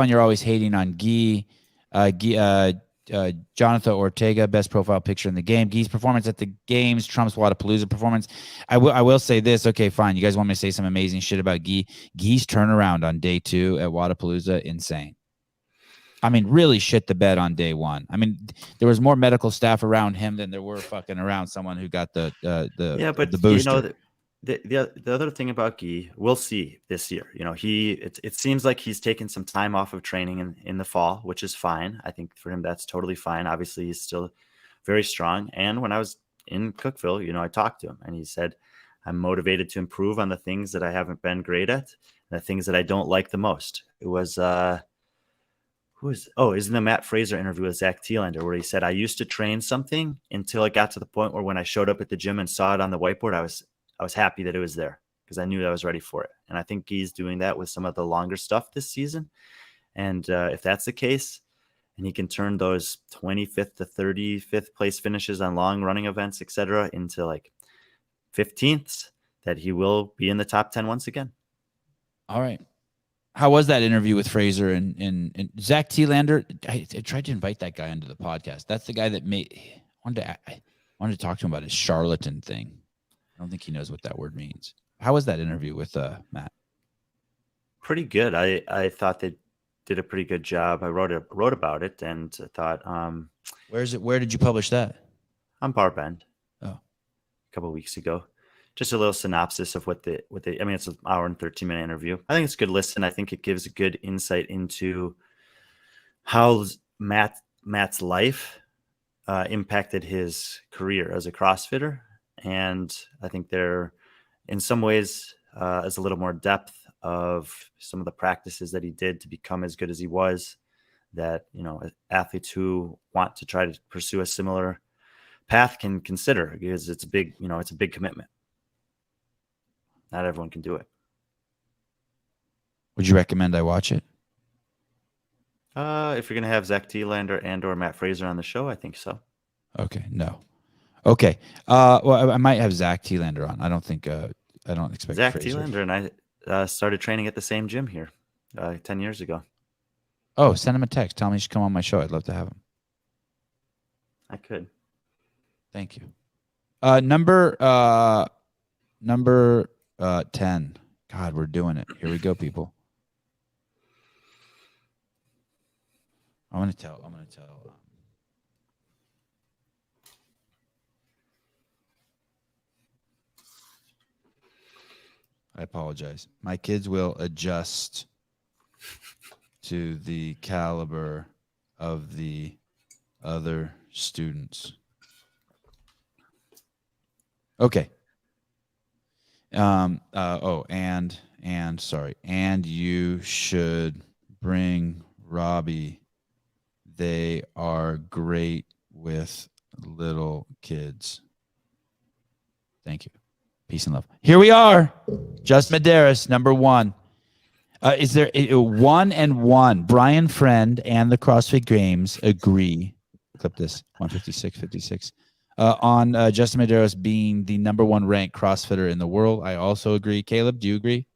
you're always hating on Guy. Jonathan Ortega, best profile picture in the game. Guy's performance at the games trumps Wadapalooza performance. I will say this. Okay, fine. You guys want me to say some amazing shit about Guy? Guy's turnaround on day 2 at Wadapalooza, insane. I mean, really shit the bed on day 1. I mean, there was more medical staff around him than there were fucking around someone who got the booster. The other thing about Guy, we'll see this year. It seems like he's taken some time off of training in the fall, which is fine. I think for him that's totally fine. Obviously, he's still very strong. And when I was in Cookeville, I talked to him, and he said, "I'm motivated to improve on the things that I haven't been great at, and the things that I don't like the most." It was Isn't the Matt Fraser interview with Zach Thielander where he said, I used to train something until it got to the point where when I showed up at the gym and saw it on the whiteboard, I was happy that it was there because I knew I was ready for it. And I think he's doing that with some of the longer stuff this season. And if that's the case, and he can turn those 25th to 35th place finishes on long running events, etc., into like 15ths, that he will be in the top 10 once again. All right. How was that interview with Fraser and Zach Thielander? I tried to invite that guy into the podcast. That's the guy that I wanted to talk to him about his charlatan thing. I don't think he knows what that word means. How was that interview with Matt? Pretty good. I thought they did a pretty good job. I wrote about it and thought, where did you publish that? On Barbend. Oh, a couple of weeks ago. Just a little synopsis of what I mean, it's an hour and 13-minute interview. I think it's a good listen. I think it gives a good insight into how Matt's life impacted his career as a CrossFitter. And I think there, in some ways, is a little more depth of some of the practices that he did to become as good as he was, that, athletes who want to try to pursue a similar path can consider, because it's a big commitment. Not everyone can do it. Would you recommend I watch it? If you're going to have Zach Thielander and or Matt Fraser on the show, I think so. Okay. No. Okay. Well, I might have Zach Thielander on. I don't expect Zach Fraser. Thielander and I started training at the same gym here 10 years ago. Oh, send him a text. Tell him he should come on my show. I'd love to have him. I could. Thank you. Number 10. God, we're doing it. Here we go, people. I'm gonna tell. I apologize. My kids will adjust to the caliber of the other students. Okay. And you should bring Robbie. They are great with little kids. Thank you. Peace and love. Here we are. Just Medeiros, number 1. Is there 1 and 1? Brian Friend and the CrossFit Games agree. Clip this. 156.56. On Justin Medeiros being the number 1 ranked CrossFitter in the world. I also agree. Caleb, do you agree?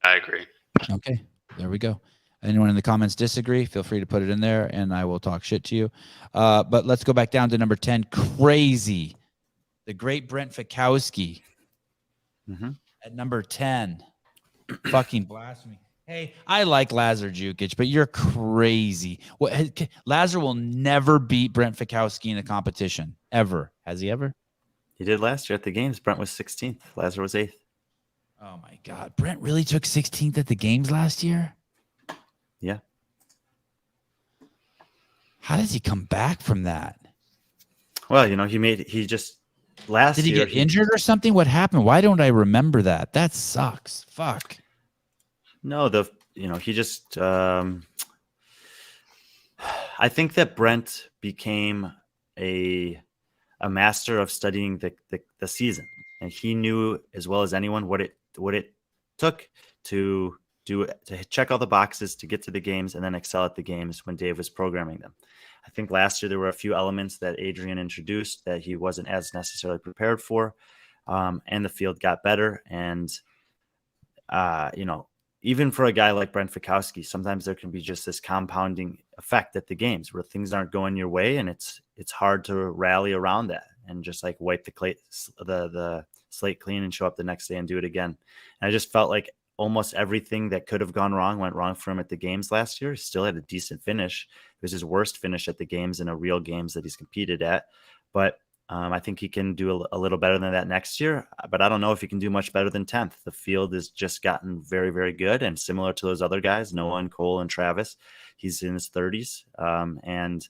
I agree. Okay, there we go. Anyone in the comments disagree, feel free to put it in there, and I will talk shit to you. But let's go back down to number 10. Crazy. The great Brent Fikowski at number 10. Fucking blasphemy. Hey, I like Lazar Jukic, but you're crazy. Lazar will never beat Brent Fikowski in a competition, ever. Has he ever? He did last year at the games. Brent was 16th. Lazar was 8th. Oh, my God. Brent really took 16th at the games last year? Yeah. How does he come back from that? Well, he just last Did he year. Get injured or something? What happened? Why don't I remember that? That sucks. Fuck. No, he just, I think that Brent became a master of studying the season, and he knew as well as anyone what it took to check all the boxes to get to the games and then excel at the games when Dave was programming them. I think last year there were a few elements that Adrian introduced that he wasn't as necessarily prepared for, and the field got better. And even for a guy like Brent Fikowski, sometimes there can be just this compounding effect at the games where things aren't going your way, and it's hard to rally around that and just like wipe the slate clean and show up the next day and do it again. And I just felt like almost everything that could have gone wrong went wrong for him at the games last year. He still had a decent finish. It was his worst finish at the games in a real games that he's competed at. But I think he can do a little better than that next year. But I don't know if he can do much better than 10th. The field has just gotten very, very good. And similar to those other guys, Noah and Cole and Travis, he's in his 30s. And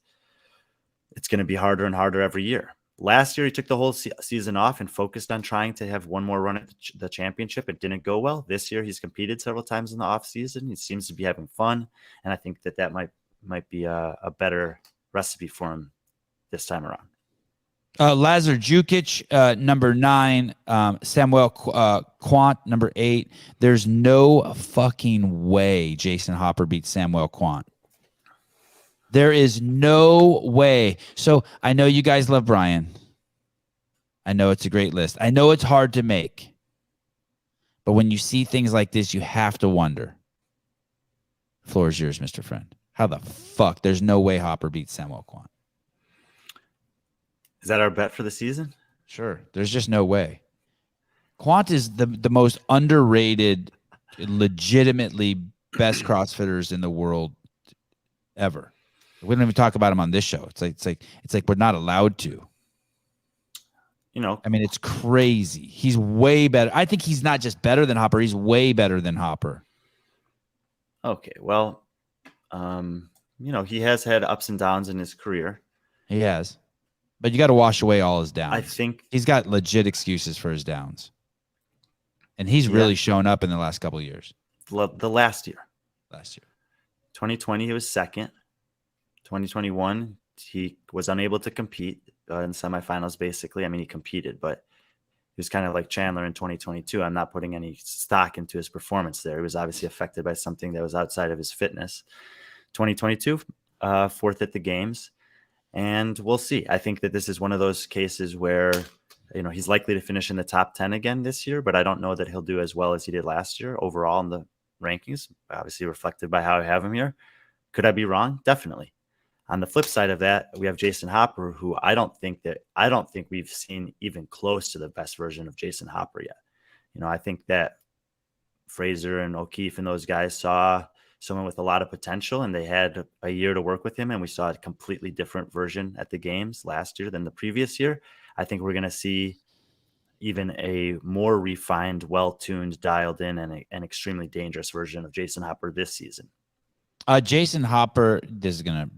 it's going to be harder and harder every year. last year he took the whole season off and focused on trying to have one more run at the championship. It didn't go well. This year he's competed several times in the off season. He seems to be having fun, and I think that might be a better recipe for him this time around. Lazar Jukic, number 9. Samuel Quant, number 8. There's no fucking way Jason Hopper beats Samuel Quant. There is no way. So I know you guys love Brian. I know it's a great list. I know it's hard to make. But when you see things like this, you have to wonder. The floor is yours, Mr. Friend. How the fuck? There's no way Hopper beats Samuel Quant. Is that our bet for the season? Sure. There's just no way. Quant is the most underrated, legitimately best CrossFitters in the world ever. We don't even talk about him on this show. It's like we're not allowed to. You know, I mean, it's crazy. He's way better. I think he's not just better than Hopper. He's way better than Hopper. Okay. Well, he has had ups and downs in his career. He has. But you got to wash away all his downs. I think he's got legit excuses for his downs. And he's really shown up in the last couple of years. The last year. 2020, he was second. 2021, he was unable to compete in semifinals, basically. I mean, he competed, but he was kind of like Chandler in 2022. I'm not putting any stock into his performance there. He was obviously affected by something that was outside of his fitness. 2022, fourth at the games. And we'll see. I think that this is one of those cases where, he's likely to finish in the top 10 again this year, but I don't know that he'll do as well as he did last year overall in the rankings, obviously reflected by how I have him here. Could I be wrong? Definitely. On the flip side of that, we have Jason Hopper, who I don't think we've seen even close to the best version of Jason Hopper yet. I think that Fraser and O'Keefe and those guys saw someone with a lot of potential, and they had a year to work with him, and we saw a completely different version at the games last year than the previous year. I think we're going to see even a more refined, well-tuned, dialed in, and an extremely dangerous version of Jason Hopper this season. Jason Hopper, this is gonna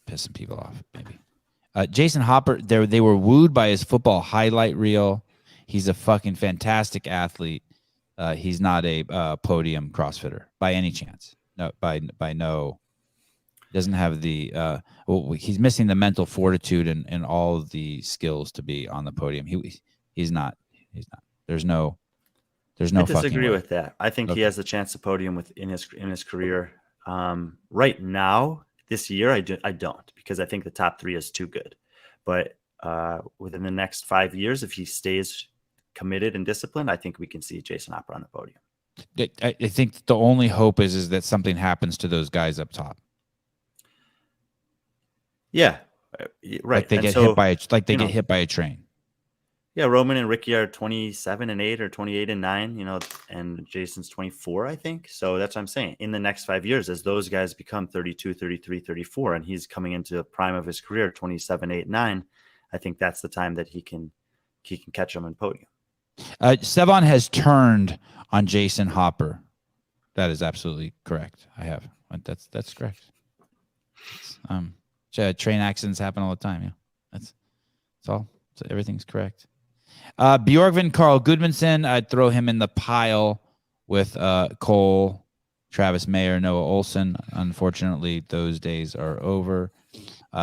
piss some people off, maybe. Jason Hopper, they were wooed by his football highlight reel. He's a fucking fantastic athlete. He's not a podium CrossFitter by any chance. No, by no. Doesn't have the. He's missing the mental fortitude and all of the skills to be on the podium. He's not. There's no. I disagree with that. I think he has the chance to podium in his career. Right now, this year, I don't, because I think the top 3 is too good. But within the next 5 years, if he stays committed and disciplined, I think we can see Jason Hopper on the podium. I think the only hope is that something happens to those guys up top. Yeah, right. Like they get hit by a train. Yeah, Roman and Ricky are 27-8 or 28-9, and Jason's 24, I think. So that's what I'm saying. In the next 5 years, as those guys become 32, 33, 34, and he's coming into the prime of his career, 27, 8, 9, I think that's the time that he can catch them on podium. Sevan has turned on Jason Hopper. That is absolutely correct. I have. That's correct. Train accidents happen all the time. Yeah, that's all. So everything's correct. Bjorgvin Carl Gudmundsson, I'd throw him in the pile with Cole, Travis Mayer, Noah Olson. Unfortunately, those days are over.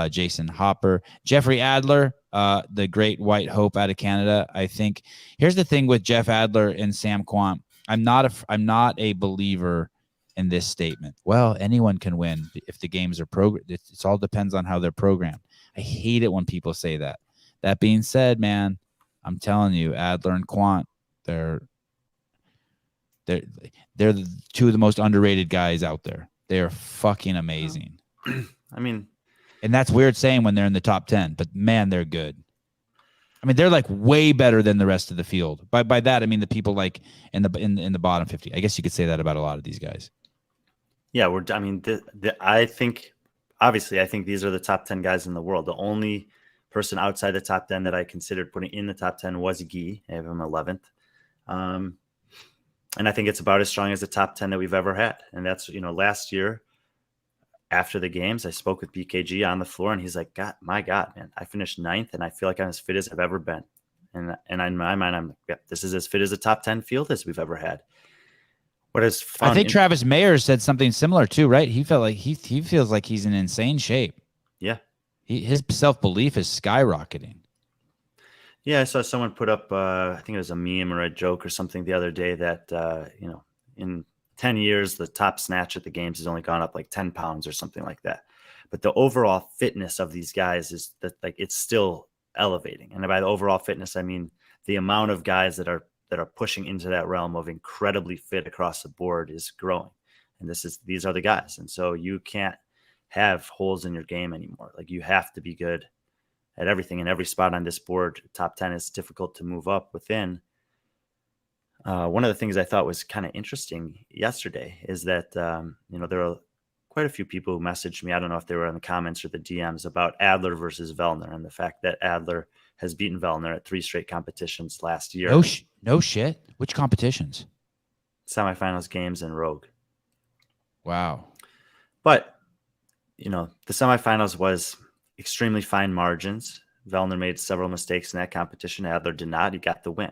Jason Hopper, Jeffrey Adler, the great white hope out of Canada. I think here's the thing with Jeff Adler and Sam Quant. I'm not a believer in this statement. Well, anyone can win if the games are programmed. It all depends on how they're programmed. I hate it when people say that. That being said, man, I'm telling you, Adler and Quant, they're the 2 of the most underrated guys out there. They are fucking amazing. I mean, and that's weird saying when they're in the top 10, but man, they're good. I mean, they're like way better than the rest of the field. By that, I mean the people like in the bottom 50. I guess you could say that about a lot of these guys. Yeah, I think these are the top 10 guys in the world. The only person outside the top 10 that I considered putting in the top 10 was Guy. I have him 11th. And I think it's about as strong as the top 10 that we've ever had. And that's, last year, after the games, I spoke with BKG on the floor, and he's like, "God, my God, man, I finished 9th, and I feel like I'm as fit as I've ever been." And in my mind, I'm like, yeah, this is as fit as a top 10 field as we've ever had. What is fun? I think Travis Mayer said something similar too, right? He felt like he feels like he's in insane shape. Yeah. His self-belief is skyrocketing. Yeah, I saw someone put up, I think it was a meme or a joke or something the other day that, in 10 years, the top snatch at the games has only gone up like 10 pounds or something like that. But the overall fitness of these guys is that, like, it's still elevating. And by the overall fitness, I mean the amount of guys that are pushing into that realm of incredibly fit across the board is growing. And these are the guys. And so you can't have holes in your game anymore. Like, you have to be good at everything, and every spot on this board. Top 10 is difficult to move up within. One of the things I thought was kind of interesting yesterday is that, there are quite a few people who messaged me. I don't know if they were in the comments or the DMs about Adler versus Vellner, and the fact that Adler has beaten Vellner at 3 straight competitions last year. No shit. Which competitions? Semifinals, games, and Rogue. Wow. But, the semifinals was extremely fine margins. Vellner made several mistakes in that competition. Adler did not. He got the win.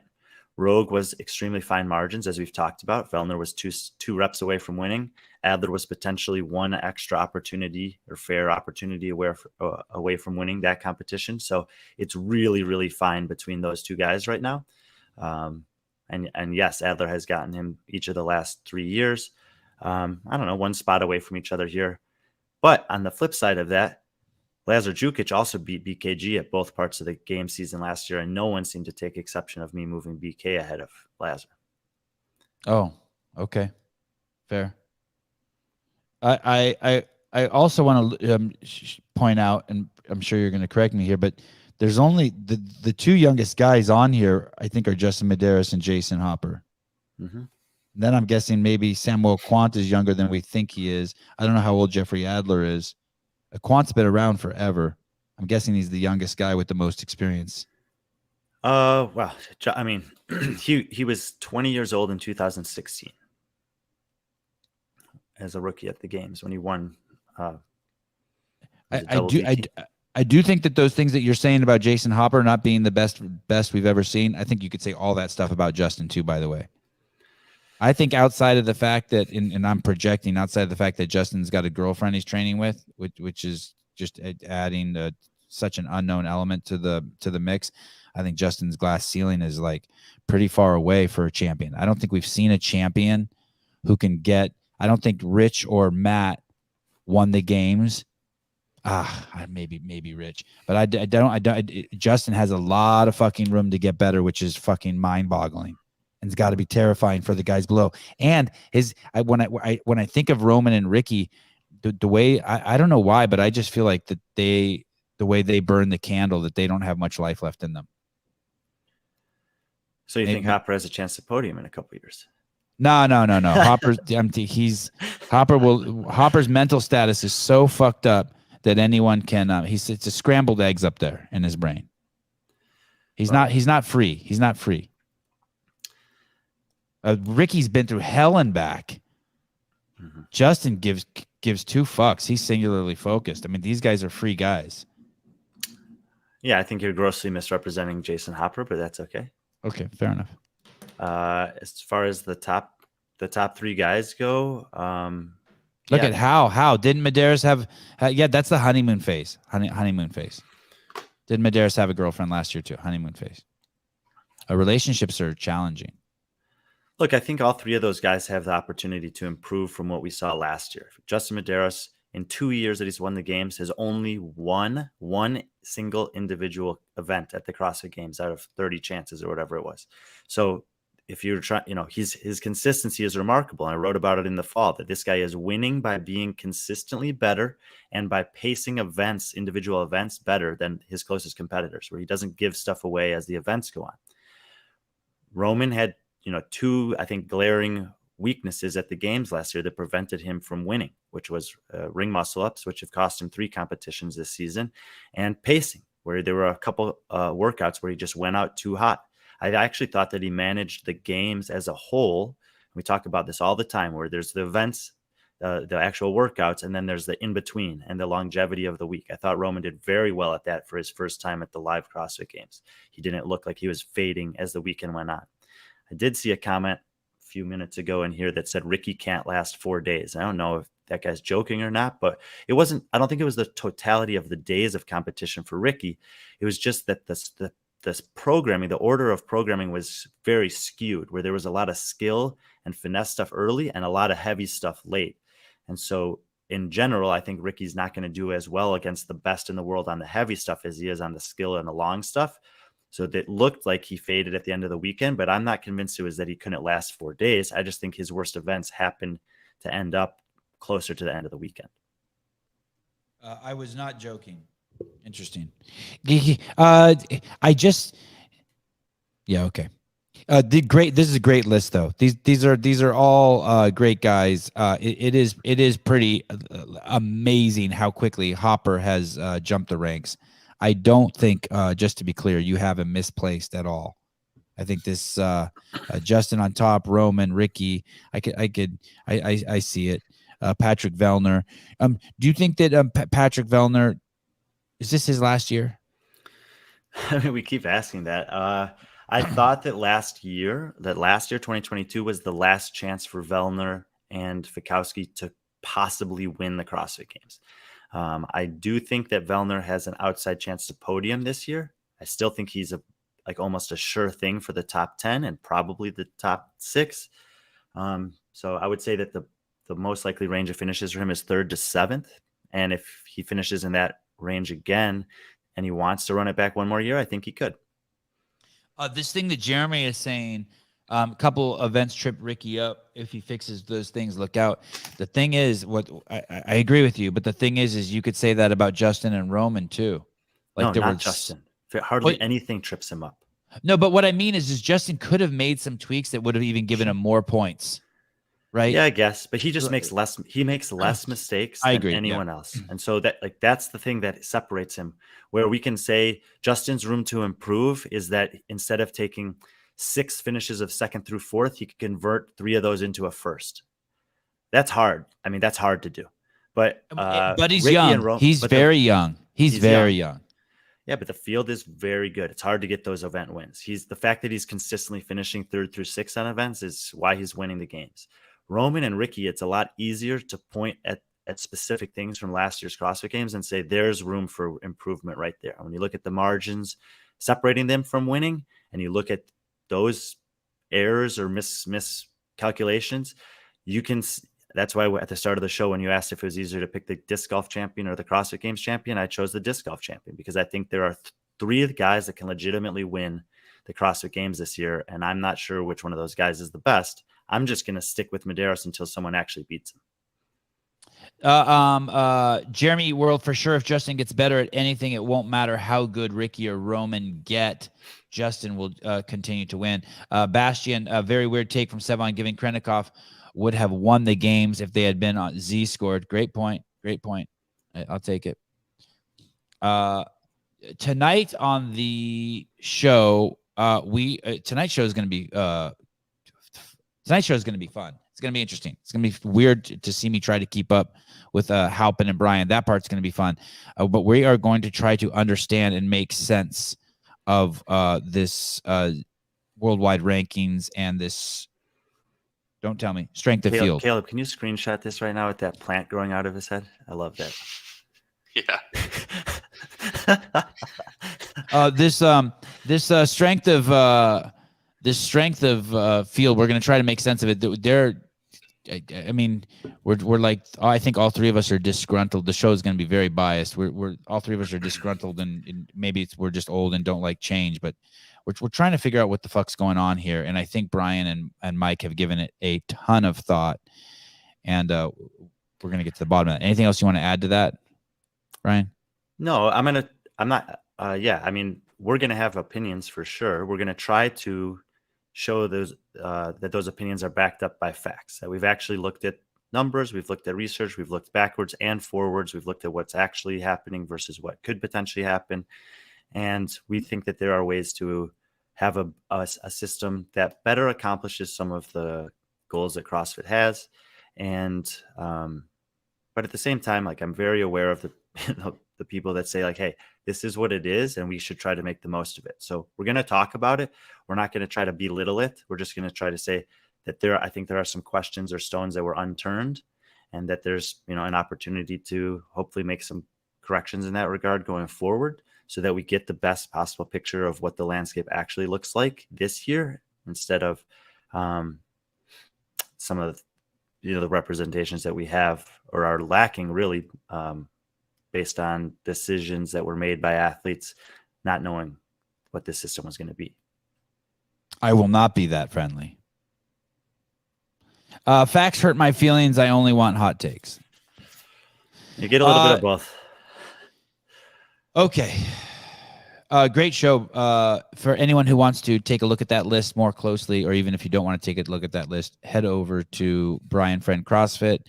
Rogue was extremely fine margins, as we've talked about. Vellner was two reps away from winning. Adler was potentially one extra opportunity or fair opportunity away from winning that competition. So it's really, really fine between those two guys right now. And yes, Adler has gotten him each of the last 3 years. I don't know, one spot away from each other here. But on the flip side of that, Lazar Jukic also beat BKG at both parts of the game season last year, and no one seemed to take exception of me moving BK ahead of Lazar. Oh, okay. Fair. I also want to point out, and I'm sure you're going to correct me here, but there's only the 2 youngest guys on here, I think, are Justin Medeiros and Jason Hopper. Mm-hmm. Then I'm guessing maybe Samuel Quant is younger than we think he is. I don't know how old Jeffrey Adler is. Quant's been around forever. I'm guessing he's the youngest guy with the most experience. Well, I mean, he was 20 years old in 2016 as a rookie at the games when he won. I do think that those things that you're saying about Jason Hopper not being the best we've ever seen, I think you could say all that stuff about Justin too, by the way. I think outside of the fact that, and I'm projecting, outside of the fact that Justin's got a girlfriend he's training with, which is just adding such an unknown element to the mix, I think Justin's glass ceiling is like pretty far away for a champion. I don't think we've seen a champion who can get. I don't think Rich or Matt won the games. Maybe Rich, but I don't. Justin has a lot of fucking room to get better, which is fucking mind-boggling. It's got to be terrifying for the guys below. And when I think of Roman and Ricky, the way I don't know why, but I just feel like that the way they burn the candle, that they don't have much life left in them. So you think Hopper has a chance to podium in a couple of years? No. Hopper's empty. Hopper's mental status is so fucked up that anyone can. It's a scrambled eggs up there in his brain. He's not free. He's not free. Ricky's been through hell and back. Mm-hmm. Justin gives 2 fucks. He's singularly focused. I mean, these guys are free guys. Yeah, I think you're grossly misrepresenting Jason Hopper, but that's okay. Okay, fair enough. As far as the top 3 guys go, look at how didn't Medeiros have? Yeah, that's the honeymoon phase. Honeymoon phase. Didn't Medeiros have a girlfriend last year too? Honeymoon phase. Relationships are challenging. Look, I think all 3 of those guys have the opportunity to improve from what we saw last year. Justin Medeiros, in 2 years that he's won the games, has only won one single individual event at the CrossFit Games out of 30 chances or whatever it was. So if you're trying, his consistency is remarkable. And I wrote about it in the fall that this guy is winning by being consistently better and by pacing individual events better than his closest competitors, where he doesn't give stuff away as the events go on. Roman had 2, I think, glaring weaknesses at the games last year that prevented him from winning, which was ring muscle ups, which have cost him 3 competitions this season, and pacing, where there were a couple workouts where he just went out too hot. I actually thought that he managed the games as a whole. We talk about this all the time, where there's the events the actual workouts, and then there's the in between and the longevity of the week. I thought Roman did very well at that for his first time at the live CrossFit Games. He didn't look like he was fading as the weekend went on. I did see a comment a few minutes ago in here that said Ricky can't last 4 days. I don't know if that guy's joking or not, but it wasn't. I don't think it was the totality of the days of competition for Ricky. It was just that this programming, the order of programming was very skewed, where there was a lot of skill and finesse stuff early and a lot of heavy stuff late. And so in general, I think Ricky's not going to do as well against the best in the world on the heavy stuff as he is on the skill and the long stuff. So it looked like he faded at the end of the weekend, but I'm not convinced it was that he couldn't last 4 days. I just think his worst events happen to end up closer to the end of the weekend. I was not joking. Interesting. Okay. This is a great list, though. These are all great guys. It is pretty amazing how quickly Hopper has jumped the ranks. I don't think, just to be clear, you have him misplaced at all. I think this Justin on top, Roman, Ricky. I see it. Patrick Vellner. Do you think that Patrick Vellner, is this his last year? I mean, we keep asking that. I thought that last year, 2022, was the last chance for Vellner and Fikowski to possibly win the CrossFit Games. I do think that Vellner has an outside chance to podium this year. I still think he's almost a sure thing for the top 10 and probably the top 6. So I would say that the most likely range of finishes for him is 3rd to 7th. And if he finishes in that range again and he wants to run it back one more year, I think he could. This thing that Jeremy is saying, a couple events trip Ricky up. If he fixes those things, look out. The thing is, what I agree with you, but the thing is you could say that about Justin and Roman too. No, not Justin. Hardly anything trips him up. No, but what I mean is Justin could have made some tweaks that would have even given him more points. Right? Yeah, I guess, but he just makes less. He makes less mistakes than anyone else, and so that's the thing that separates him. Where we can say Justin's room to improve is that instead of taking 6 finishes of 2nd through 4th, he could convert 3 of those into a 1st. That's hard. I mean, that's hard to do. But he's young. He's very young. He's very young. Yeah, but the field is very good. It's hard to get those event wins. The fact that he's consistently finishing 3rd through 6th on events is why he's winning the games. Roman and Ricky, it's a lot easier to point at specific things from last year's CrossFit Games and say there's room for improvement right there. When you look at the margins separating them from winning, and you look at those errors or miscalculations, you can. That's why at the start of the show, when you asked if it was easier to pick the disc golf champion or the CrossFit Games champion, I chose the disc golf champion because I think there are 3 guys that can legitimately win the CrossFit Games this year, and I'm not sure which one of those guys is the best. I'm just going to stick with Medeiros until someone actually beats him. Jeremy World, for sure, if Justin gets better at anything, it won't matter how good Ricky or Roman get. Justin will continue to win. Bastian, a very weird take from Sevan, giving Krennikov would have won the games if they had been on Z scored. Great point. Great point. I'll take it. Tonight on the show, tonight's show is going to be fun. It's going to be interesting. It's going to be weird to see me try to keep up with Halpin and Brian. That part's going to be fun. But we are going to try to understand and make sense of this worldwide rankings and this, don't tell me, strength of field. Caleb, can you screenshot this right now with that plant growing out of his head? I love that. Yeah. This strength of field, we're going to try to make sense of it. I mean, we're like, I think all 3 of us are disgruntled. The show is going to be very biased. We're all 3 of us are disgruntled, and maybe we're just old and don't like change, but we're trying to figure out what the fuck's going on here. And I think Brian and Mike have given it a ton of thought, and we're going to get to the bottom of that. Anything else you want to add to that, Brian? No, I mean, we're going to have opinions for sure. We're going to try to show those that those opinions are backed up by facts, that we've actually looked at numbers, we've looked at research, we've looked backwards and forwards, we've looked at what's actually happening versus what could potentially happen. And we think that there are ways to have a system that better accomplishes some of the goals that CrossFit has. And but at the same time, like, I'm very aware of the the people that say like, hey, this is what it is and we should try to make the most of it. So we're going to talk about it. We're not going to try to belittle it. We're just going to try to say that I think there are some questions or stones that were unturned, and that there's, an opportunity to hopefully make some corrections in that regard going forward, so that we get the best possible picture of what the landscape actually looks like this year, instead of some of the representations that we have or are lacking, really, based on decisions that were made by athletes not knowing what this system was going to be. I will not be that friendly. Facts hurt my feelings. I only want hot takes. You get a little bit of both. Okay. Great show. For anyone who wants to take a look at that list more closely, or even if you don't want to take a look at that list, head over to Brian Friend CrossFit.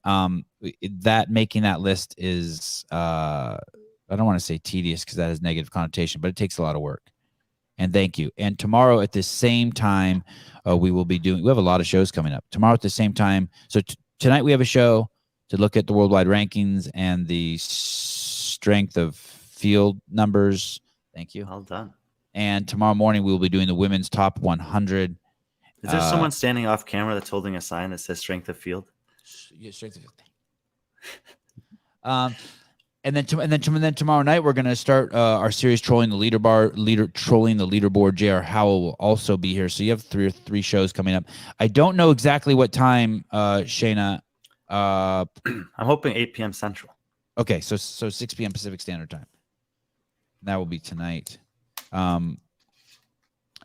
Making that list is, I don't want to say tedious because that has negative connotation, but it takes a lot of work. And thank you. And tomorrow at the same time, we have a lot of shows coming up tomorrow at the same time. So tonight we have a show to look at the worldwide rankings and the strength of field numbers. Thank you. Well done. And tomorrow morning we will be doing the women's top 100. Is there someone standing off camera that's holding a sign that says strength of field? Yeah, strength of field. And then tomorrow night we're going to start our series trolling the leaderboard. J.R. Howell will also be here. So you have three shows coming up. I don't know exactly what time, Shayna. I'm hoping 8 p.m. Central. Okay, so 6 p.m. Pacific Standard Time. That will be tonight. And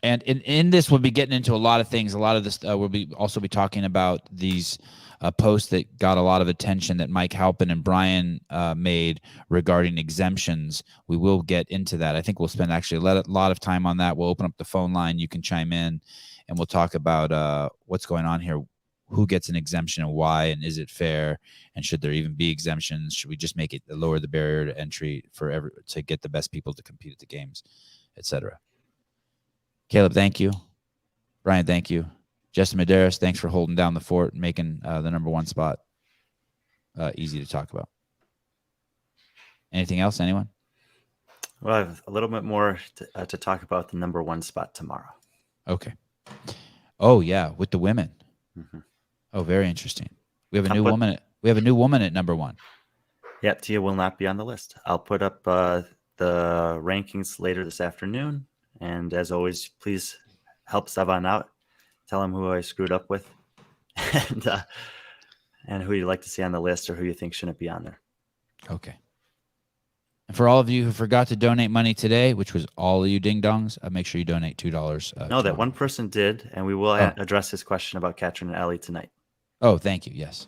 in this, we'll be getting into a lot of things. A lot of this, we'll also be talking about these posts that got a lot of attention that Mike Halpin and Brian made regarding exemptions. We will get into that. I think we'll spend actually a lot of time on that. We'll open up the phone line. You can chime in, and we'll talk about what's going on here. Who gets an exemption and why, and is it fair? And should there even be exemptions? Should we just make it lower the barrier to entry to get the best people to compete at the games, etc.? Caleb, thank you. Brian, thank you. Justin Medeiros, thanks for holding down the fort and making the number one spot easy to talk about. Anything else, anyone? Well, I have a little bit more to talk about the number one spot tomorrow. Okay. Oh, yeah, with the women. Mm-hmm. Oh, very interesting. We have a new woman. We have a new woman at number one. Yeah, Tia will not be on the list. I'll put up the rankings later this afternoon. And as always, please help Sevan out. Tell him who I screwed up with, and who you'd like to see on the list, or who you think shouldn't be on there. Okay. And for all of you who forgot to donate money today, which was all of you ding-dongs, make sure you donate $2. No, that one person did, and we will address his question about Katrin and Ellie tonight. Oh, thank you. Yes.